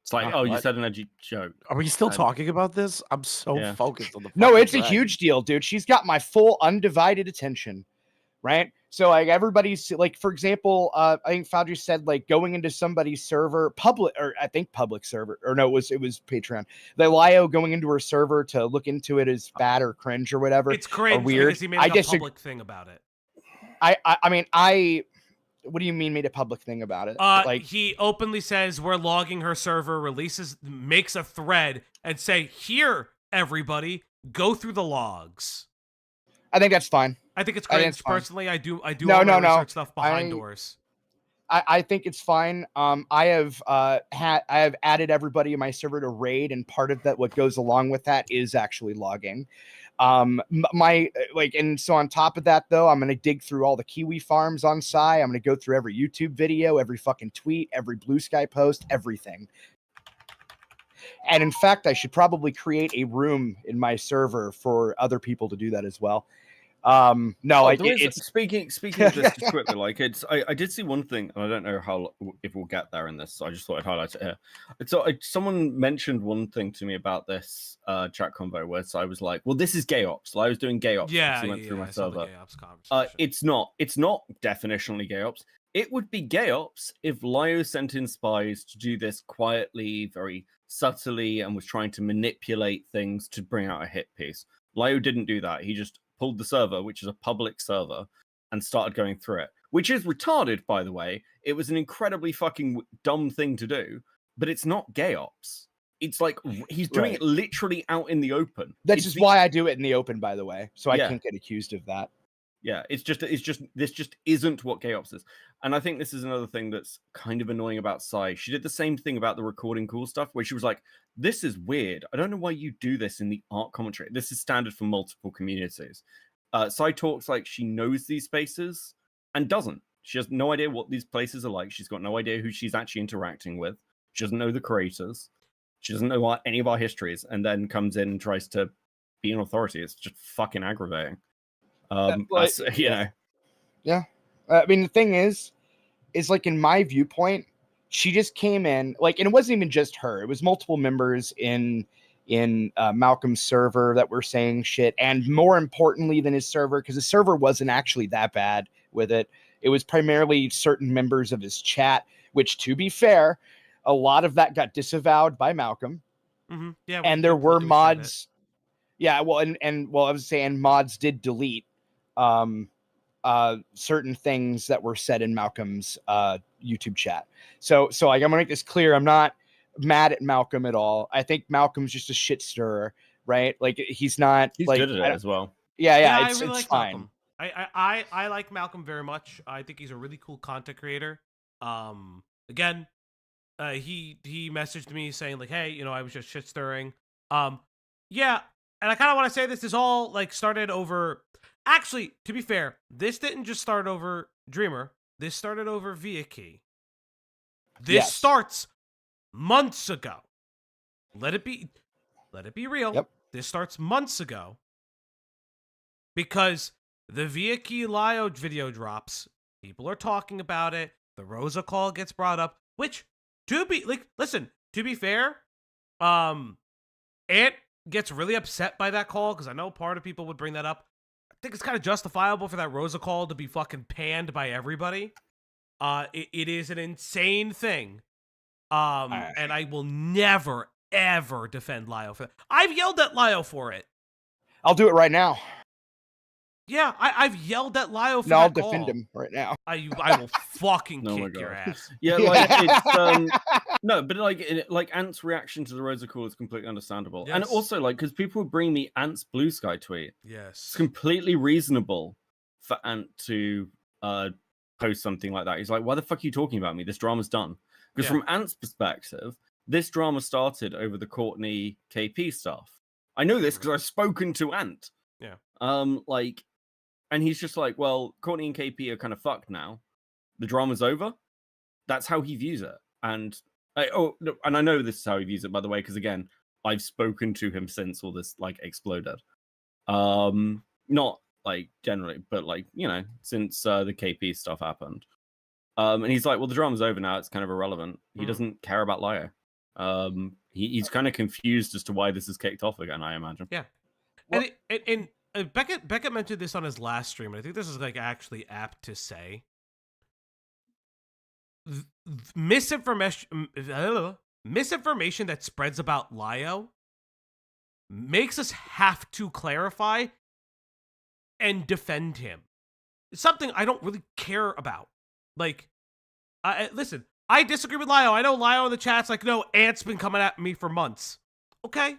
it's like, you said an edgy joke. Are we still talking about this? I'm so focused on the. No, it's a huge deal, dude. She's got my full undivided attention. right? So like everybody's like, for example, I think Fauci said like going into somebody's server public, or I think public server, or no, it was Patreon. The Lio going into her server to look into it is bad or cringe or whatever. It's cringe or weird. because he made a public thing about it. I mean, what do you mean made a public thing about it? Like he openly says we're logging her server, makes a thread and say, here, everybody, go through the logs. I think that's fine. I think it's cringe. Personally, I do no, all my research stuff behind doors. I think it's fine. I have added everybody in my server to raid, and part of that, what goes along with that, is actually logging. And so on top of that, though, I'm gonna dig through all the Kiwi farms on Psy. I'm gonna go through every YouTube video, every fucking tweet, every Blue Sky post, everything. And in fact, I should probably create a room in my server for other people to do that as well. Speaking of this just quickly, like I did see one thing, and I don't know if we'll get there in this, so I just thought I'd highlight it here. So someone mentioned one thing to me about this chat convo where I was like, well, this is gay ops. So I was doing gay ops. Yeah, went through my server. Gay ops conversation. It's not definitionally gay ops. It would be gay ops if Lio sent in spies to do this quietly, very subtly, and was trying to manipulate things to bring out a hit piece. Lio didn't do that. He just pulled the server, which is a public server, and started going through it, which is retarded, by the way. It was an incredibly fucking dumb thing to do, but it's not gay ops. It's like he's doing it literally out in the open. That's just why I do it in the open, by the way, so I can't get accused of that. Yeah, this just isn't what gay ops is. And I think this is another thing that's kind of annoying about Psy. She did the same thing about the recording cool stuff, where she was like, this is weird. I don't know why you do this in the art commentary. This is standard for multiple communities. Psy talks like she knows these spaces and doesn't. She has no idea what these places are like. She's got no idea who she's actually interacting with. She doesn't know the creators. She doesn't know any of our histories, and then comes in and tries to be an authority. It's just fucking aggravating. Yeah. I mean, the thing is like, in my viewpoint, she just came in like, and it wasn't even just her. It was multiple members in Malcolm's server that were saying shit, and more importantly than his server, because his server wasn't actually that bad with it. It was primarily certain members of his chat, which, to be fair, a lot of that got disavowed by Malcolm. Mm-hmm. Yeah, and there were mods. Yeah, well, and I was saying mods did delete certain things that were said in Malcolm's YouTube chat. So like, I'm gonna make this clear. I'm not mad at Malcolm at all. I think Malcolm's just a shit stirrer, right? Like, he's not. He's like, good at it as well. Yeah, it's like fine. Malcolm. I like Malcolm very much. I think he's a really cool content creator. Again, he messaged me saying like, hey, I was just shit stirring. Yeah, and I kind of want to say this is all like started over. Actually, to be fair, this didn't just start over Dreamer. This started over Via Key. This starts months ago. Let it be real. Yep. This starts months ago. Because the Via Key Lio video drops, people are talking about it. The Rosa call gets brought up, which to be fair, Ant gets really upset by that call because I know part of people would bring that up. I think it's kind of justifiable for that Rosa call to be fucking panned by everybody. It is an insane thing. And I will never, ever defend Lio for that. I've yelled at Lio for it. I'll do it right now. Yeah, I've yelled at Lio for that I'll call. Defend him right now. I will fucking kick your ass. Yeah, like it's no, but like Ant's reaction to the Rosa call is completely understandable, and also like because people would bring me Ant's Blue Sky tweet. Yes, it's completely reasonable for Ant to post something like that. He's like, "Why the fuck are you talking about me? This drama's done." Because from Ant's perspective, this drama started over the Courtney KP stuff. I know this because I've spoken to Ant. Yeah. And he's just like, well, Courtney and KP are kind of fucked now. The drama's over. That's how he views it. And I know this is how he views it, by the way, because again, I've spoken to him since all this like exploded. Not like generally, but like, since the KP stuff happened. And he's like, well, the drama's over now. It's kind of irrelevant. He doesn't care about Lio. He's kind of confused as to why this is kicked off again, I imagine. Yeah. Well, and Beckett mentioned this on his last stream, and I think this is like actually apt to say. Misinformation that spreads about Lio makes us have to clarify and defend him. It's something I don't really care about. Like, listen, I disagree with Lio. I know Lio in the chat's like, no, Ant's been coming at me for months. Okay.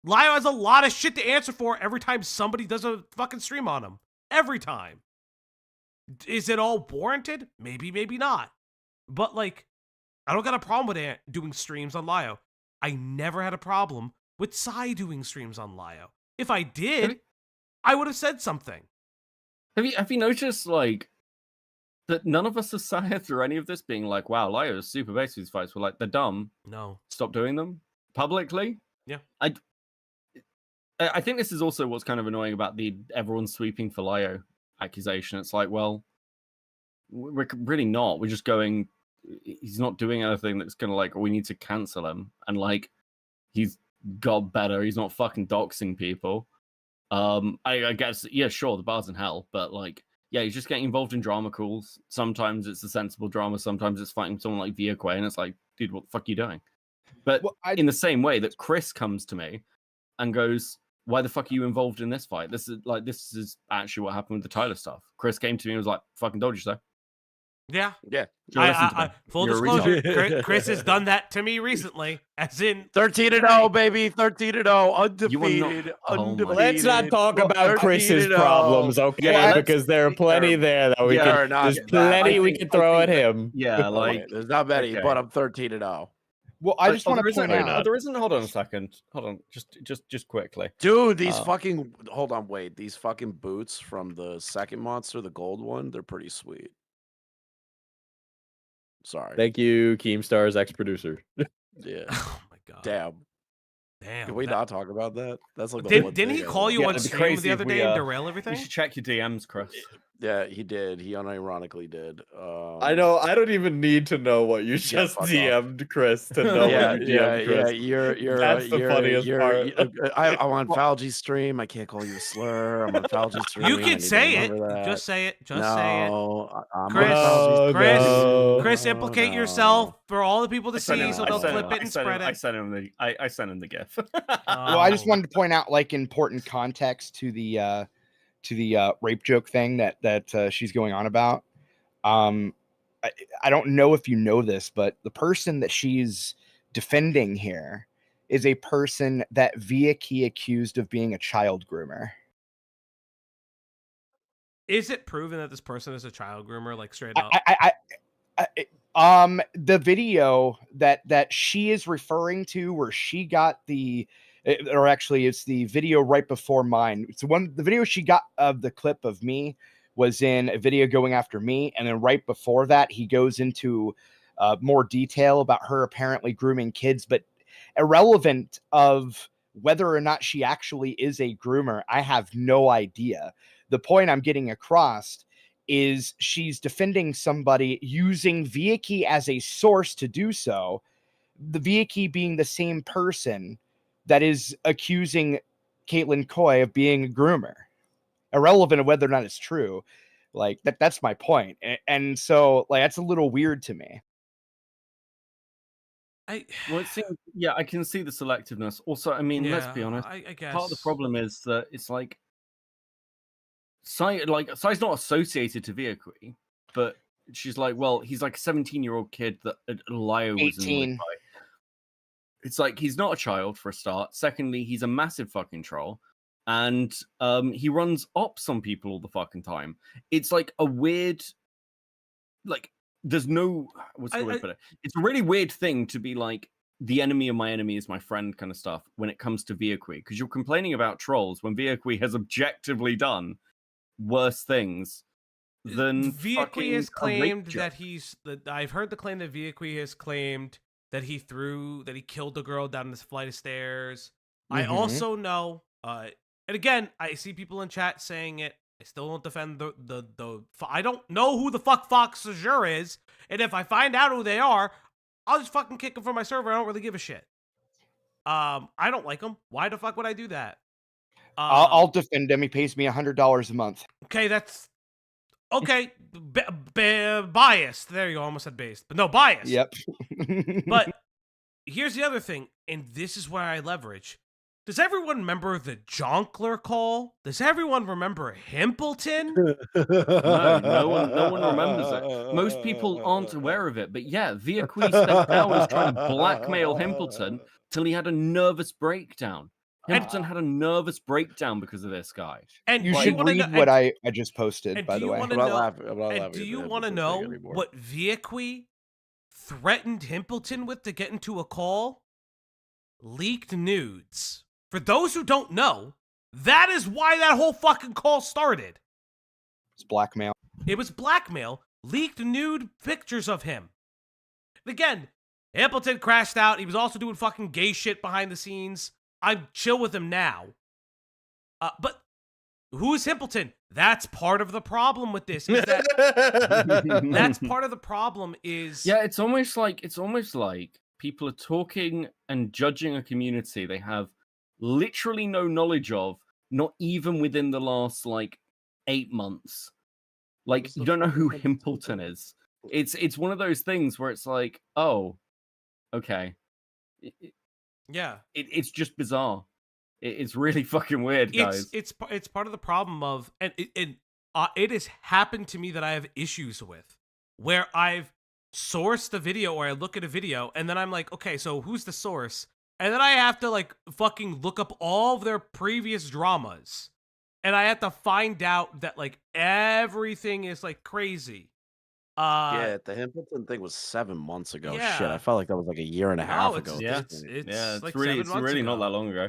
Lio has a lot of shit to answer for every time somebody does a fucking stream on him. Every time. Is it all warranted? Maybe, maybe not. But, like, I don't got a problem with Ant doing streams on Lio. I never had a problem with Sai doing streams on Lio. If I did, I would have said something. Have you noticed, like, that none of us have sat here through any of this being like, wow, Lio is super basic these fights. We're like, they're dumb. No. Stop doing them publicly. Yeah. I think this is also what's kind of annoying about the everyone sweeping for Lio accusation. It's like, well, we're really not. We're just going, he's not doing anything that's going to, like, we need to cancel him. And, like, he's got better. He's not fucking doxing people. I guess, yeah, sure, the bar's in hell, but, like, yeah, he's just getting involved in drama calls. Sometimes it's a sensible drama. Sometimes it's fighting someone like Viaquay, and it's like, dude, what the fuck are you doing? But in the same way that Chris comes to me and goes, why the fuck are you involved in this fight? This is actually what happened with the Tyler stuff. Chris came to me and was like, fucking told you so. Yeah. Yeah. Full disclosure, Chris has done that to me recently, as in 13-0, baby, 13-0, undefeated, undefeated. Let's not talk about Chris's problems, okay? Yeah, because there are plenty there that we can. There's plenty we can throw at him. Yeah, like there's not many, but I'm 13-0. Well, I just want to point out. There isn't. Hold on a second. Hold on. Just quickly. Dude, these fucking. Hold on, wait. These fucking boots from the second monster, the gold one, they're pretty sweet. Sorry. Thank you, Keemstar's ex-producer. Yeah. Oh my god. Damn. Can we not talk about that? That's like didn't he call you on stream the other day and derail everything? You should check your DMs, Chris. Yeah, he did. He unironically did. I know. I don't even need to know what you just DM'd, Chris, to know what you DM'd, Chris. You're. That's the funniest part. I'm on Falgy's stream. I can't call you a slur. I'm on Falgy's stream. You can say it. Just say it. Just say it. Chris, implicate yourself for all the people to see, so they'll clip it and spread it. I sent him the GIF. Well, I just wanted to point out, like, important context to the rape joke thing that she's going on about. I don't know if you know this, but the person that she's defending here is a person that Viaquay accused of being a child groomer. Is it proven that this person is a child groomer, like straight up? The video that she is referring to, where she got or actually it's the video right before mine. It's the video she got of the clip of me was in a video going after me. And then right before that, he goes into more detail about her apparently grooming kids, but irrelevant of whether or not she actually is a groomer. I have no idea. The point I'm getting across is she's defending somebody using Viaquay as a source to do so. The Viaquay being the same person that is accusing Caitlin Coy of being a groomer, irrelevant of whether or not it's true. Like that's my point. And so, like, that's a little weird to me. Well, it seems, yeah, I can see the selectiveness. Also, I mean, let's be honest. I guess part of the problem is that it's like Sai's not associated to Viaquay, but she's like, well, he's like a 17-year-old kid that Lio was 18. It's like, he's not a child for a start. Secondly, he's a massive fucking troll. And he runs ops on people all the fucking time. It's like a weird, like, there's no, what's the way to put it? It's a really weird thing to be like, the enemy of my enemy is my friend kind of stuff when it comes to Viaquay. Because you're complaining about trolls when Viaquay has objectively done worse things than Viaquay has claimed that I've heard the claim that Viaquay has claimed that he killed the girl down this flight of stairs. I also know, and again, I see people in chat saying it. I still don't defend I don't know who the fuck Fox Azure is, and if I find out who they are, I'll just fucking kick them from my server. I don't really give a shit. I don't like them. Why the fuck would I do that? I'll defend him. He pays me $100 a month. Okay, that's okay. Biased. There you go. Almost said based, but no, biased. Yep. But here's the other thing, and this is where I leverage. Does everyone remember the Jonkler call? Does everyone remember Himpleton? No one remembers it. Most people aren't aware of it. But yeah, Viacui spent hours trying to blackmail Himpleton till he had a nervous breakdown. Himpleton had a nervous breakdown because of this guy. And you should read what I just posted, by the way. Do you want to know what Viacui threatened Himpleton with to get into a call? Leaked nudes. For those who don't know, that is why that whole fucking call started. It's blackmail. It was blackmail. Leaked nude pictures of him. Again, Himpleton crashed out. He was also doing fucking gay shit behind the scenes. I'm chill with him now. But who is Himpleton? That's part of the problem with this. Is that that's part of the problem is... Yeah, it's almost like people are talking and judging a community they have literally no knowledge of, not even within the last 8 months. Like, you don't know who Himpleton is. It's one of those things where it's like, oh, okay. Yeah. It's just bizarre. It's really fucking weird, guys. It's part of the problem of, and it has happened to me that I have issues with, where I've sourced a video or I look at a video and then I'm like, okay, so who's the source? And then I have to fucking look up all of their previous dramas. And I have to find out that everything is crazy. Yeah, the Himpleton thing was 7 months ago. Yeah. Shit, I felt like that was a year and a half ago. It's really not that long ago.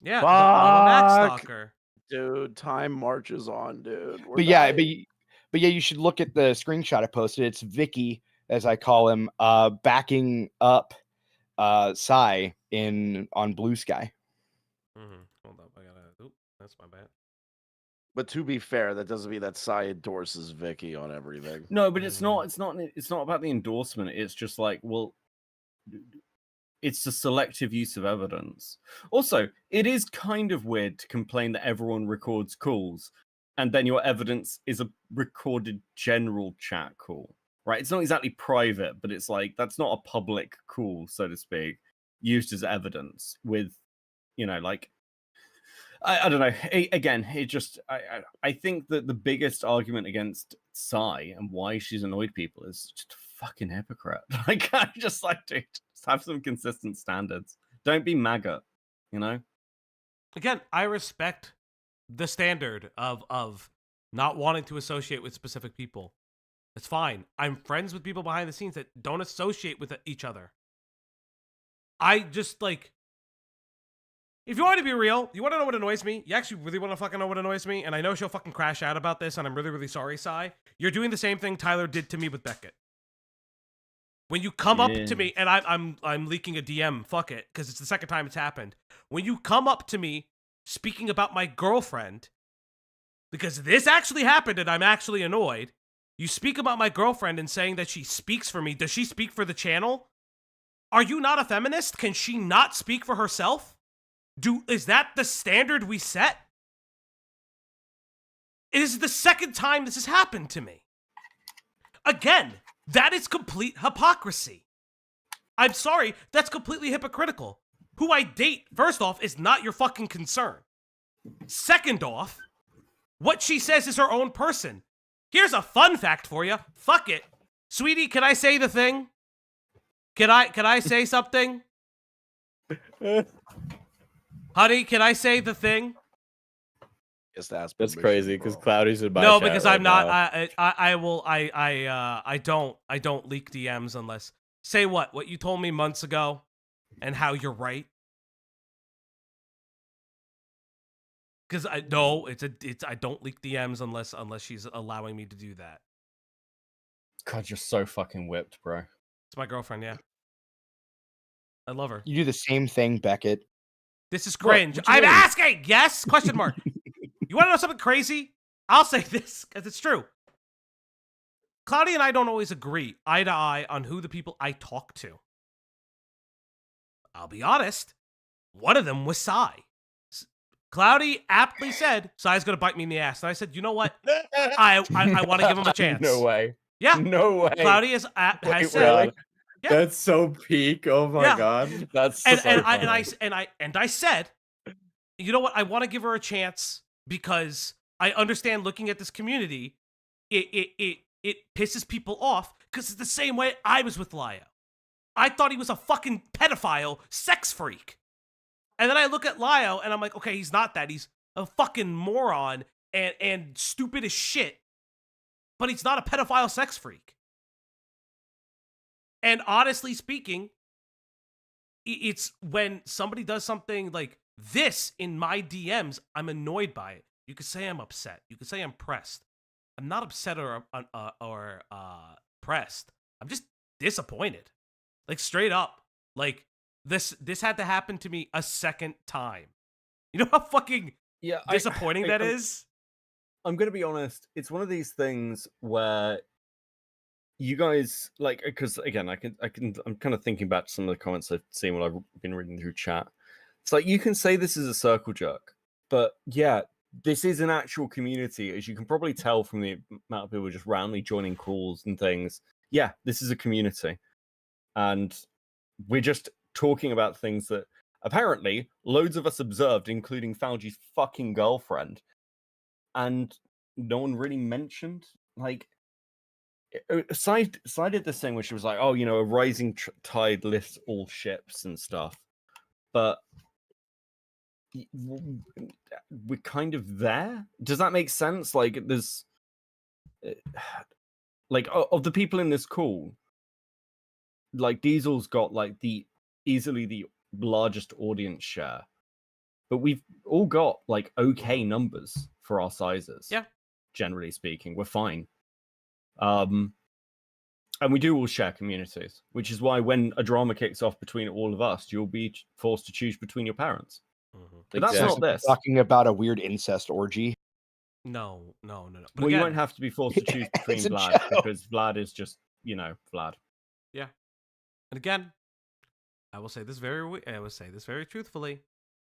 Yeah, Max Stalker. Dude, time marches on, dude. But yeah, you should look at the screenshot I posted. It's Vicky, as I call him, backing up Psy on Blue Sky. Hold up, that's my bad. But to be fair, that doesn't mean that Psy endorses Vicky on everything. No, but it's not about the endorsement. It's just it's a selective use of evidence. Also, it is kind of weird to complain that everyone records calls and then your evidence is a recorded general chat call, right? It's not exactly private, but it's that's not a public call, so to speak, used as evidence with, I don't know. I think that the biggest argument against Psy and why she's annoyed people is just a fucking hypocrite. I just dude, just have some consistent standards. Don't be MAGA, Again, I respect the standard of not wanting to associate with specific people. It's fine. I'm friends with people behind the scenes that don't associate with each other. I just if you want to be real, you want to know what annoys me? You actually really want to fucking know what annoys me? And I know she'll fucking crash out about this, and I'm really, really sorry, Sai. You're doing the same thing Tyler did to me with Beckett. When you come up to me, and I'm leaking a DM, fuck it, because it's the second time it's happened. When you come up to me speaking about my girlfriend, because this actually happened and I'm actually annoyed, you speak about my girlfriend and saying that she speaks for me. Does she speak for the channel? Are you not a feminist? Can she not speak for herself? Is that the standard we set? It is the second time this has happened to me. Again, that is complete hypocrisy. I'm sorry, that's completely hypocritical. Who I date, first off, is not your fucking concern. Second off, what she says is her own person. Here's a fun fact for you. Fuck it. Sweetie, can I say the thing? Can I say something? Honey, can I say the thing? That's crazy because Cloudy's in my no, chat because right I'm not. now. I don't leak DMs unless say what you told me months ago, and how you're right. Because I don't leak DMs unless she's allowing me to do that. God, you're so fucking whipped, bro. It's my girlfriend, yeah. I love her. You do the same thing, Beckett. This is cringe. I'm asking. Yes? Question mark. You want to know something crazy? I'll say this because it's true. Cloudy and I don't always agree eye to eye on who the people I talk to. I'll be honest. One of them was Sai. Cloudy aptly said, Sai's gonna bite me in the ass. And I said, you know what? I want to give him a chance. No way. Yeah. No way. Cloudy has Wait, said. really? Yeah. That's so peak. Oh my god. That's and so I said, you know what? I want to give her a chance because I understand looking at this community, it pisses people off because it's the same way I was with Lio. I thought he was a fucking pedophile sex freak. And then I look at Lio and I'm like, okay, he's not that. He's a fucking moron and stupid as shit. But he's not a pedophile sex freak. And honestly speaking, it's when somebody does something like this in my DMs, I'm annoyed by it. You could say I'm upset. You could say I'm pressed. I'm not upset or pressed. I'm just disappointed. Like straight up. Like this had to happen to me a second time. You know how fucking disappointing that is? I'm going to be honest. It's one of these things where you guys like, because again, I'm kind of thinking back to some of the comments I've seen while I've been reading through chat. It's like you can say this is a circle jerk, but yeah, this is an actual community, as you can probably tell from the amount of people just randomly joining calls and things. Yeah, this is a community, and we're just talking about things that apparently loads of us observed, including Fauji's fucking girlfriend, and no one really mentioned. Like, Sai did this thing where she was like, oh, you know, a rising tide lifts all ships and stuff, but we're kind of there. Does that make sense? Like, there's like of the people in this call, like Diesel's got like easily the largest audience share, but we've all got like okay numbers for our sizes. Yeah, generally speaking, we're fine. And we do all share communities, which is why when a drama kicks off between all of us, you'll be forced to choose between your parents. But that's not this. Talking about a weird incest orgy. No. But well, again, you won't have to be forced to choose between Vlad because Vlad is just, you know, Vlad. Yeah. And again, I will say this very truthfully.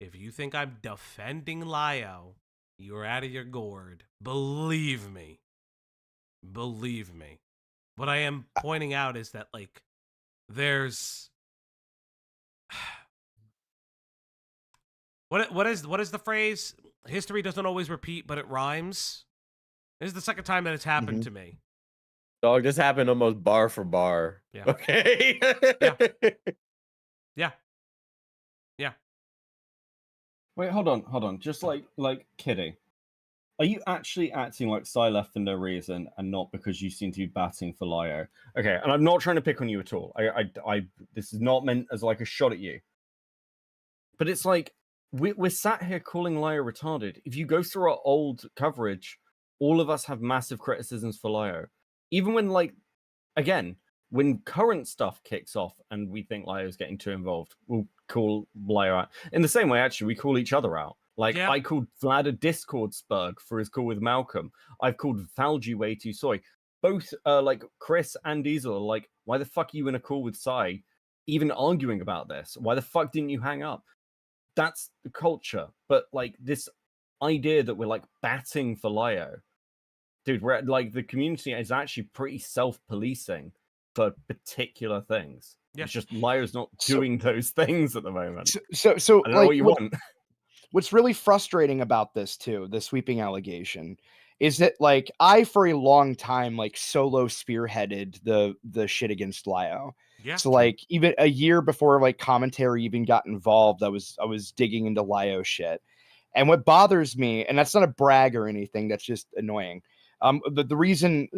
If you think I'm defending Lio, you're out of your gourd. Believe me. What I am pointing out is that, like, there's what is the phrase? History doesn't always repeat, but it rhymes. This is the second time that it's happened to me. Dog, this happened almost bar for bar. Yeah. Okay. Yeah. Wait, hold on. Just like Kitty, are you actually acting like Sai left for no reason and not because you seem to be batting for Lio? Okay, and I'm not trying to pick on you at all. I this is not meant as like a shot at you. But it's like we're sat here calling Lio retarded. If you go through our old coverage, all of us have massive criticisms for Lio. Even when, like, again, when current stuff kicks off and we think Lio's getting too involved, we'll call Lio out. In the same way, actually, we call each other out. Like, I called Vlad a Discord spurg for his call with Malcolm. I've called Falgi way too soy. Both, like, Chris and Diesel are like, why the fuck are you in a call with Sai even arguing about this? Why the fuck didn't you hang up? That's the culture. But, like, this idea that we're, like, batting for Lio. Dude, we're like, the community is actually pretty self-policing for particular things. Yeah. It's just Lio's not doing those things at the moment. So I don't know like, what you want. What's really frustrating about this too, the sweeping allegation, is that like I for a long time like solo spearheaded the shit against Lio. Yeah. So like even a year before like commentary even got involved, I was digging into Lio shit. And what bothers me, and that's not a brag or anything, that's just annoying. The reason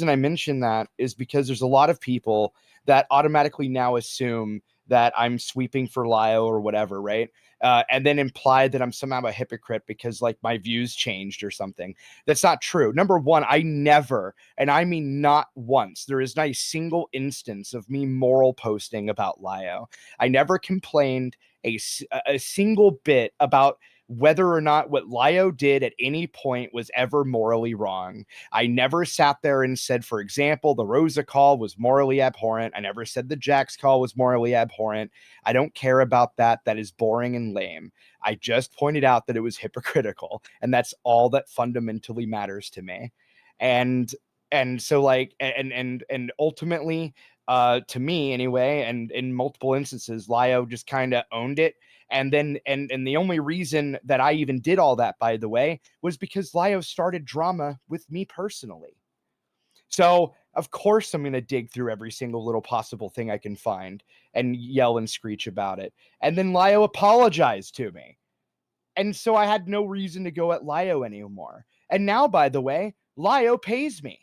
I mention that is because there's a lot of people that automatically now assume that I'm sweeping for Lio or whatever, right? And then imply that I'm somehow a hypocrite because like my views changed or something. That's not true. Number one, I never, and I mean not once, there is not a single instance of me moral posting about Lio. I never complained a single bit about whether or not what Lio did at any point was ever morally wrong. I never sat there and said, for example, the Rosa call was morally abhorrent. I never said the Jax call was morally abhorrent. I don't care about that. That is boring and lame. I just pointed out that it was hypocritical, and that's all that fundamentally matters to me. And so like, and ultimately, to me anyway, and in multiple instances, Lio just kind of owned it. And then, and the only reason that I even did all that, by the way, was because Lio started drama with me personally. So of course I'm going to dig through every single little possible thing I can find and yell and screech about it. And then Lio apologized to me. And so I had no reason to go at Lio anymore. And now, by the way, Lio pays me.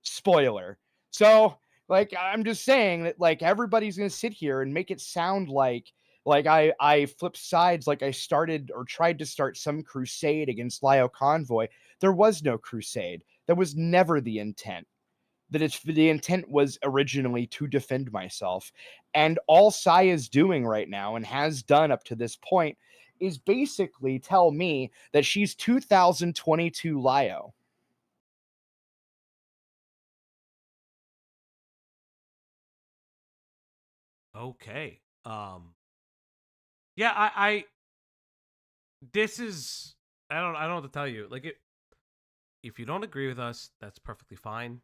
Spoiler. So like, I'm just saying that like everybody's going to sit here and make it sound like I flipped sides, like I started or tried to start some crusade against Lio Convoy. There was no crusade. That was never the intent. The intent was originally to defend myself. And all Sai is doing right now, and has done up to this point, is basically tell me that she's 2022 Lio. Okay. Yeah, I this is I don't know what to tell you. Like, if you don't agree with us, that's perfectly fine.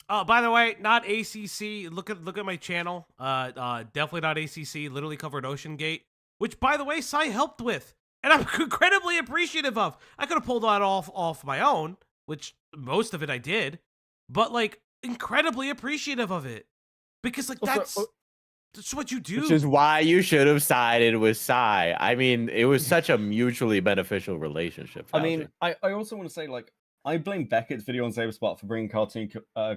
Oh, by the way, not ACC. Look at my channel. Definitely not ACC. Literally covered Ocean Gate, which, by the way, Sai helped with, and I'm incredibly appreciative of. I could have pulled that off my own, which most of it I did, but like incredibly appreciative of it, because like that's what you do. Which is why you should have sided with Sai. I mean, it was such a mutually beneficial relationship. I mean, I also want to say, like, I blame Beckett's video on Saberspot for bringing cartoon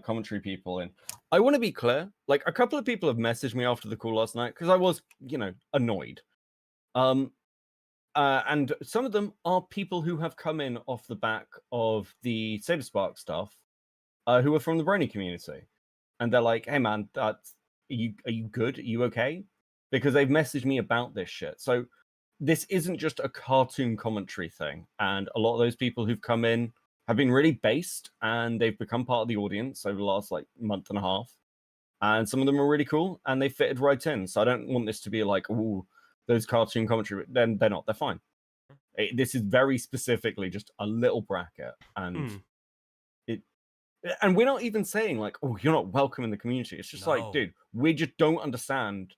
commentary people in. I want to be clear. Like, a couple of people have messaged me after the call last night because I was, annoyed. And some of them are people who have come in off the back of the Saberspark stuff, who are from the Brony community. And they're like, hey, man, are you good? Are you okay? Because they've messaged me about this shit. So this isn't just a cartoon commentary thing. And a lot of those people who've come in have been really based, and they've become part of the audience over the last like month and a half. And some of them are really cool, and they fitted right in. So I don't want this to be like, ooh, those cartoon commentary. Then they're not. They're fine. This is very specifically just a little bracket, and and we're not even saying like, oh, you're not welcome in the community. It's just like, dude, we just don't understand.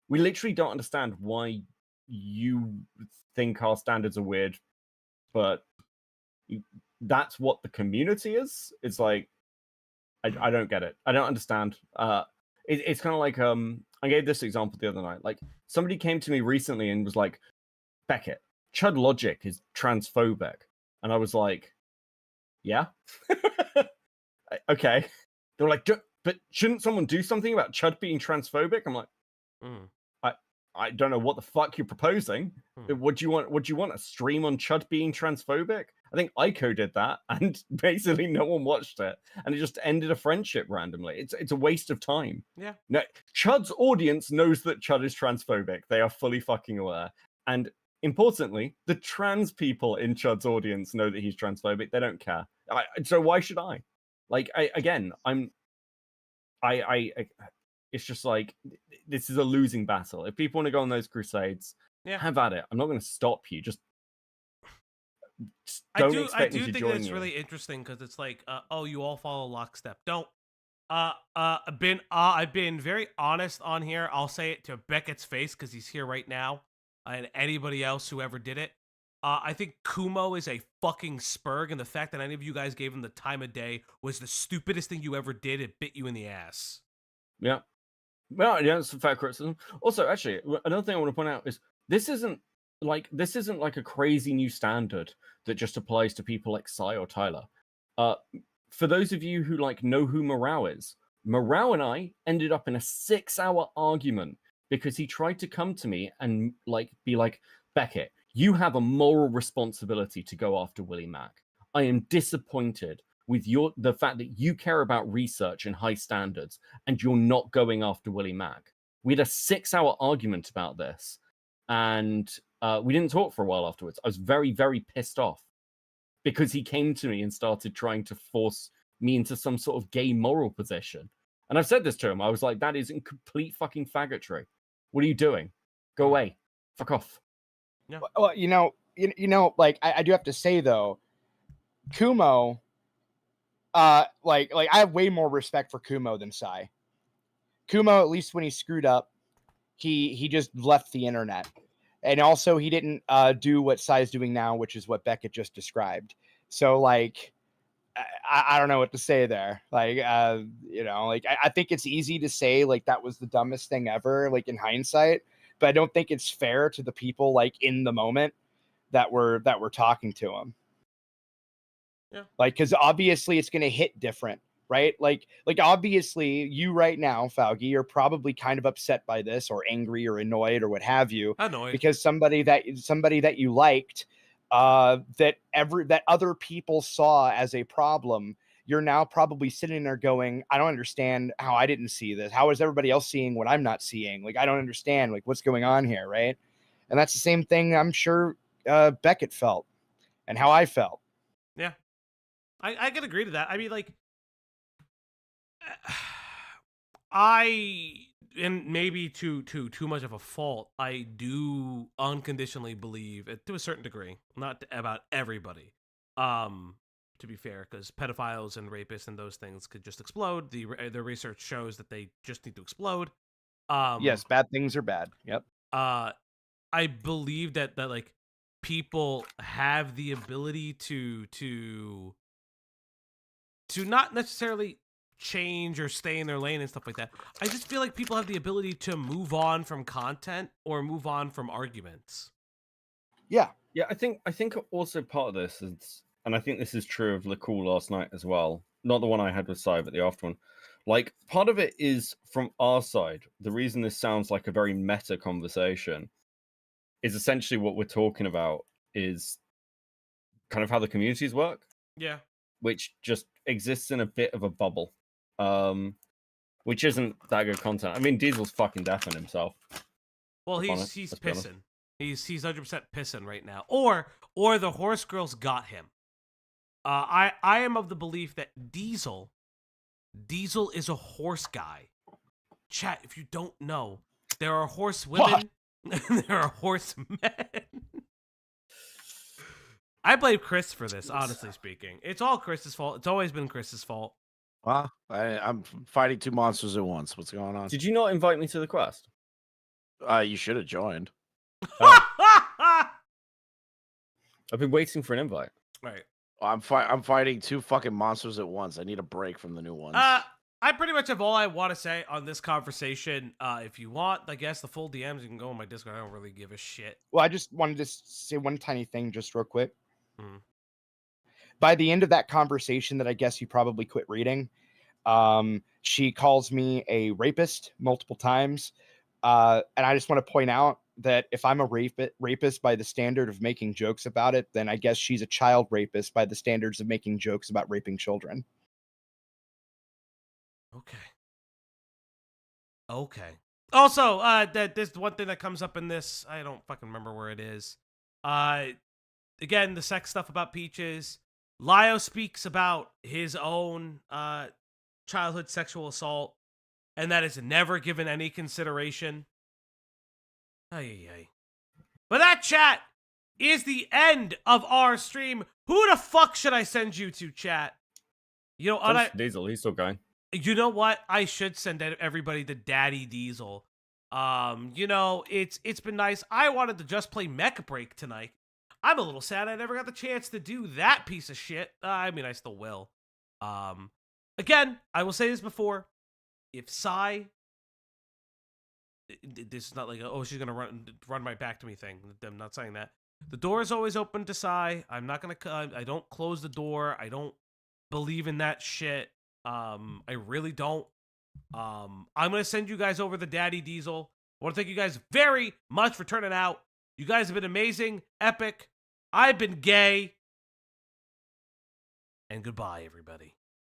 We literally don't understand why you think our standards are weird, but that's what the community is. It's like, I don't get it. I don't understand. It's kind of like, I gave this example the other night. Like, somebody came to me recently and was like, Beckett, Chud Logic is transphobic. And I was like, yeah? Okay. They were like, but shouldn't someone do something about Chud being transphobic? I'm like, I don't know what the fuck you're proposing. What do you want? What do you want? A stream on Chud being transphobic? I think Ico did that, and basically no one watched it, and it just ended a friendship randomly. It's a waste of time. Yeah. No, Chud's audience knows that Chud is transphobic. They are fully fucking aware, and importantly, the trans people in Chud's audience know that he's transphobic. They don't care. So why should I? Like, it's just like, this is a losing battle. If people want to go on those crusades, have at it. I'm not going to stop you. Just don't expect me to join you. I do think that's really interesting, because it's like, oh, you all follow lockstep. Don't. I've been very honest on here. I'll say it to Beckett's face because he's here right now, and anybody else who ever did it. I think Kumo is a fucking spurg, and the fact that any of you guys gave him the time of day was the stupidest thing you ever did. It bit you in the ass. Yeah. Well, yeah, it's a fair criticism. Also, actually, another thing I want to point out is this isn't like a crazy new standard that just applies to people like Sai or Tyler. For those of you who like know who Morau is, Morau and I ended up in a 6-hour argument because he tried to come to me and like be like, Beckett, you have a moral responsibility to go after Willie Mack. I am disappointed with the fact that you care about research and high standards, and you're not going after Willie Mack. We had a 6-hour argument about this, and We didn't talk for a while afterwards. I was very, very pissed off because he came to me and started trying to force me into some sort of gay moral position. And I've said this to him. I was like, that is in complete fucking faggotry. What are you doing? Go away. Fuck off. Yeah. Well, like I do have to say though, Kumo, like I have way more respect for Kumo than Sai. Kumo, at least when he screwed up, he just left the internet. And also he didn't do what Sai's doing now, which is what Beckett just described. So like I don't know what to say there. Like like I think it's easy to say like that was the dumbest thing ever, like in hindsight, but I don't think it's fair to the people like in the moment that we're talking to him. Yeah. Like, because obviously it's gonna hit different, right? Like obviously you right now, Faugi, you're probably kind of upset by this or angry or annoyed or what have you. Annoyed. Because somebody that you liked that other people saw as a problem, you're now probably sitting there going, I don't understand how I didn't see this. How is everybody else seeing what I'm not seeing? Like, I don't understand like what's going on here, right? And that's the same thing I'm sure Beckett felt and how I felt. Yeah, I can agree to that. I mean, like, and maybe too much of a fault, I do unconditionally believe, to a certain degree, not about everybody, to be fair, because pedophiles and rapists and those things could just explode. The research shows that they just need to explode. Yes, bad things are bad. Yep. I believe that like people have the ability to not necessarily change or stay in their lane and stuff like that. I just feel like people have the ability to move on from content or move on from arguments. Yeah. I think also part of this is, and I think this is true of the call last night as well, not the one I had with Sai, but the after one. Like, part of it is from our side. The reason this sounds like a very meta conversation is essentially what we're talking about is kind of how the communities work. Yeah. Which just exists in a bit of a bubble. Which isn't that good content. I mean, Diesel's fucking deafing himself. Well, he's pissing. He's 100% pissing right now. Or the horse girls got him. I am of the belief that Diesel is a horse guy. Chat, if you don't know, there are horse women and there are horse men. I blame Chris for this, honestly speaking. It's all Chris's fault. It's always been Chris's fault. Well, I'm fighting two monsters at once. What's going on? Did you not invite me to the quest? You should have joined. I've been waiting for an invite. Right. I'm fighting two fucking monsters at once. I need a break from the new ones. I pretty much have all I want to say on this conversation. If you want, I guess, the full DMs, you can go on my Discord. I don't really give a shit. Well, I just wanted to say one tiny thing just real quick. Mm-hmm. By the end of that conversation that I guess you probably quit reading, she calls me a rapist multiple times. And I just want to point out that if I'm a rapist by the standard of making jokes about it, then I guess she's a child rapist by the standards of making jokes about raping children. Okay. Also, that there's one thing that comes up in this. I don't fucking remember where it is. Again, the sex stuff about Peaches. Lio speaks about his own childhood sexual assault, and that is never given any consideration. Ay. But that, chat, is the end of our stream. Who the fuck should I send you to, chat? You know, Diesel, he's still going. You know what? I should send everybody to Daddy Diesel. You know, it's been nice. I wanted to just play Mecha Break tonight. I'm a little sad I never got the chance to do that piece of shit. I mean, I still will. Again, I will say this before. If Sai... This is not like, oh, she's going to run right back to me thing. I'm not saying that. The door is always open to Sai. I'm not going to... I don't close the door. I don't believe in that shit. I really don't. I'm going to send you guys over the Daddy Diesel. I want to thank you guys very much for turning out. You guys have been amazing, epic. I've been gay. And goodbye, everybody.